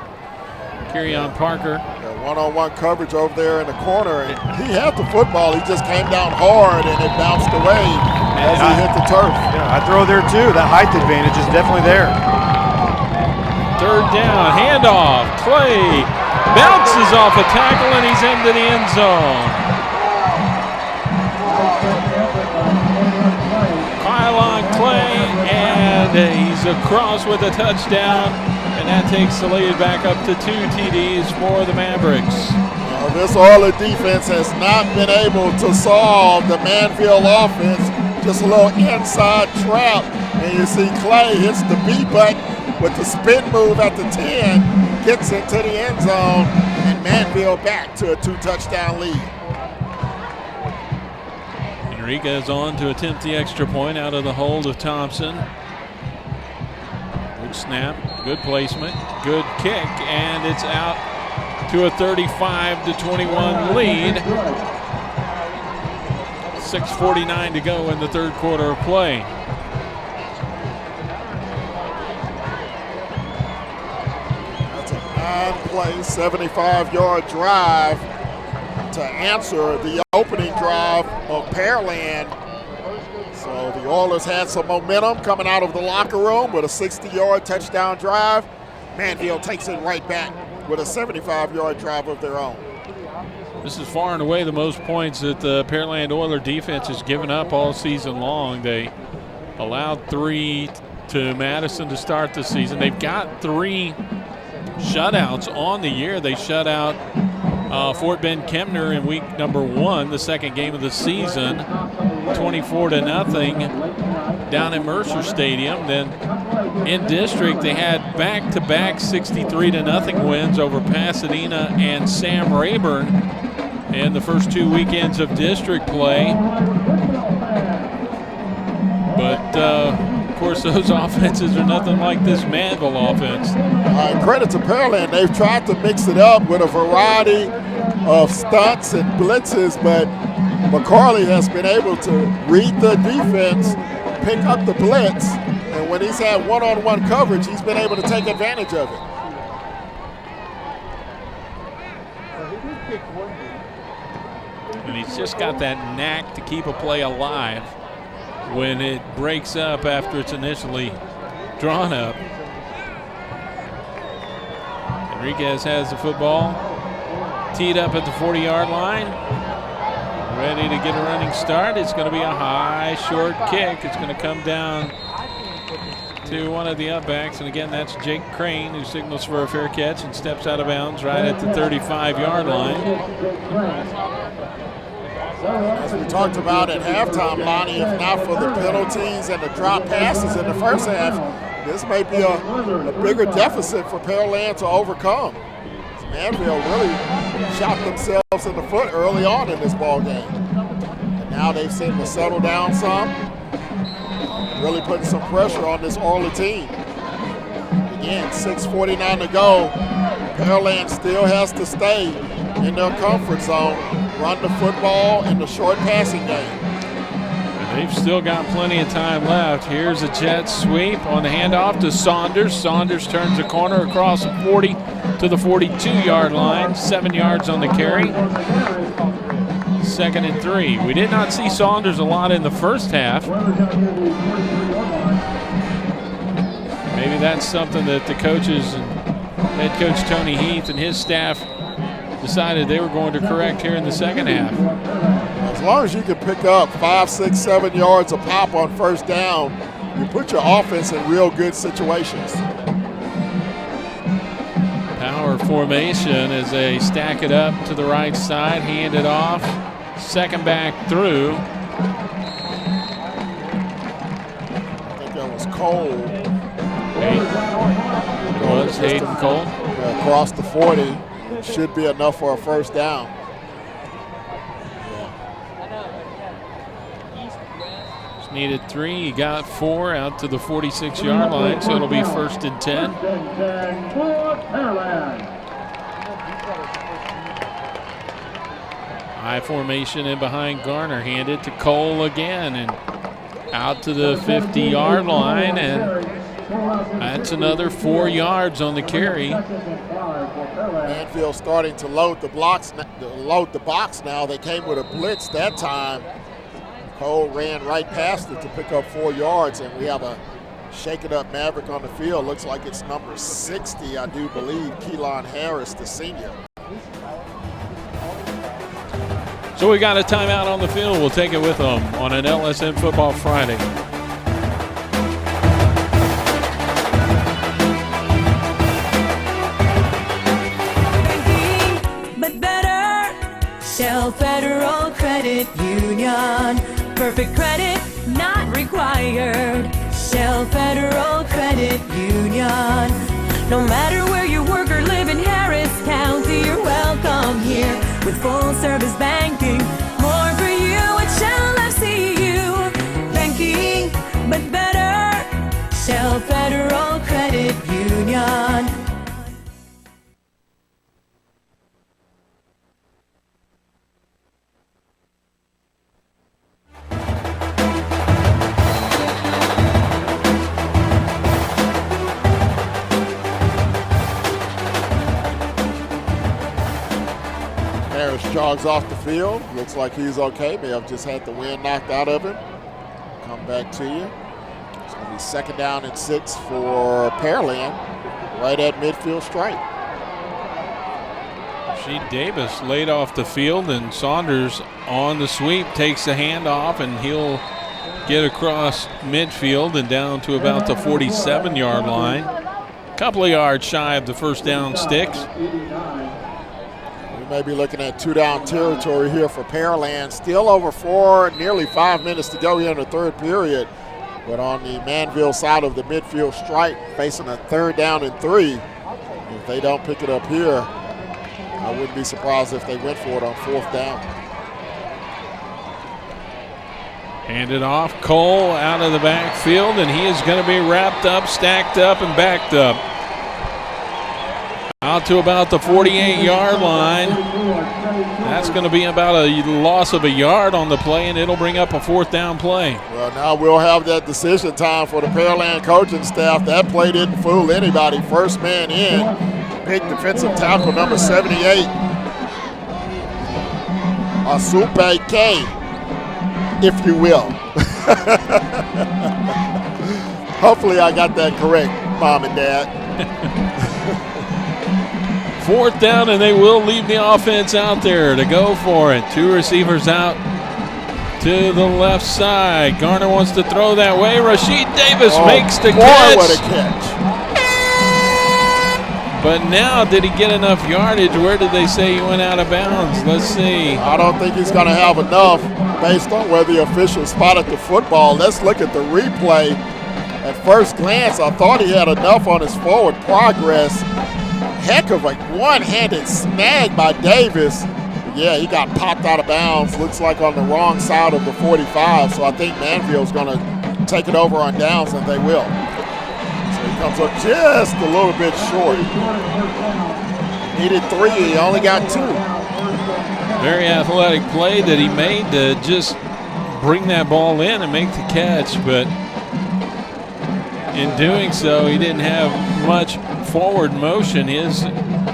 Kerryon Parker. One-on-one coverage over there in the corner. And he had the football. He just came down hard and it bounced away as he hit the turf. Yeah, I throw there too. That height advantage is definitely there. 3rd down, handoff. Clay bounces off a tackle and he's into the end zone. Kylon Clay, and he's across with a touchdown. And that takes the lead back up to 2 TDs for the Mavericks. This Oiler defense has not been able to solve the Manvel offense. Just a little inside trap. And you see Clay hits the B button with the spin move at the 10, gets into the end zone, and Manvel back to a 2-touchdown lead. Enriquez on to attempt the extra point out of the hold of Thompson. Good snap, good placement, good kick, and it's out to a 35-21 lead. 6:49 to go in the 3rd quarter of play. That's a 9-play, 75-yard drive to answer the opening drive of Pearland. So the Oilers had some momentum coming out of the locker room with a 60-yard touchdown drive. Manvel takes it right back with a 75-yard drive of their own. This is far and away the most points that the Pearland Oiler defense has given up all season long. They allowed 3 to Madison to start the season. They've got 3 shutouts on the year. They shut out Fort Bend Kempner in week number 1, the 2nd game of the season, 24-0 down at Mercer Stadium. Then in district, they had back-to-back 63-0 wins over Pasadena and Sam Rayburn in the first 2 weekends of district play. But of course, those offenses are nothing like this Manvel offense. Credit to Pearland. They've tried to mix it up with a variety of stunts and blitzes, but McCarley has been able to read the defense, pick up the blitz, and when he's had one-on-one coverage, he's been able to take advantage of it. And he's just got that knack to keep a play alive when it breaks up after it's initially drawn up. Enriquez has the football. Teed up at the 40-yard line. Ready to get a running start. It's going to be a high, short kick. It's going to come down to one of the upbacks. And again, that's Jake Crane, who signals for a fair catch and steps out of bounds right at the 35-yard line. As we talked about at halftime, Lonnie, if not for the penalties and the drop passes in the first half, this may be a bigger deficit for Pearland to overcome. Manvel really shot themselves in the foot early on in this ball game. And now they've seemed to settle down some, really putting some pressure on this Orly team. Again, 6:49 to go. Pearland still has to stay in their comfort zone, run the football in the short passing game. They've still got plenty of time left. Here's a jet sweep on the handoff to Saunders. Saunders turns the corner across the 40 to the 42-yard line. 7 yards on the carry. 2nd and 3. We did not see Saunders a lot in the first half. Maybe that's something that the coaches and head coach Tony Heath and his staff decided they were going to correct here in the second half. As long as you can pick up 5, 6, 7 yards a pop on first down, you put your offense in real good situations. Power formation as they stack it up to the right side, hand it off, second back through. I think that was Cole. It was Hayden Cole. Across the 40, should be enough for a first down. Needed 3, he got 4 out to the 46-yard line, so it'll be 1st and 10. High formation in behind Garner, handed to Cole again, and out to the 50-yard line, and that's another 4 yards on the carry. Manvel starting to load the box now. They came with a blitz that time. Cole ran right past it to pick up 4 yards, and we have a shaken-up Maverick on the field. Looks like it's number 60, I do believe, Keelan Harris, the senior. So we got a timeout on the field. We'll take it with them on an LSM Football Friday. But better, Shell Federal Credit Union. Perfect credit not required. Shell Federal Credit Union. No matter where you work or live in Harris County, you're welcome here with full service banking. More for you at Shell FCU. Banking, but better. Shell Federal Credit Union. Jogs off the field. Looks like he's okay. May have just had the wind knocked out of him. Come back to you. It's going to be 2nd down and 6 for Pearland, right at midfield stripe. Rasheed Davis laid off the field, and Saunders on the sweep takes the handoff, and he'll get across midfield and down to about the 47-yard line. A couple of yards shy of the first down sticks. May be looking at 2-down territory here for Pearland. Still over 4, nearly 5 minutes to go here in the third period. But on the Manvel side of the midfield stripe, facing a 3rd down and 3. If they don't pick it up here, I wouldn't be surprised if they went for it on 4th down. Handed off, Cole out of the backfield, and he is going to be wrapped up, stacked up, and backed up. Out to about the 48-yard line. That's going to be about a loss of a yard on the play, and it'll bring up a 4th down play. Well, now we'll have that decision time for the Pearland coaching staff. That play didn't fool anybody. First man in, big defensive tackle number 78. Asupe K, if you will. Hopefully I got that correct, Mom and Dad. 4th down, and they will leave the offense out there to go for it. 2 receivers out to the left side. Garner wants to throw that way. Rashid Davis makes the catch. What a catch. But now, did he get enough yardage? Where did they say he went out of bounds? Let's see. I don't think he's going to have enough based on where the official spotted the football. Let's look at the replay. At first glance, I thought he had enough on his forward progress. Heck of a one-handed snag by Davis. Yeah, he got popped out of bounds. Looks like on the wrong side of the 45. So I think Manvel's going to take it over on downs, and they will. So he comes up just a little bit short. Needed 3. He only got 2. Very athletic play that he made to just bring that ball in and make the catch. But in doing so, he didn't have much forward motion. His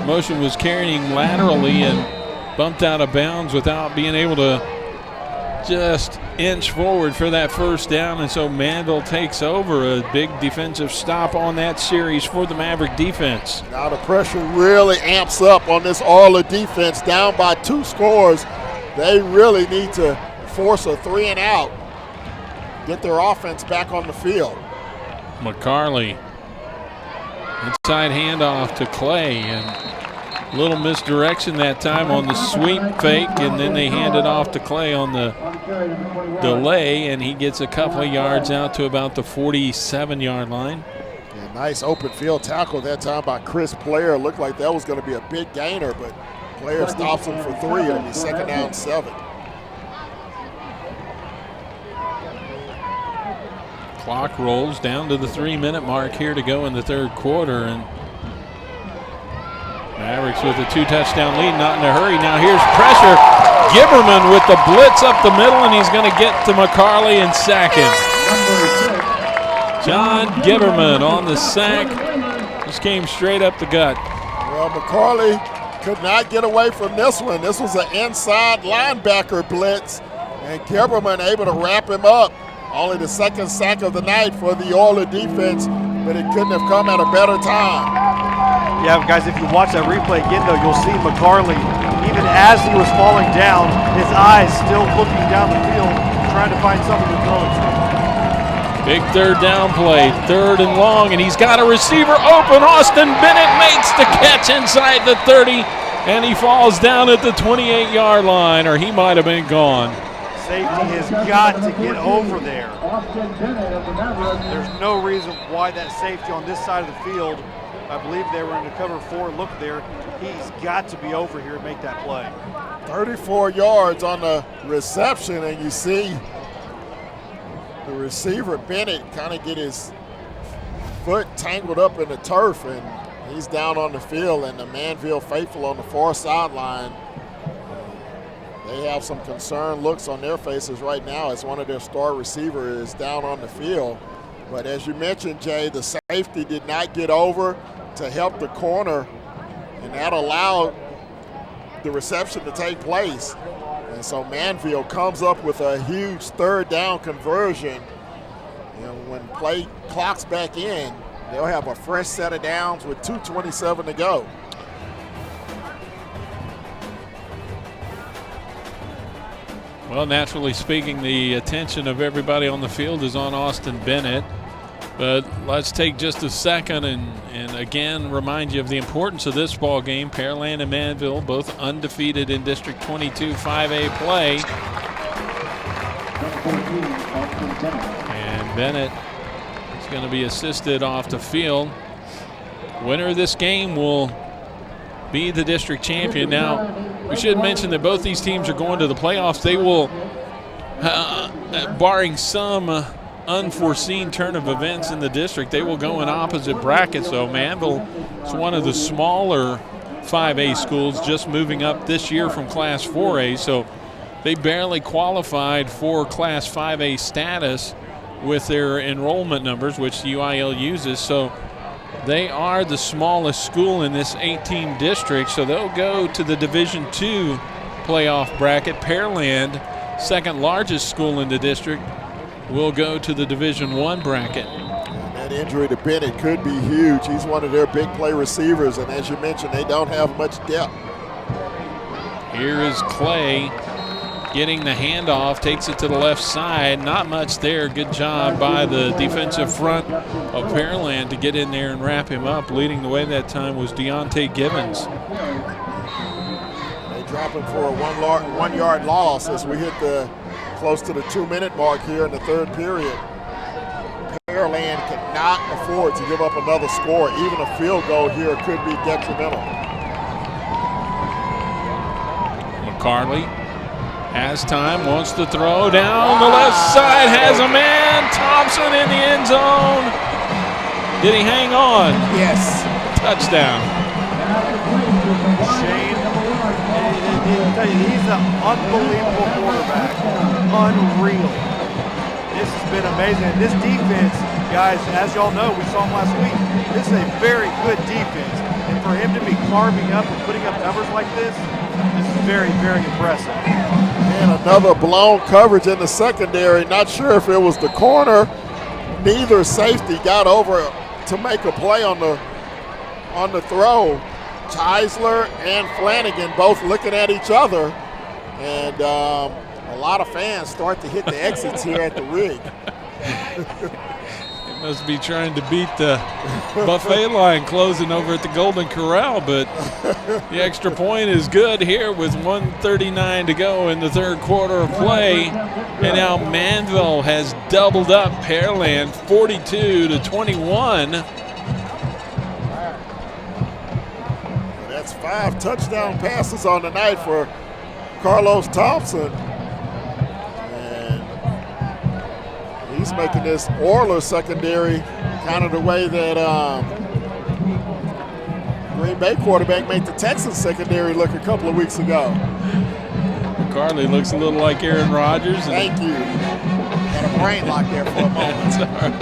motion was carrying laterally and bumped out of bounds without being able to just inch forward for that first down. And so Manvel takes over. A big defensive stop on that series for the Maverick defense. Now the pressure really amps up on this Orla defense, down by 2 scores. They really need to force a 3 and out, get their offense back on the field. McCarley, inside handoff to Clay, and a little misdirection that time on the sweep fake, and then they hand it off to Clay on the delay, and he gets a couple of yards out to about the 47-yard line. Yeah, nice open field tackle that time by Chris Player. Looked like that was going to be a big gainer, but Player stops him for 3. It'll be 2nd down 7. Clock rolls down to the 3-minute mark here to go in the 3rd quarter, and Mavericks with a 2-touchdown lead, not in a hurry. Now here's pressure. Gibberman with the blitz up the middle, and he's going to get to McCarley and sack him. John Gibberman on the sack. Just came straight up the gut. Well, McCarley could not get away from this one. This was an inside linebacker blitz, and Gibberman able to wrap him up. Only the 2nd sack of the night for the Orla defense, but it couldn't have come at a better time. Yeah, guys, if you watch that replay again, though, you'll see McCarley, even as he was falling down, his eyes still looking down the field, trying to find something to throw it to. Big 3rd down play, 3rd and long, and he's got a receiver open. Austin Bennett makes the catch inside the 30, and he falls down at the 28-yard line, or he might have been gone. Safety has got to get over there. There's no reason why that safety on this side of the field, I believe they were in the cover 4 look there. He's got to be over here and make that play. 34 yards on the reception, and you see the receiver, Bennett, kind of get his foot tangled up in the turf, and he's down on the field, and the Manvel faithful on the far sideline. They have some concerned looks on their faces right now as one of their star receivers is down on the field. But as you mentioned, Jay, the safety did not get over to help the corner, and that allowed the reception to take place. And so Manvel comes up with a huge 3rd down conversion. And when play clocks back in, they'll have a fresh set of downs with 2:27 to go. Well, naturally speaking, the attention of everybody on the field is on Austin Bennett. But let's take just a second and again remind you of the importance of this ball game. Pearland and Manvel both undefeated in District 22 5A play. And Bennett is going to be assisted off the field. Winner of this game will be the district champion. Now, we should mention that both these teams are going to the playoffs. They will, barring some unforeseen turn of events in the district, they will go in opposite brackets. So Manvel is one of the smaller 5A schools, just moving up this year from Class 4A. So they barely qualified for Class 5A status with their enrollment numbers, which UIL uses. So they are the smallest school in this 8-team district, so they'll go to the Division II playoff bracket. Pearland, 2nd largest school in the district, will go to the Division I bracket. And That injury to Bennett could be huge. He's one of their big play receivers, and as you mentioned, they don't have much depth. Here is Clay getting the handoff, takes it to the left side. Not much there. Good job by the defensive front of Pearland to get in there and wrap him up. Leading the way that time was Deontay Gibbons. They drop him for a 1 yard loss as we hit the close to the 2-minute mark here in the third period. Pearland cannot afford to give up another score. Even a field goal here could be detrimental. McCarley has time, wants to throw down the left side, has a man. Thompson in the end zone. Did he hang on? Yes. Touchdown. Shane, he's an unbelievable quarterback. Unreal. This has been amazing. And this defense, guys, as y'all know, we saw him last week. This is a very good defense. And for him to be carving up and putting up numbers like this is very, very impressive. And another blown coverage in the secondary. Not sure if it was the corner. Neither safety got over to make a play on the throw. Cheisler and Flanagan both looking at each other. And a lot of fans start to hit the exits here at the rig. They must be trying to beat the buffet line closing over at the Golden Corral, but the extra point is good here with 1:39 to go in the third quarter of play. And now Manvel has doubled up Pearland 42-21. That's 5 touchdown passes on the night for Carlos Thompson. He's making this Oilers secondary kind of the way that Green Bay quarterback made the Texans secondary look a couple of weeks ago. McCarley looks a little like Aaron Rodgers. Thank you. Had a brain lock there for a moment. That's all right.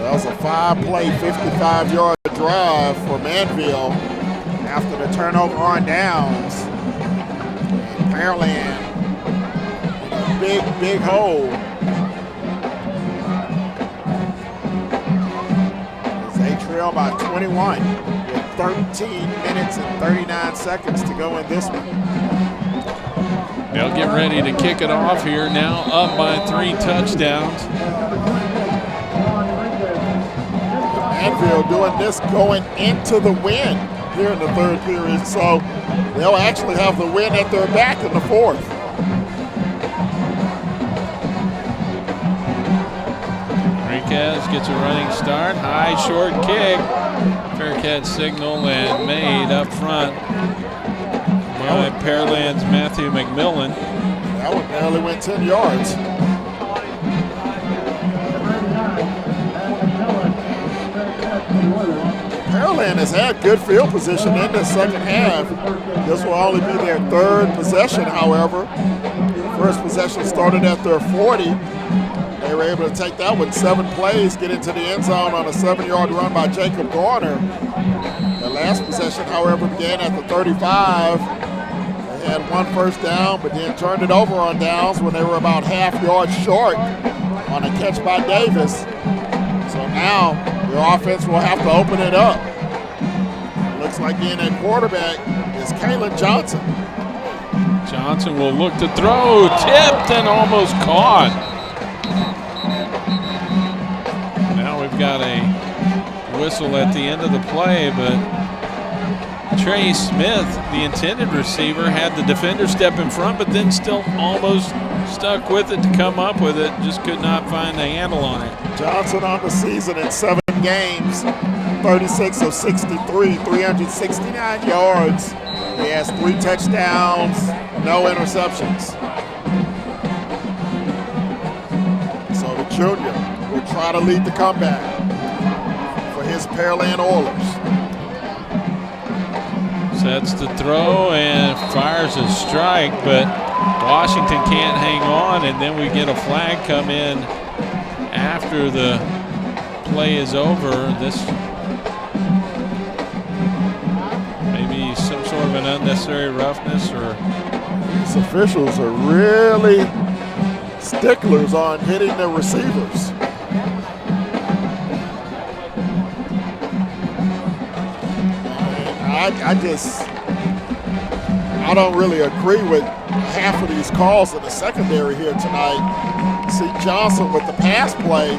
That was a 5-play, 55-yard drive for Manvel after the turnover on downs. And Pearland in a big hole as they trail by 21 with 13 minutes and 39 seconds to go in this one. They'll get ready to kick it off here, now up by 3 touchdowns. Manvel doing this going into the win here in the third period, so they'll actually have the win at their back in the fourth. Enriquez gets a running start, high short kick. Fair catch signal and made up front by Pearland's Matthew McMillan. That one barely went 10 yards. Pearland has had good field position in the second half. This will only be their third possession, however. First possession started at their 40. They were able to take that with 7 plays, get into the end zone on a 7-yard run by Jacob Garner. The last possession, however, began at the 35. They had 1 first down, but then turned it over on downs when they were about half yard short on a catch by Davis. So now their offense will have to open it up. Looks like being at quarterback is Kalen Johnson. Johnson will look to throw, tipped and almost caught. Now we've got a whistle at the end of the play, but Trey Smith, the intended receiver, had the defender step in front, but then still almost stuck with it to come up with it. Just could not find a handle on it. Johnson on the season in 7 games, 36 of 63, 369 yards. He has 3 touchdowns, no interceptions. So the junior will try to lead the comeback for his Pearland Oilers. Sets the throw and fires a strike, but Washington can't hang on, and then we get a flag come in after the play is over. This maybe an unnecessary roughness or? These officials are really sticklers on hitting the receivers. I don't really agree with half of these calls in the secondary here tonight. See Johnson with the pass play.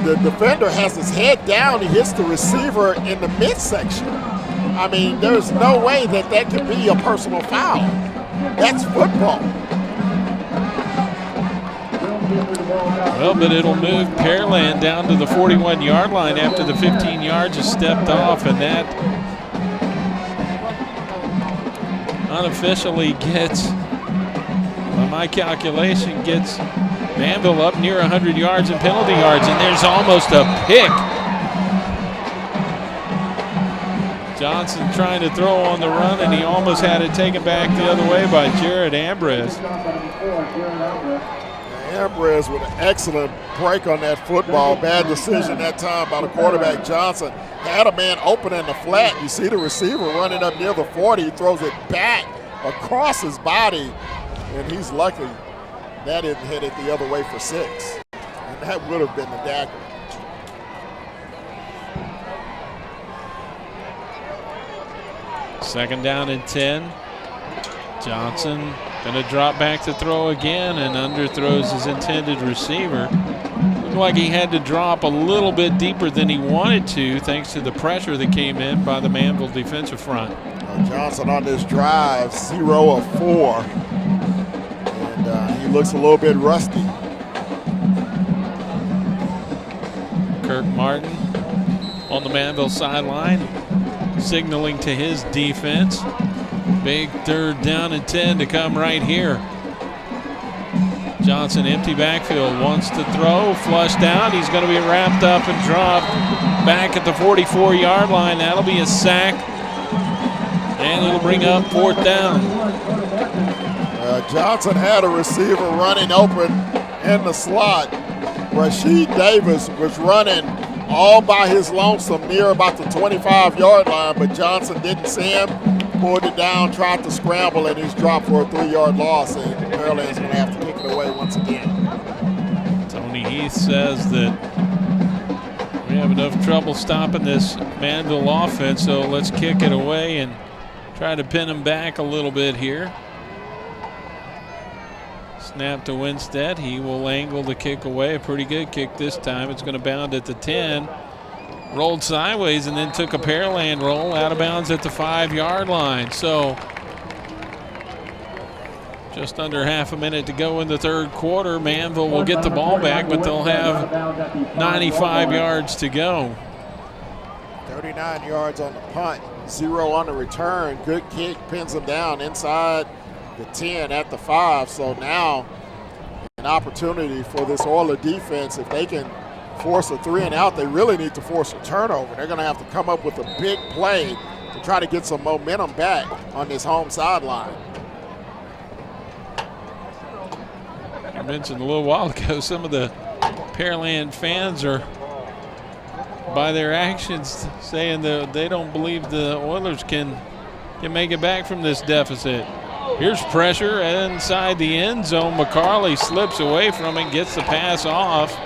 The defender has his head down. He hits the receiver in the midsection. I mean, there's no way that can be a personal foul. That's football. Well, but it'll move Pearland down to the 41-yard line after the 15 yards is stepped off, and that unofficially gets, by my calculation, gets Manvel up near 100 yards in penalty yards, and there's almost a pick. Johnson trying to throw on the run, and he almost had it taken back the other way by Jared Ambrose. Ambrose with an excellent break on that football. Bad decision that time by the quarterback. Johnson had a man open in the flat. You see the receiver running up near the 40. He throws it back across his body, and he's lucky that didn't hit it the other way for 6. And that would have been the dagger. Second down and 10. Johnson going to drop back to throw again and underthrows his intended receiver. Looked like he had to drop a little bit deeper than he wanted to thanks to the pressure that came in by the Manvel defensive front. Johnson on this drive, 0 of 4. And he looks a little bit rusty. Kirk Martin on the Manvel sideline, signaling to his defense. Big 3rd down and 10 to come right here. Johnson, empty backfield, wants to throw, flushed out. He's going to be wrapped up and dropped back at the 44-yard line. That'll be a sack, and it'll bring up 4th down. Johnson had a receiver running open in the slot. Rasheed Davis was running all by his lonesome near about the 25-yard line, but Johnson didn't see him, pulled it down, tried to scramble, and he's dropped for a 3-yard loss, and Pearland's going to have to kick it away once again. Tony Heath says that we have enough trouble stopping this Manvel offense, so let's kick it away and try to pin him back a little bit here. Snap to Winstead. He will angle the kick away. A pretty good kick this time. It's going to bound at the 10. Rolled sideways and then took a Pearland roll out of bounds at the 5-yard line. So just under half a minute to go in the 3rd quarter. Manvel will get the ball back, but they'll have 95 yards to go. 39 yards on the punt, 0 on the return. Good kick, pins them down inside the 10 at the 5. So now an opportunity for this Oiler defense. If they can force a 3 and out, they really need to force a turnover. They're going to have to come up with a big play to try to get some momentum back on this home sideline. I mentioned a little while ago, some of the Pearland fans are, by their actions, saying that they don't believe the Oilers can make it back from this deficit. Here's pressure inside the end zone. McCarley slips away from it, gets the pass off.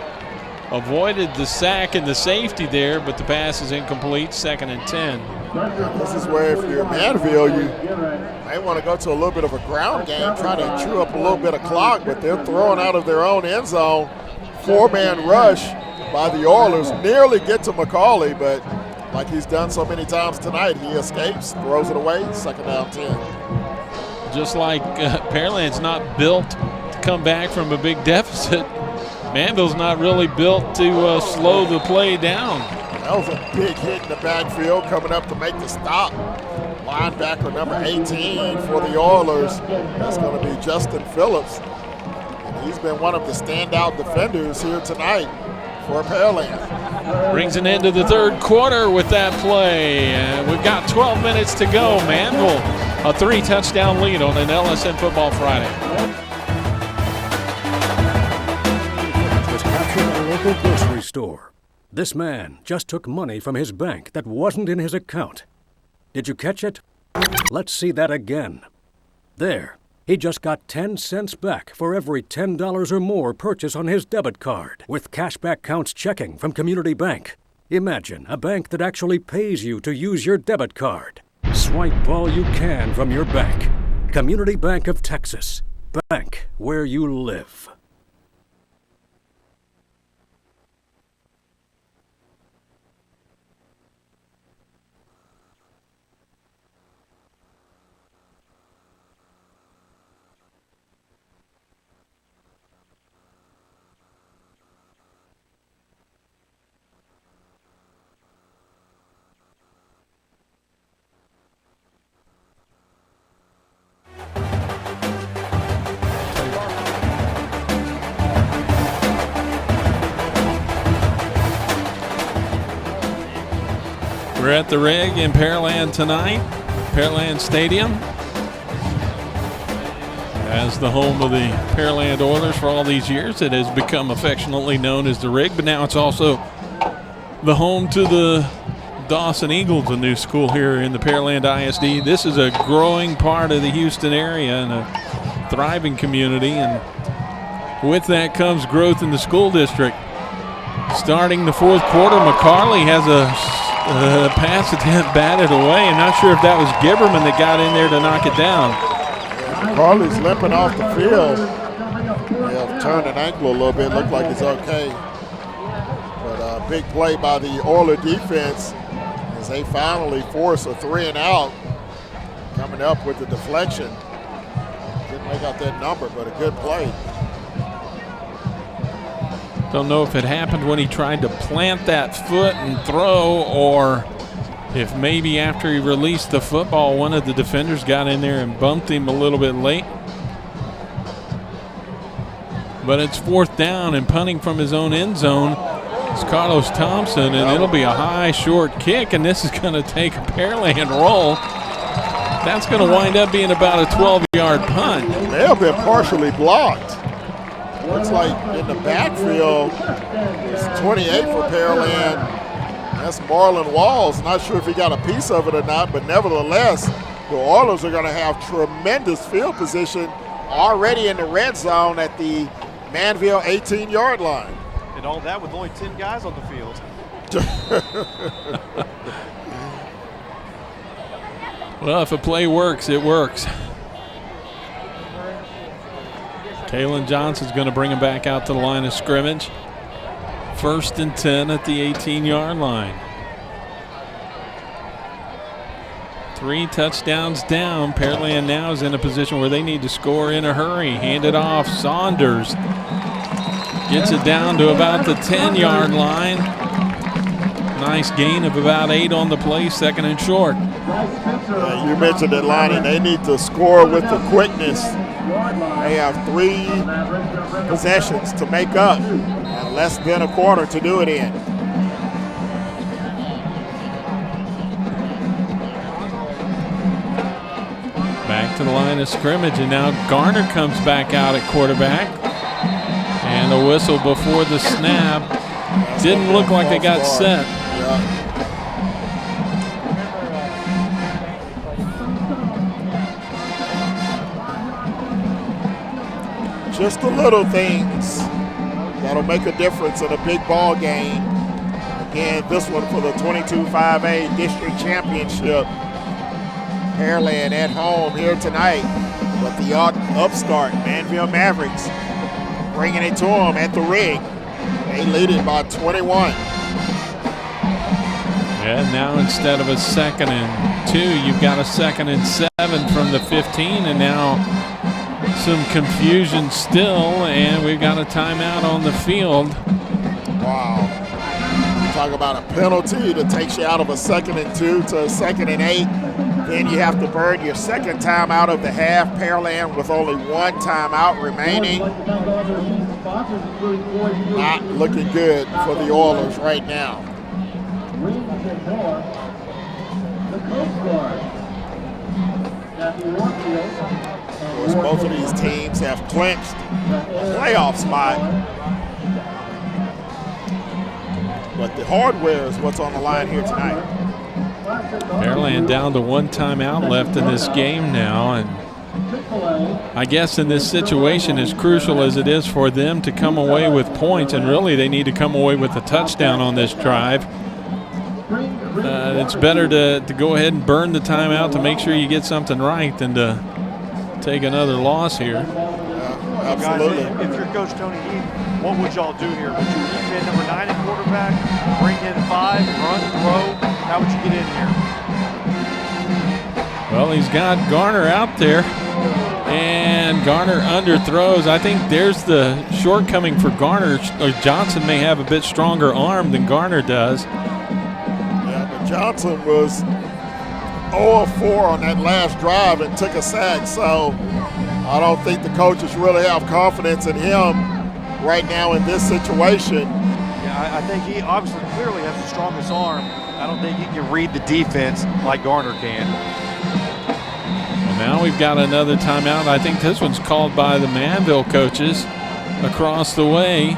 Avoided the sack and the safety there, but the pass is incomplete. 2nd and 10. This is where, if you're Manvel, you may want to go to a little bit of a ground game, try to chew up a little bit of clock, but they're throwing out of their own end zone. 4-man rush by the Oilers. Nearly get to McCarley, but like he's done so many times tonight, he escapes, throws it away. 2nd down 10. Just like Pearland's not built to come back from a big deficit, Manvel's not really built to slow the play down. That was a big hit in the backfield coming up to make the stop. Linebacker number 18 for the Oilers. That's going to be Justin Phillips. And he's been one of the standout defenders here tonight for Pearland. Brings an end to the 3rd quarter with that play. We've got 12 minutes to go. Manvel, a 3-touchdown lead on an LSN Football Friday. Local grocery store. This man just took money from his bank that wasn't in his account. Did you catch it? Let's see that again. There. He just got 10 cents back for every $10 or more purchase on his debit card with cashback counts checking from Community Bank. Imagine a bank that actually pays you to use your debit card. Swipe all you can from your bank. Community Bank of Texas. Bank where you live. We're at the Rig in Pearland tonight, Pearland Stadium, as the home of the Pearland Oilers for all these years. It has become affectionately known as the Rig, but now it's also the home to the Dawson Eagles, a new school here in the Pearland ISD. This is a growing part of the Houston area and a thriving community, and with that comes growth in the school district. Starting the fourth quarter, McCarley has a pass attempt batted away. I'm not sure if that was Gibberman that got in there to knock it down. McCarley's limping off the field. They have turned an ankle a little bit. Looked like it's okay. But a big play by the Oiler defense as they finally force a 3-and-out. Coming up with the deflection. Didn't make out that number, but a good play. Don't know if it happened when he tried to plant that foot and throw, or if maybe after he released the football, one of the defenders got in there and bumped him a little bit late. But it's fourth down, and punting from his own end zone is Carlos Thompson, and it'll be a high, short kick, and this is going to take a Pearland roll. That's going to wind up being about a 12-yard punt. May have been partially blocked. Looks like in the backfield, it's 28 for Pearland. That's Marlon Walls. Not sure if he got a piece of it or not, but nevertheless, the Oilers are going to have tremendous field position already in the red zone at the Manvel 18-yard line. And all that with only 10 guys on the field. Well, if a play works, it works. Kalen Johnson's going to bring him back out to the line of scrimmage. 1st and 10 at the 18-yard line. 3 touchdowns down. Pearland now is in a position where they need to score in a hurry. Hand it off. Saunders gets it down to about the 10-yard line. Nice gain of about 8 on the play, 2nd and short. You mentioned it, Lonnie. They need to score with the quickness. They have 3 possessions to make up and less than a quarter to do it in. Back to the line of scrimmage, and now Garner comes back out at quarterback. And a whistle before the snap. Didn't look like they got set. Just the little things that'll make a difference in a big ball game. Again, this one for the 22-5A District Championship. Pearland at home here tonight with the upstart Manvel Mavericks bringing it to them at the Rig. They lead it by 21. And now instead of a 2nd and 2, you've got a 2nd and 7 from the 15, and now some confusion still, and we've got a timeout on the field. Wow. Talk about a penalty that takes you out of a 2nd and 2 to a 2nd and 8. Then you have to burn your 2nd timeout of the half. Pearland with only 1 timeout remaining. Not looking good for the Oilers right now. Of course, both of these teams have clinched a playoff spot. But the hardware is what's on the line here tonight. Pearland down to one timeout left in this game now, and I guess in this situation, as crucial as it is for them to come away with points, and really they need to come away with a touchdown on this drive, it's better to go ahead and burn the timeout to make sure you get something right than to take another loss here. Absolutely. Guys, if you're Coach Tony Heath, what would y'all do here? Would you leave in number 9 at quarterback, bring in 5, run, throw? How would you get in here? Well, he's got Garner out there, and Garner underthrows. I think there's the shortcoming for Garner. Johnson may have a bit stronger arm than Garner does. Yeah, but Johnson was 0 of 4 on that last drive and took a sack, so I don't think the coaches really have confidence in him right now in this situation. Yeah, I think he obviously clearly has the strongest arm. I don't think he can read the defense like Garner can. Well, now we've got another timeout. I think this one's called by the Manvel coaches across the way,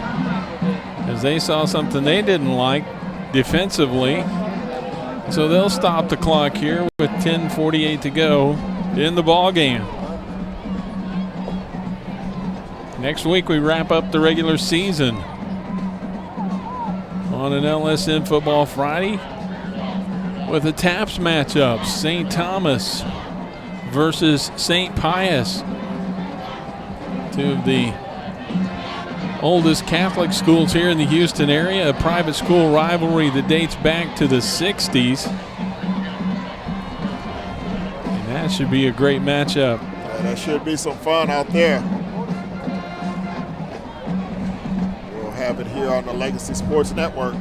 as they saw something they didn't like defensively. So they'll stop the clock here with 10:48 to go in the ball game. Next week we wrap up the regular season on an LSN Football Friday with a TAPS matchup, St. Thomas versus St. Pius. Two of the oldest Catholic schools here in the Houston area, a private school rivalry that dates back to the 60s. And that should be a great matchup. Yeah, that should be some fun out there. We'll have it here on the Legacy Sports Network.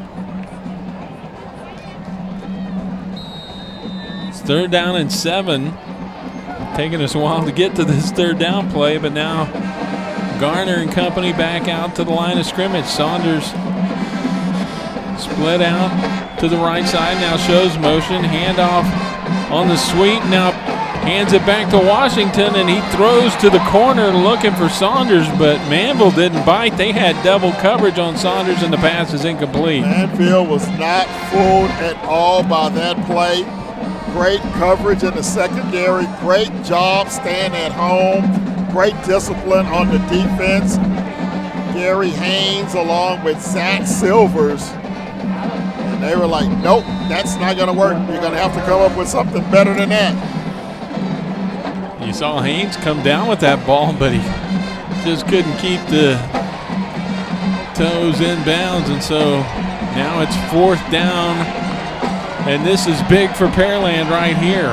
It's 3rd down and 7. Taking us a while to get to this 3rd down play, but now Garner and company back out to the line of scrimmage. Saunders split out to the right side, now shows motion, handoff on the sweep, now hands it back to Washington, and he throws to the corner looking for Saunders, but Manvel didn't bite. They had double coverage on Saunders, and the pass is incomplete. Manvel was not fooled at all by that play. Great coverage in the secondary, great job staying at home, great discipline on the defense. Gary Haynes along with Zach Silvers. And they were like, nope, that's not going to work. You're going to have to come up with something better than that. You saw Haynes come down with that ball, but he just couldn't keep the toes in bounds. And so now it's 4th down. And this is big for Pearland right here.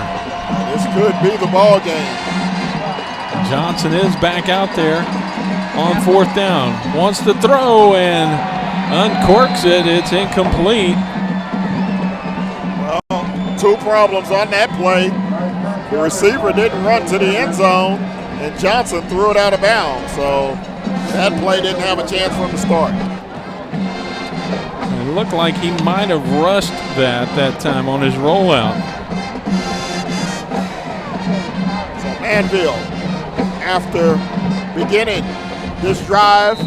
This could be the ball game. Johnson is back out there on 4th down. Wants to throw and uncorks it. It's incomplete. Well, 2 problems on that play. The receiver didn't run to the end zone, and Johnson threw it out of bounds. So that play didn't have a chance from the start. It looked like he might have rushed that time on his rollout. So Manvel, after beginning this drive,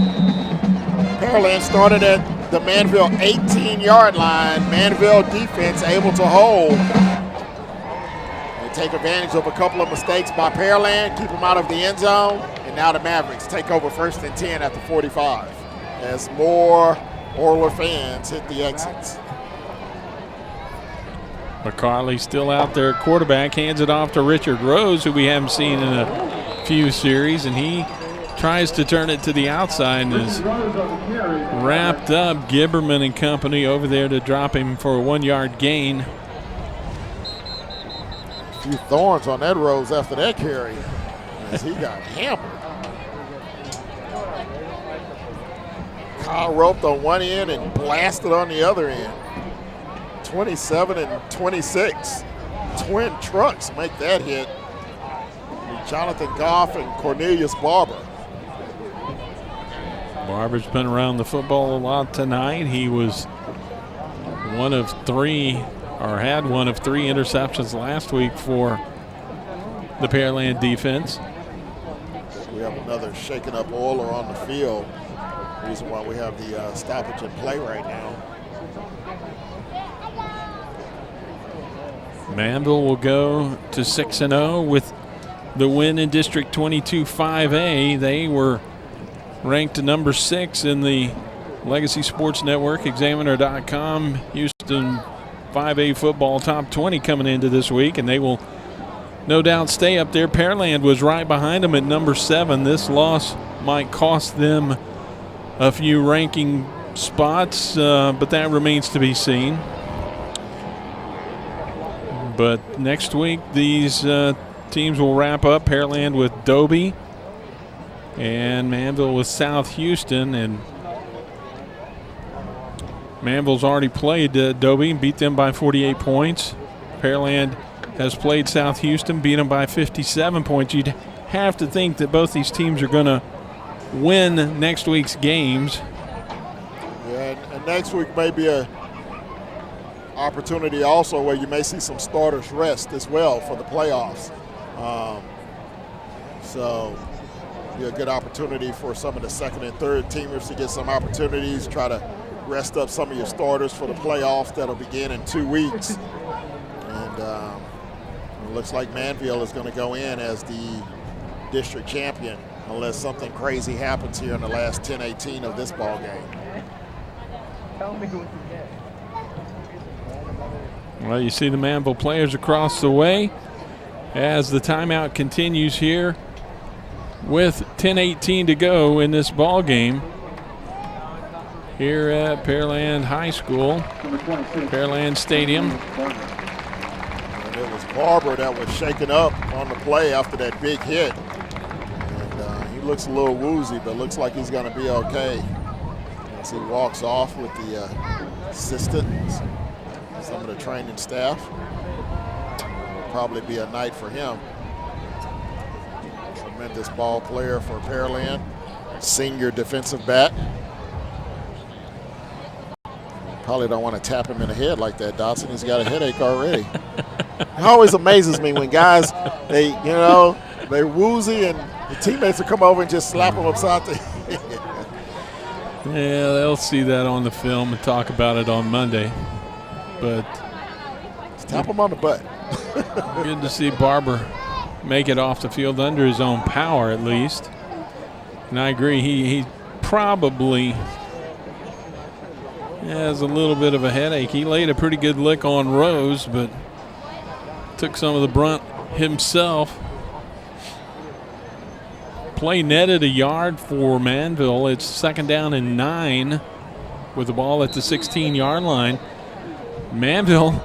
Pearland started at the Manvel 18-yard line. Manvel defense able to hold. They take advantage of a couple of mistakes by Pearland, keep them out of the end zone, and now the Mavericks take over 1st and 10 at the 45 as more Oiler fans hit the exits. McCarley still out there at quarterback, hands it off to Richard Rose, who we haven't seen in a few series, and he tries to turn it to the outside and is wrapped up. Gibberman and company over there to drop him for a 1-yard gain. A few thorns on that Rose after that carry as he got hammered. Kyle roped on one end and blasted on the other end. 27 and 26. Twin trucks make that hit. Jonathan Goff and Cornelius Barber. Barber's been around the football a lot tonight. He was one of 3, or had one of 3 interceptions last week for the Pearland defense. We have another shaken up Oiler on the field. Reason why we have the stoppage in play right now. Manvel will go to 6-0 with the win in District 22 5A. They were ranked number 6 in the Legacy Sports Network, Examiner.com, Houston 5A football top 20 coming into this week, and they will no doubt stay up there. Pearland was right behind them at number 7. This loss might cost them a few ranking spots, but that remains to be seen. But next week, these teams will wrap up. Pearland with Dobie and Manvel with South Houston. And Manvel's already played Dobie and beat them by 48 points. Pearland has played South Houston, beat them by 57 points. You'd have to think that both these teams are going to win next week's games. Yeah, and next week may be a opportunity also where you may see some starters rest as well for the playoffs. So be a good opportunity for some of the second and third teamers to get some opportunities, try to rest up some of your starters for the playoffs that'll begin in 2 weeks. And it looks like Manvel is going to go in as the district champion unless something crazy happens here in the last 10-18 of this ball game. Tell me what you get. Well, you see the Manvel players across the way as the timeout continues here with 10:18 to go in this ball game here at Pearland High School, Pearland Stadium. And it was Barber that was shaken up on the play after that big hit. And he looks a little woozy, but looks like he's going to be okay as he walks off with the assistants. Some of the training staff. It'll probably be a night for him. Tremendous ball player for Pearland. Senior defensive back. Probably don't want to tap him in the head like that, Dotson. He's got a headache already. It always amazes me when guys, they're woozy and the teammates will come over and just slap them upside the head. Yeah, they'll see that on the film and talk about it on Monday. But tap him on the butt. Good to see Barber make it off the field under his own power, at least. And I agree, he probably has a little bit of a headache. He laid a pretty good lick on Rose, but took some of the brunt himself. Play netted a yard for Manvel. It's 2nd down and 9 with the ball at the 16-yard line. Manvel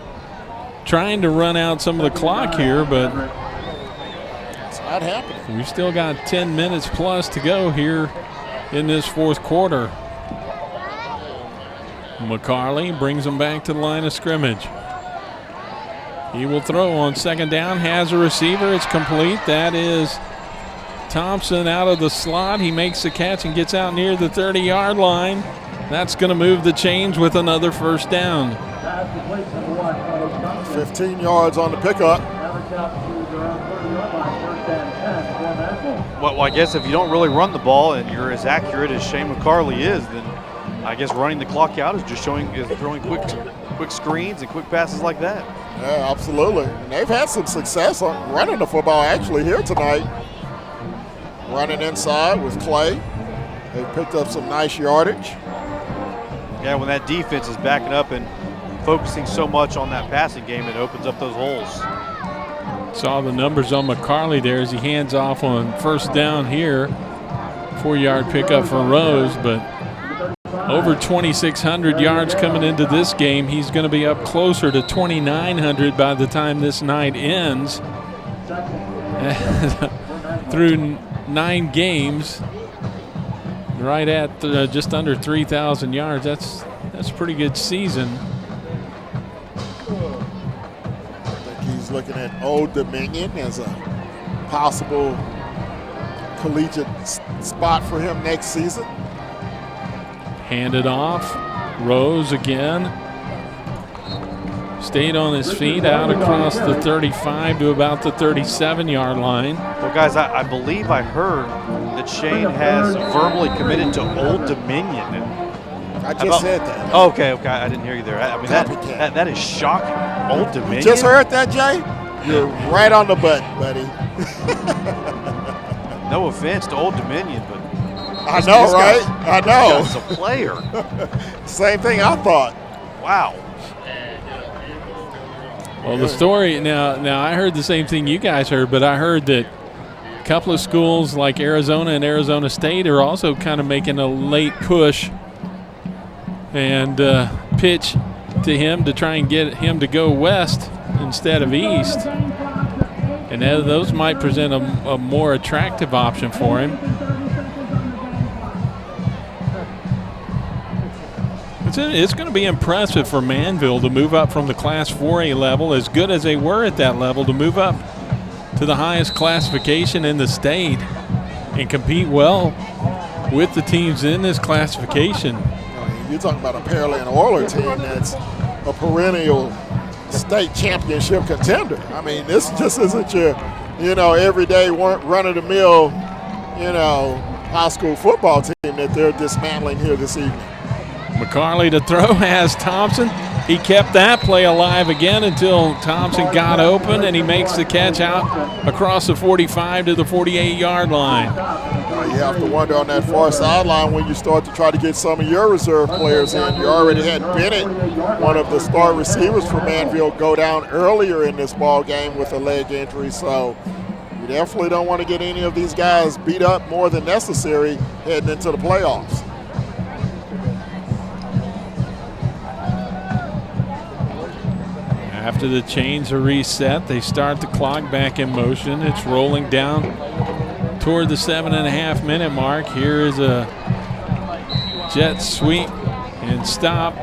trying to run out some of the clock here, but it's not happening. We've still got 10 minutes plus to go here in this fourth quarter. McCarley brings them back to the line of scrimmage. He will throw on 2nd down, has a receiver, it's complete. That is Thompson out of the slot. He makes the catch and gets out near the 30-yard line. That's going to move the chains with another 1st down. 15 yards on the pickup. Well, I guess if you don't really run the ball and you're as accurate as Shane McCarley is, then I guess running the clock out is just throwing quick screens and quick passes like that. Yeah, absolutely. And they've had some success on running the football actually here tonight. Running inside with Clay. They picked up some nice yardage. Yeah, when that defense is backing up and focusing so much on that passing game, it opens up those holes. Saw the numbers on McCarley there as he hands off on 1st down here. 4-yard pickup for Rose, but over 2,600 yards coming into this game. He's going to be up closer to 2,900 by the time this night ends. Through 9 games, right at just under 3,000 yards. That's a pretty good season. I think he's looking at Old Dominion as a possible collegiate spot for him next season. Handed off. Rose again. Stayed on his feet out across the 35 to about the 37-yard line. Well, guys, I believe I heard that Shane has verbally committed to Old Dominion. And I just said that. Oh, okay, I didn't hear you there. I mean, that is shocking. Old Dominion. You just heard that, Jay? You're right on the button, buddy. No offense to Old Dominion, but I know, right? I know. This guy's a player. Same thing I thought. Wow. Well, the story now I heard the same thing you guys heard, but I heard that a couple of schools like Arizona and Arizona State are also kind of making a late push and pitch to him to try and get him to go west instead of east. And those might present a more attractive option for him. It's going to be impressive for Manvel to move up from the Class 4A level, as good as they were at that level, to move up to the highest classification in the state and compete well with the teams in this classification. You're talking about a Pearland Oiler team that's a perennial state championship contender. I mean, this just isn't your, everyday run-of-the-mill, high school football team that they're dismantling here this evening. McCarley to throw has Thompson. He kept that play alive again until Thompson got open, and he makes the catch out across the 45 to the 48-yard line. You have to wonder on that far sideline when you start to try to get some of your reserve players in. You already had Bennett, one of the star receivers for Manvel, go down earlier in this ball game with a leg injury. So you definitely don't want to get any of these guys beat up more than necessary heading into the playoffs. After the chains are reset, they start the clock back in motion. It's rolling down toward the 7.5-minute mark. Here is a jet sweep and stop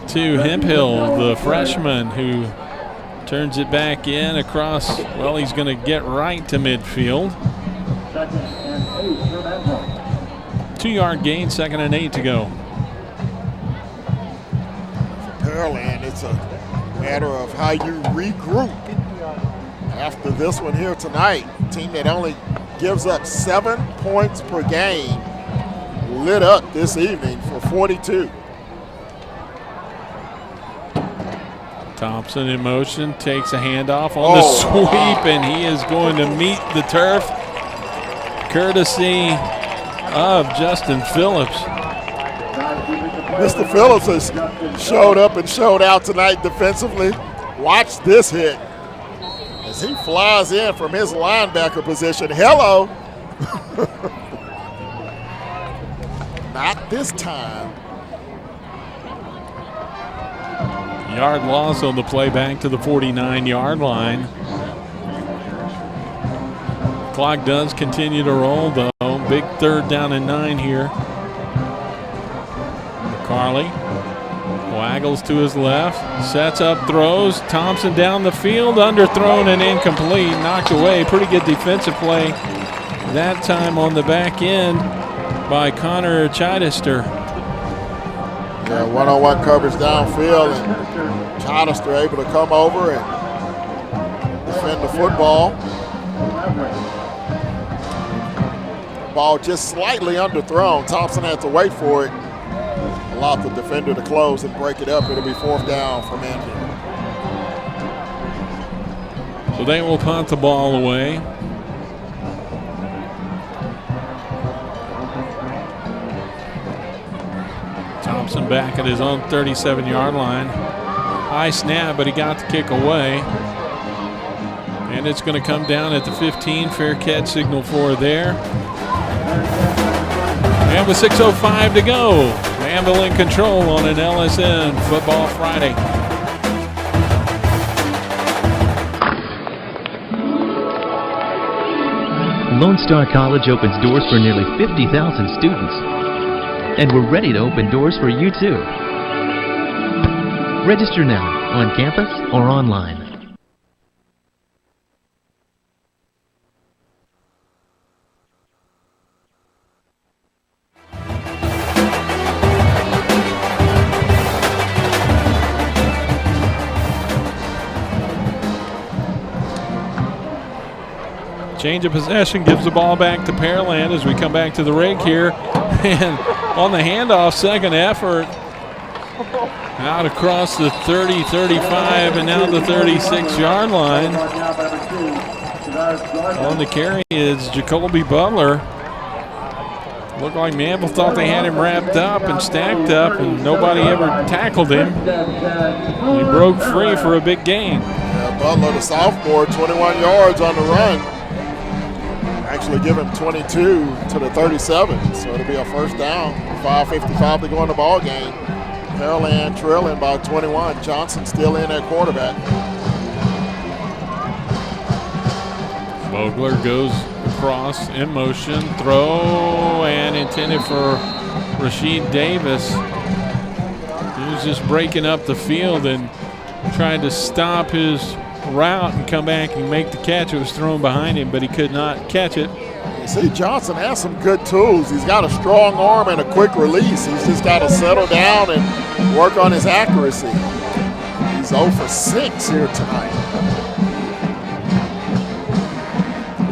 to Hemphill, the freshman, who turns it back in across. Well, he's going to get right to midfield. 2-yard gain, 2nd and 8 to go. For Pearland, it's a matter of how you regroup after this one here tonight. Team that only gives up 7 points per game lit up this evening for 42. Thompson in motion, takes a handoff on the sweep, and he is going to meet the turf, courtesy of Justin Phillips. Mr. Phillips has showed up and showed out tonight defensively. Watch this hit as he flies in from his linebacker position. Hello. Not this time. Yard loss on the play back to the 49-yard line. Clock does continue to roll, though. Big 3rd down and 9 here. Carley waggles to his left, sets up, throws. Thompson down the field, underthrown and incomplete, knocked away. Pretty good defensive play that time on the back end by Connor Chichester. Yeah, one-on-one coverage downfield, and Chichester able to come over and defend the football. Ball just slightly underthrown. Thompson had to wait for it. Allow the defender to close and break it up. It'll be 4th down for Manvel. So they will punt the ball away. Thompson back at his own 37-yard line. High snap, but he got the kick away. And it's going to come down at the 15. Fair catch signal for there. And with 6:05 to go, Manvel in control on an LSN Football Friday. Lone Star College opens doors for nearly 50,000 students. And we're ready to open doors for you too. Register now, on campus or online. Change of possession gives the ball back to Pearland as we come back to the rig here. And on the handoff, second effort, out across the 30, 35, and now the 36-yard line. On the carry is Jacoby Butler. Looked like Manvel thought they had him wrapped up and stacked up, and nobody ever tackled him. He broke free for a big gain. Yeah, Butler, the sophomore, 21 yards on the run. Actually give him 22 to the 37, so it'll be a first down. 5:55 to go in the ball game. Pearland trailing by 21. Johnson still in at quarterback. Vogler goes across in motion, throw, and intended for Rasheed Davis. He was just breaking up the field and trying to stop his route and come back and make the catch. It was thrown behind him, but he could not catch it. You see, Johnson has some good tools. He's got a strong arm and a quick release. He's just got to settle down and work on his accuracy. He's 0 for 6 here tonight.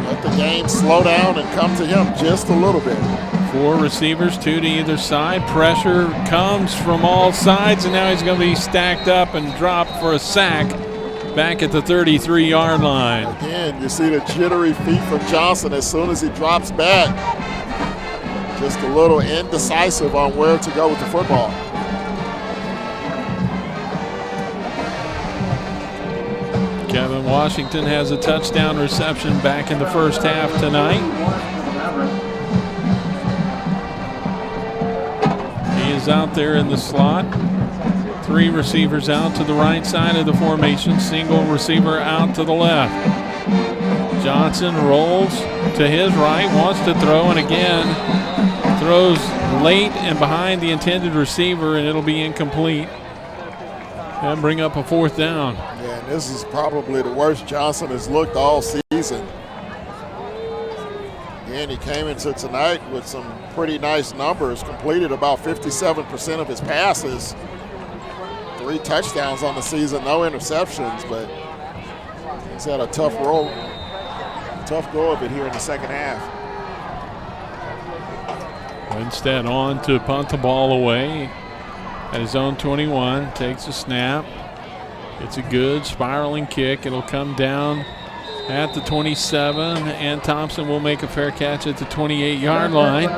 Let the game slow down and come to him just a little bit. 4 receivers, 2 to either side. Pressure comes from all sides, and now he's going to be stacked up and dropped for a sack back at the 33-yard line. Again, you see the jittery feet from Johnson as soon as he drops back. Just a little indecisive on where to go with the football. Kevin Washington has a touchdown reception back in the first half tonight. He is out there in the slot. 3 receivers out to the right side of the formation. Single receiver out to the left. Johnson rolls to his right, wants to throw, and again throws late and behind the intended receiver, and it'll be incomplete. And bring up a 4th down. Yeah, and this is probably the worst Johnson has looked all season. Again, he came into tonight with some pretty nice numbers, completed about 57% of his passes. 3 touchdowns on the season, no interceptions, but he's had a tough go of it here in the second half. Winstead on to punt the ball away at his own 21, takes a snap. It's a good spiraling kick. It'll come down at the 27, and Thompson will make a fair catch at the 28-yard line.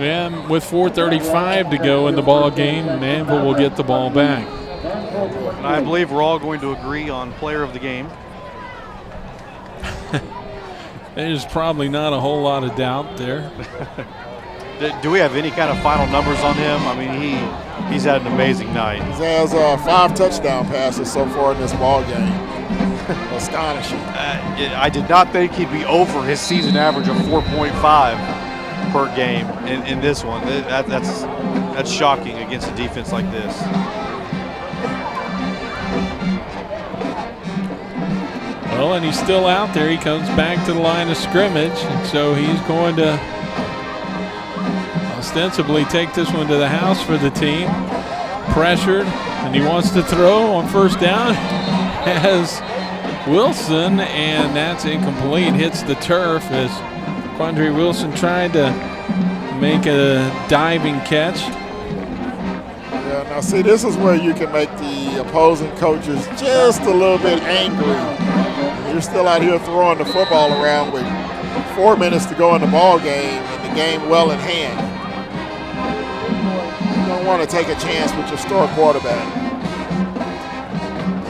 And with 4:35 to go in the ball game, Manvel will get the ball back. And I believe we're all going to agree on player of the game. There's probably not a whole lot of doubt there. Do we have any kind of final numbers on him? I mean, he's had an amazing night. He has 5 touchdown passes so far in this ball game. Astonishing. I did not think he'd be over his season average of 4.5 per game in this one. That's shocking against a defense like this. Well, and he's still out there. He comes back to the line of scrimmage, and so he's going to ostensibly take this one to the house for the team. Pressured, and he wants to throw on 1st down. Has Wilson, and that's incomplete. Hits the turf as Quandre Wilson tried to make a diving catch. Yeah, now see, this is where you can make the opposing coaches just a little bit angry. You're still out here throwing the football around with 4 minutes to go in the ball game and the game well in hand. You don't want to take a chance with your star quarterback.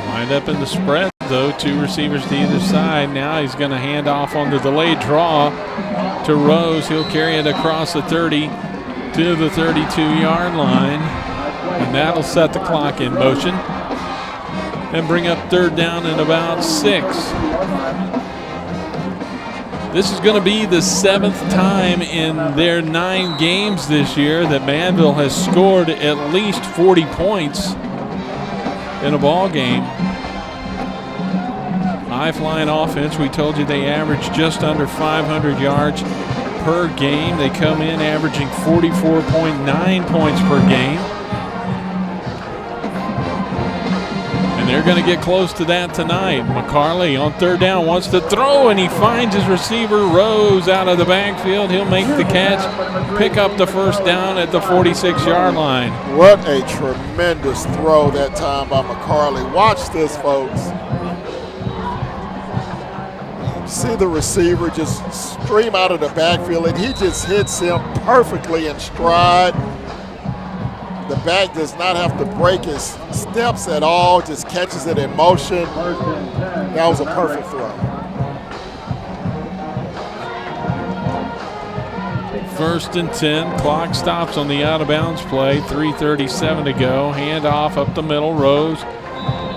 Lined up in the spread, though, 2 receivers to either side. Now he's going to hand off on the delayed draw to Rose. He'll carry it across the 30 to the 32-yard line, and that'll set the clock in motion and bring up 3rd down and about 6. This is going to be the 7th time in their 9 games this year that Manvel has scored at least 40 points in a ball game. High-flying offense. We told you they average just under 500 yards per game. They come in averaging 44.9 points per game. And they're going to get close to that tonight. McCarley on third down wants to throw, and he finds his receiver, Rose, out of the backfield. He'll make the catch, pick up the first down at the 46-yard line. What a tremendous throw that time by McCarley. Watch this, folks. See the receiver just stream out of the backfield, and he just hits him perfectly in stride. The back does not have to break his steps at all, just catches it in motion. That was a perfect throw. First and 10, clock stops on the out-of-bounds play, 3:37 to go. Hand off up the middle, Rose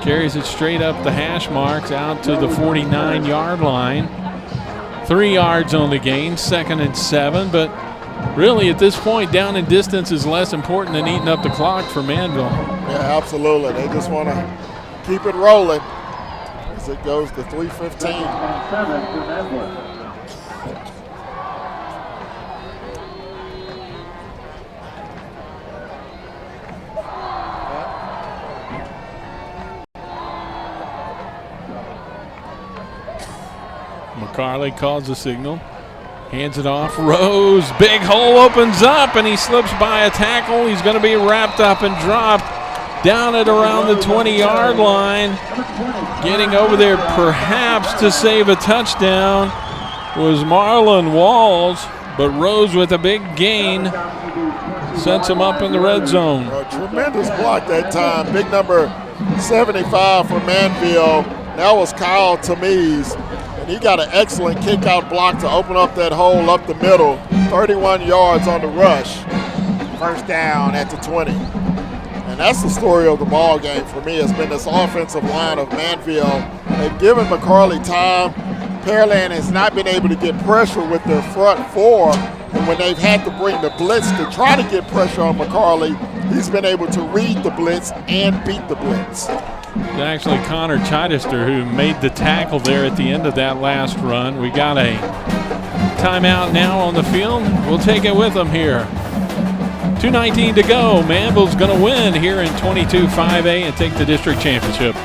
carries it straight up the hash marks out to the 49-yard line. 3 yards on the gain, 2nd and 7, but really at this point, down in distance is less important than eating up the clock for Manvel. Yeah, absolutely. They just want to keep it rolling as it goes to 3:15. McCarley calls the signal, hands it off. Rose, big hole opens up, and he slips by a tackle. He's going to be wrapped up and dropped down at around the 20-yard line. Getting over there perhaps to save a touchdown was Marlon Walls, but Rose with a big gain sets him up in the red zone. A tremendous block that time. Big number 75 for Manvel. That was Kyle Tamiz. And he got an excellent kick-out block to open up that hole up the middle. 31 yards on the rush. First down at the 20. And that's the story of the ball game for me. It's been this offensive line of Manvel. They've given McCarley time. Pearland has not been able to get pressure with their front four. And when they've had to bring the blitz to try to get pressure on McCarley, he's been able to read the blitz and beat the blitz. It's actually Connor Chichester who made the tackle there at the end of that last run. We got a timeout now on the field. We'll take it with them here. 2:19 to go. Manvel's going to win here in 22-5A and take the district championship.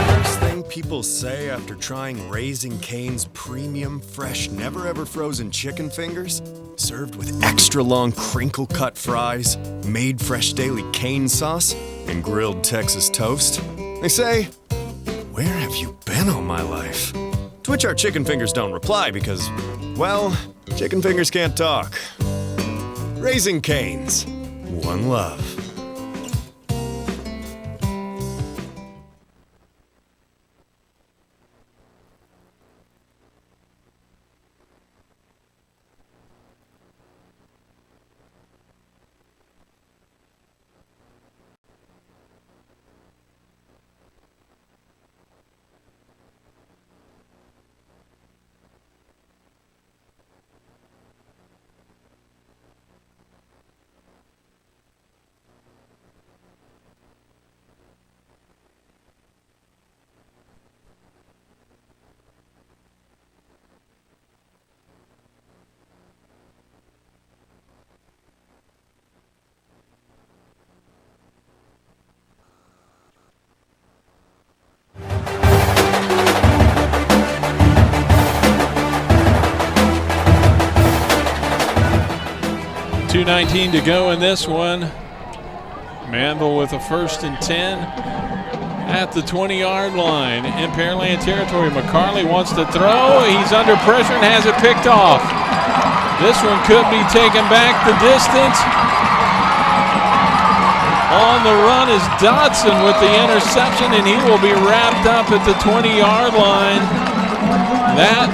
First thing people say after trying Raising Cane's premium, fresh, never-ever frozen chicken fingers, served with extra long crinkle-cut fries, made fresh daily cane sauce, and grilled Texas toast, they say, where have you been all my life? To which our chicken fingers don't reply because, well, chicken fingers can't talk. Raising Cane's, one love. .219 to go in this one. Manvel with a 1st and 10 at the 20-yard line in Pearland territory. McCarley wants to throw. He's under pressure and has it picked off. This one could be taken back the distance. On the run is Dotson with the interception, and he will be wrapped up at the 20-yard line. That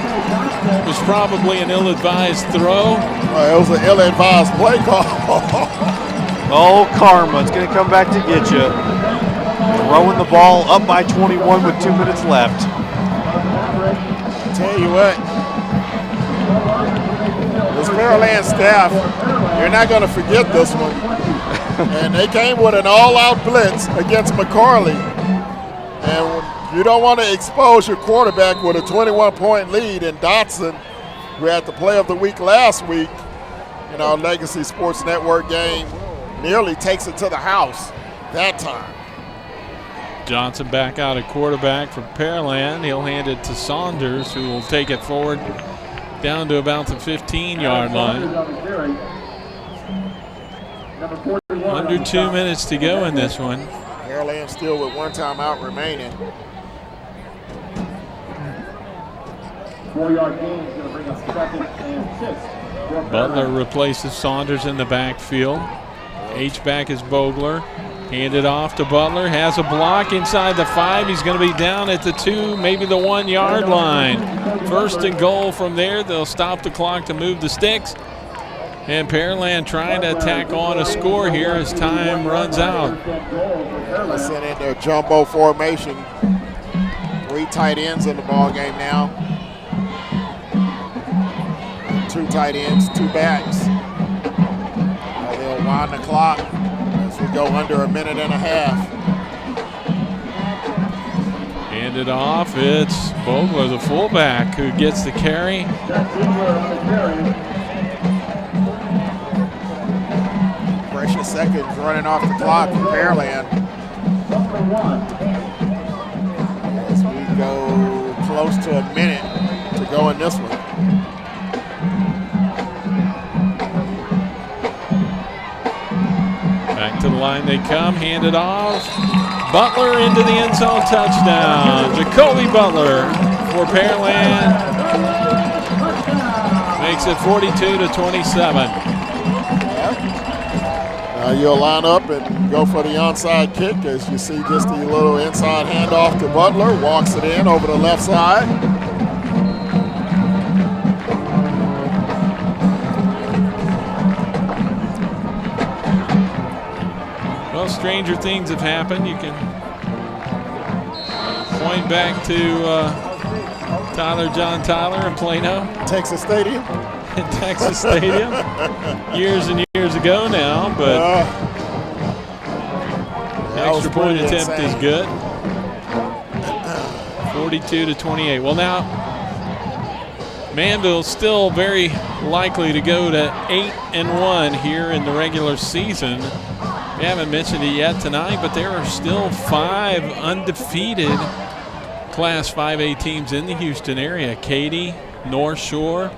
was probably an ill-advised throw. It was an ill-advised play call. Oh, karma. It's going to come back to get you. Throwing the ball up by 21 with 2 minutes left. Tell you what, this Pearland staff, you're not going to forget this one. And they came with an all-out blitz against McCarley. And you don't want to expose your quarterback with a 21-point lead. And Dotson, who had the play of the week last week in our Legacy Sports Network game, nearly takes it to the house that time. Johnson back out at quarterback for Pearland. He'll hand it to Saunders, who will take it forward down to about the 15-yard line. Under 2 minutes to go in this one. Pearland still with 1 timeout remaining. 4-yard gain is going to bring up 2nd and 6. Butler replaces Saunders in the backfield. H-back is Bogler. Handed off to Butler. Has a block inside the 5. He's going to be down at the 2, maybe the 1-yard line. 1st and goal from there. They'll stop the clock to move the sticks. And Pearland trying to tack on a score here as time runs out. Sent in their jumbo formation. 3 tight ends in the ball game now. 2 tight ends, 2 backs. They'll wind the clock as we go under a minute and a half. Handed off. It's Bogler, the fullback, who gets the carry. Precious seconds running off the clock for Pearland. As we go close to a minute to go in this one. Back to the line they come, handed off. Butler into the end zone, touchdown. Jacoby Butler for Pearland. Makes it 42-27. Now you'll line up and go for the onside kick as you see just the little inside handoff to Butler. Walks it in over the left side. Well, stranger things have happened. You can point back to John Tyler in Plano. Texas Stadium. Texas Stadium. Years and years ago now, but the extra point attempt is good. 42-28. Well, now Manvel's still very likely to go to 8-1 here in the regular season. We haven't mentioned it yet tonight, but there are still 5 undefeated Class 5A teams in the Houston area. Katy, North Shore,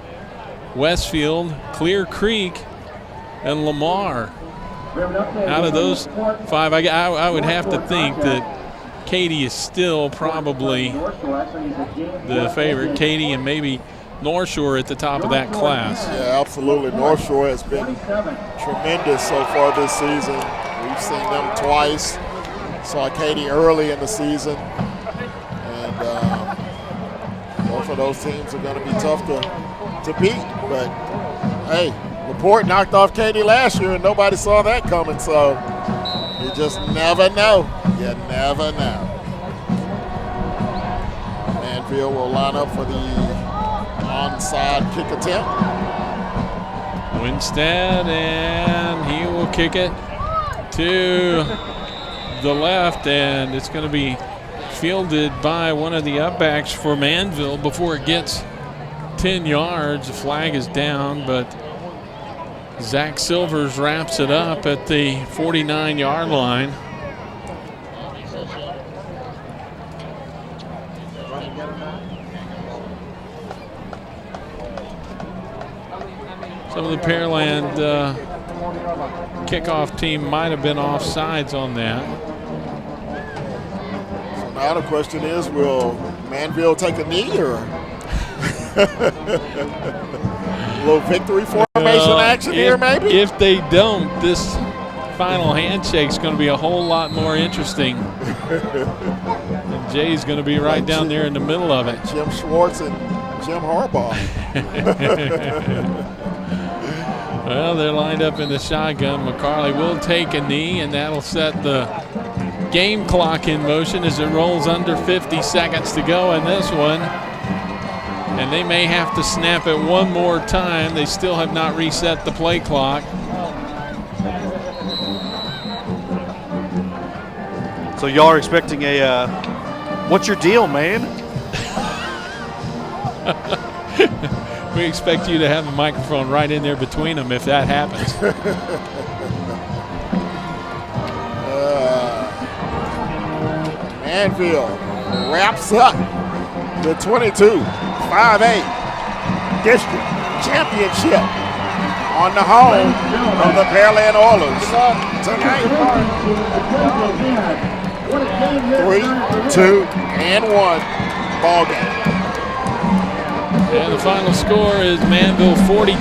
Westfield, Clear Creek, and Lamar. Out of those 5, I would have to think that Katy is still probably the favorite. Katy and maybe North Shore at the top of that class. Yeah, absolutely. North Shore has been tremendous so far this season. We've seen them twice. Saw Katy early in the season. And both of those teams are going to be tough to beat. But, hey, LaPorte knocked off Katy last year, and nobody saw that coming. So you just never know. You never know. Manvel will line up for the onside kick attempt. Winstead, and he will kick it to the left, and it's going to be fielded by one of the upbacks for Manvel before it gets 10 yards. The flag is down, but Zach Silvers wraps it up at the 49-yard line. Some of the Pearland kickoff team might have been offsides on that. So now the question is, will Manvel take a knee or a little victory formation action here maybe? If they don't, this final handshake's going to be a whole lot more interesting. And Jay's going to be right down there in the middle of it. Jim Schwartz and Jim Harbaugh. Well, they're lined up in the shotgun. McCarley will take a knee, and that'll set the game clock in motion as it rolls under 50 seconds to go in this one. And they may have to snap it one more time. They still have not reset the play clock. So y'all are expecting a, what's your deal, man? We expect you to have a microphone right in there between them if that happens. Manvel wraps up the 22 5A District Championship on the home of the Pearland Oilers tonight. 3-2-1 ball game. And the final score is Manvel 42,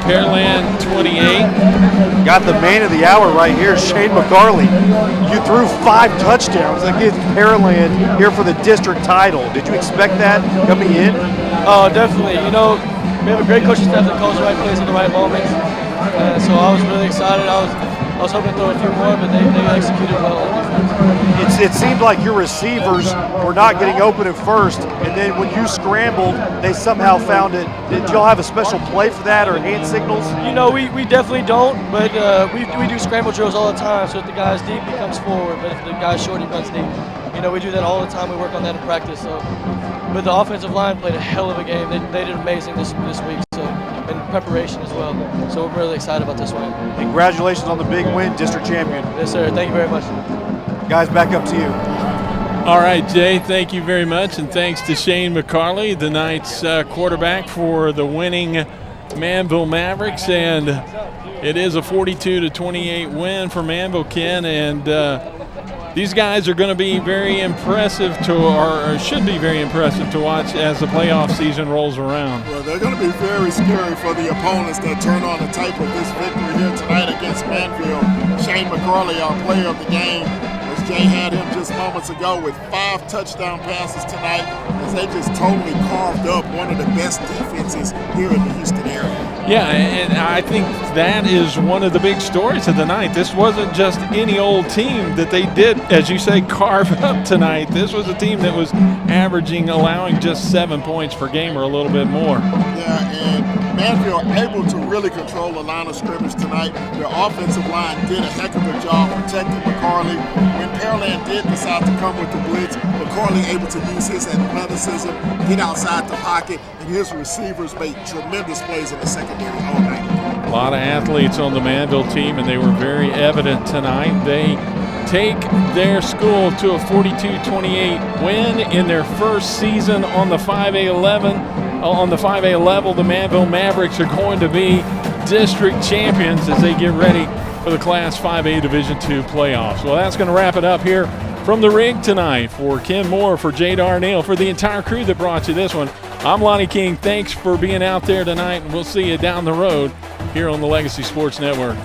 Pearland 28. Got the man of the hour right here, Shane McCarley. You threw 5 touchdowns against Pearland here for the district title. Did you expect that coming in? Oh, definitely. You know, we have a great coaching staff that calls the right plays at the right moments. So I was really excited. I was hoping to throw a few more, but they executed well on defense. It seemed like your receivers were not getting open at first, and then when you scrambled, they somehow found it. Did y'all have a special play for that or hand signals? You know, we definitely don't, but we do scramble drills all the time. So if the guy's deep, he comes forward, but if the guy's short, he runs deep. You know, we do that all the time. We work on that in practice. So, but the offensive line played a hell of a game. They did amazing this week. So, and preparation as well. So we're really excited about this win. Congratulations on the big win, district champion. Yes, sir. Thank you very much. Guys, back up to you. All right, Jay, thank you very much, and thanks to Shane McCarley, the night's quarterback for the winning Manvel Mavericks, and it is a 42-28 win for Manvel, Ken, and these guys are going to be very impressive or should be very impressive to watch as the playoff season rolls around. Well, they're going to be very scary for the opponents that turn on the tape of this victory here tonight against Manvel. Shane McCarley, our player of the game, as Jay had him just moments ago with 5 touchdown passes tonight, as they just totally carved up one of the best defenses here in the Houston area. Yeah, and I think that is one of the big stories of the night. This wasn't just any old team that they did, as you say, carve up tonight. This was a team that was allowing just 7 points per game or a little bit more. Yeah, and Manvel able to really control the line of scrimmage tonight. Their offensive line did a heck of a job protecting McCarley. When Pearland did decide to come with the blitz, McCarley able to use his athleticism, get outside the pocket, and his receivers made tremendous plays in the secondary all night. A lot of athletes on the Manvel team, and they were very evident tonight. They take their school to a 42-28 win in their first season on the 5A level. The Manvel Mavericks are going to be district champions as they get ready for the Class 5A Division II playoffs. Well, that's going to wrap it up here from the rig tonight. For Ken Moore, for Jay Darnell, for the entire crew that brought you this one, I'm Lonnie King. Thanks for being out there tonight, and we'll see you down the road here on the Legacy Sports Network.